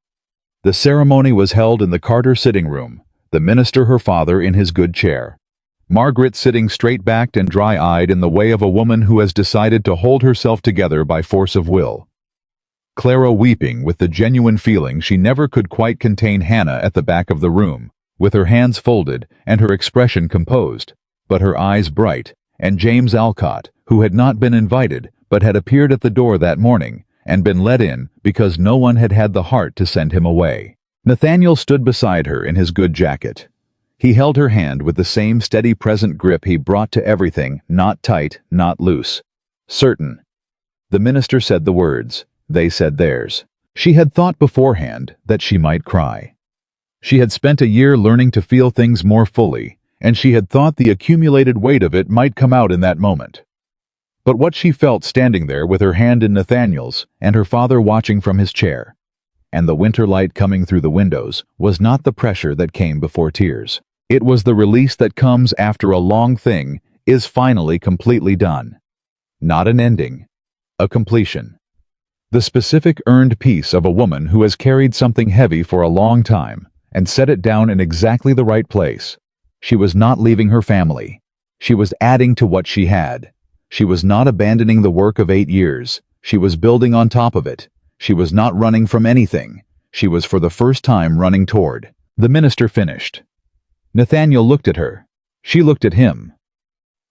The ceremony was held in the Carter sitting room, the minister her father in his good chair. Margaret sitting straight-backed and dry-eyed in the way of a woman who has decided to hold herself together by force of will. Clara weeping with the genuine feeling she never could quite contain. Hannah at the back of the room, with her hands folded and her expression composed, but her eyes bright, and James Alcott, who had not been invited but had appeared at the door that morning and been let in because no one had had the heart to send him away. Nathaniel stood beside her in his good jacket. He held her hand with the same steady present grip he brought to everything, not tight, not loose. Certain. The minister said the words. They said theirs. She had thought beforehand that she might cry. She had spent a year learning to feel things more fully, and she had thought the accumulated weight of it might come out in that moment. But what she felt standing there with her hand in Nathaniel's and her father watching from his chair, and the winter light coming through the windows, was not the pressure that came before tears. It was the release that comes after a long thing is finally completely done. Not an ending, a completion. The specific earned peace of a woman who has carried something heavy for a long time and set it down in exactly the right place. She was not leaving her family. She was adding to what she had. She was not abandoning the work of 8 years. She was building on top of it. She was not running from anything. She was for the first time running toward. The minister finished. Nathaniel looked at her. She looked at him.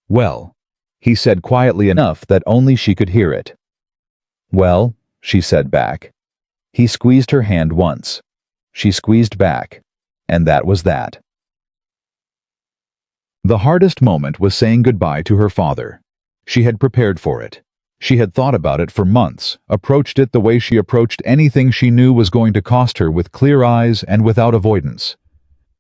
"Well," he said quietly enough that only she could hear it. "Well," she said back. He squeezed her hand once. She squeezed back. And that was that. The hardest moment was saying goodbye to her father. She had prepared for it. She had thought about it for months, approached it the way she approached anything she knew was going to cost her, with clear eyes and without avoidance.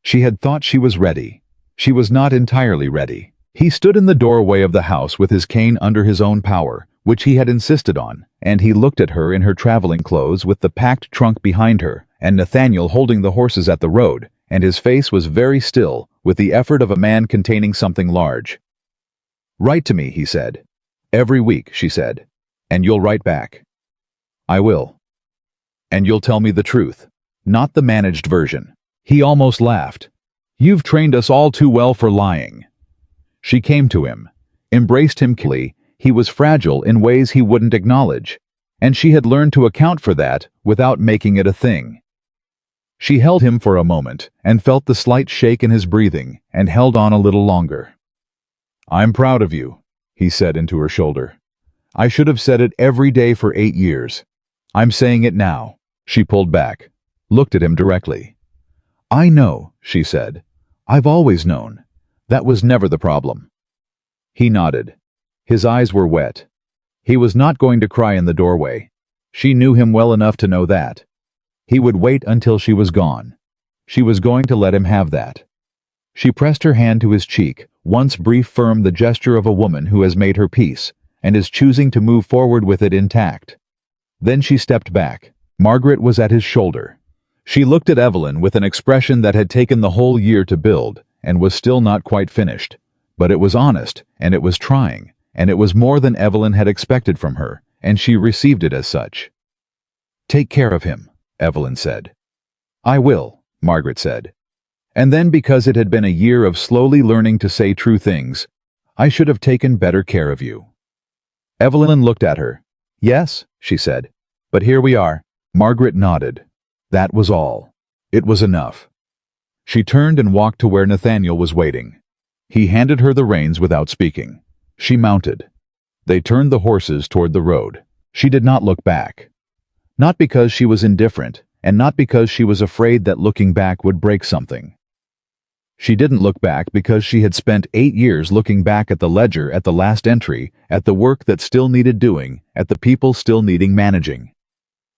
She had thought she was ready. She was not entirely ready. He stood in the doorway of the house with his cane under his own power, which he had insisted on, and he looked at her in her traveling clothes with the packed trunk behind her, and Nathaniel holding the horses at the road, and his face was very still, with the effort of a man containing something large. "Write to me," he said. "Every week," she said. "And you'll write back." "I will." "And you'll tell me the truth, not the managed version." He almost laughed. "You've trained us all too well for lying." She came to him, embraced him quickly. He was fragile in ways he wouldn't acknowledge, and she had learned to account for that without making it a thing. She held him for a moment and felt the slight shake in his breathing and held on a little longer. "I'm proud of you," he said into her shoulder. "I should have said it every day for 8 years. I'm saying it now." She pulled back, looked at him directly. "I know," she said. "I've always known. That was never the problem." He nodded. His eyes were wet. He was not going to cry in the doorway. She knew him well enough to know that. He would wait until she was gone. She was going to let him have that. She pressed her hand to his cheek, once brief, firm, the gesture of a woman who has made her peace and is choosing to move forward with it intact. Then she stepped back. Margaret was at his shoulder. She looked at Evelyn with an expression that had taken the whole year to build and was still not quite finished. But it was honest, and it was trying, and it was more than Evelyn had expected from her, and she received it as such. "Take care of him," Evelyn said. I will, Margaret said. And then, because it had been a year of slowly learning to say true things, I should have taken better care of you. Evelyn looked at her. Yes, she said. But here we are. Margaret nodded. That was all. It was enough. She turned and walked to where Nathaniel was waiting. He handed her the reins without speaking. She mounted. They turned the horses toward the road. She did not look back. Not because she was indifferent, and not because she was afraid that looking back would break something. She didn't look back because she had spent 8 years looking back at the ledger, at the last entry, at the work that still needed doing, at the people still needing managing.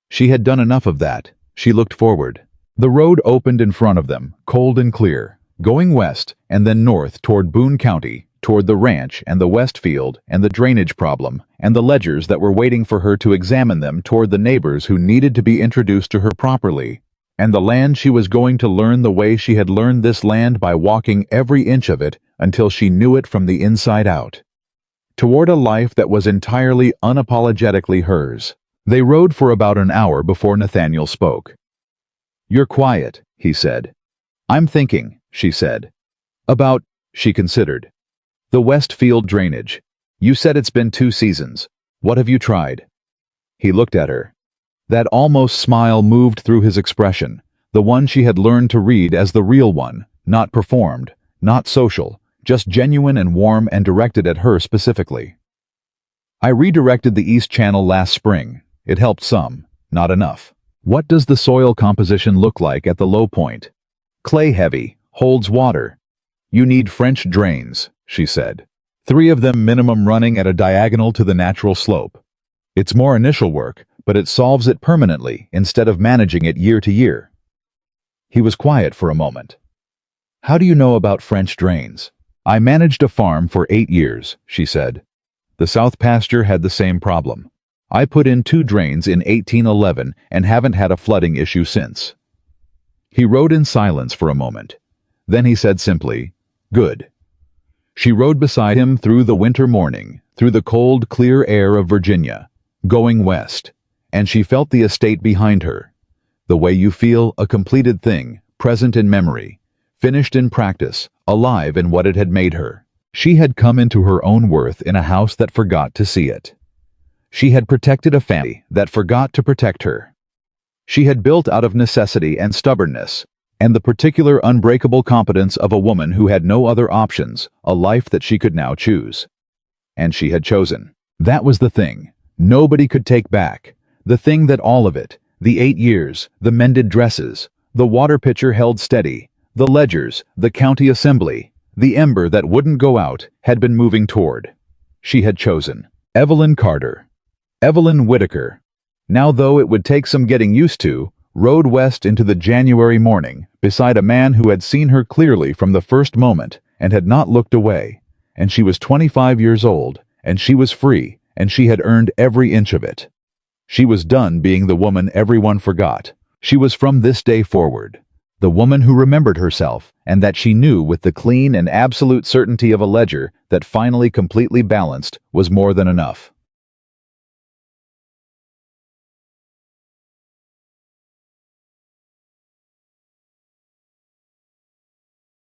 She had done enough of that. She looked forward. The road opened in front of them, cold and clear, going west and then north toward Boone County, toward the ranch and the west field and the drainage problem and the ledgers that were waiting for her to examine them, toward the neighbors who needed to be introduced to her properly, and the land she was going to learn the way she had learned this land, by walking every inch of it until she knew it from the inside out. Toward a life that was entirely, unapologetically hers. They rode for about an hour before Nathaniel spoke. You're quiet, he said. I'm thinking, she said. About, she considered. The west field drainage. You said it's been 2 seasons. What have you tried? He looked at her. That almost smile moved through his expression, the one she had learned to read as the real one, not performed, not social, just genuine and warm and directed at her specifically. I redirected the East Channel last spring. It helped some, not enough. What does the soil composition look like at the low point? Clay heavy, holds water. You need French drains, she said. 3 of them minimum, running at a diagonal to the natural slope. It's more initial work, but it solves it permanently instead of managing it year to year. He was quiet for a moment. How do you know about French drains? I managed a farm for 8 years, she said. The south pasture had the same problem. I put in 2 drains in 1811 and haven't had a flooding issue since. He rode in silence for a moment. Then he said simply, Good. She rode beside him through the winter morning, through the cold, clear air of Virginia, going west, and she felt the estate behind her. The way you feel a completed thing, present in memory, finished in practice, alive in what it had made her. She had come into her own worth in a house that forgot to see it. She had protected a family that forgot to protect her. She had built out of necessity and stubbornness, and the particular unbreakable competence of a woman who had no other options, a life that she could now choose. And she had chosen. That was the thing. Nobody could take back. The thing that all of it, the 8 years, the mended dresses, the water pitcher held steady, the ledgers, the county assembly, the ember that wouldn't go out, had been moving toward. She had chosen. Evelyn Carter. Evelyn Whitaker. Now, though it would take some getting used to, rode west into the January morning, beside a man who had seen her clearly from the first moment and had not looked away. And she was 25 years old, and she was free, and she had earned every inch of it. She was done being the woman everyone forgot. She was, from this day forward, the woman who remembered herself, and that she knew with the clean and absolute certainty of a ledger that finally completely balanced was more than enough.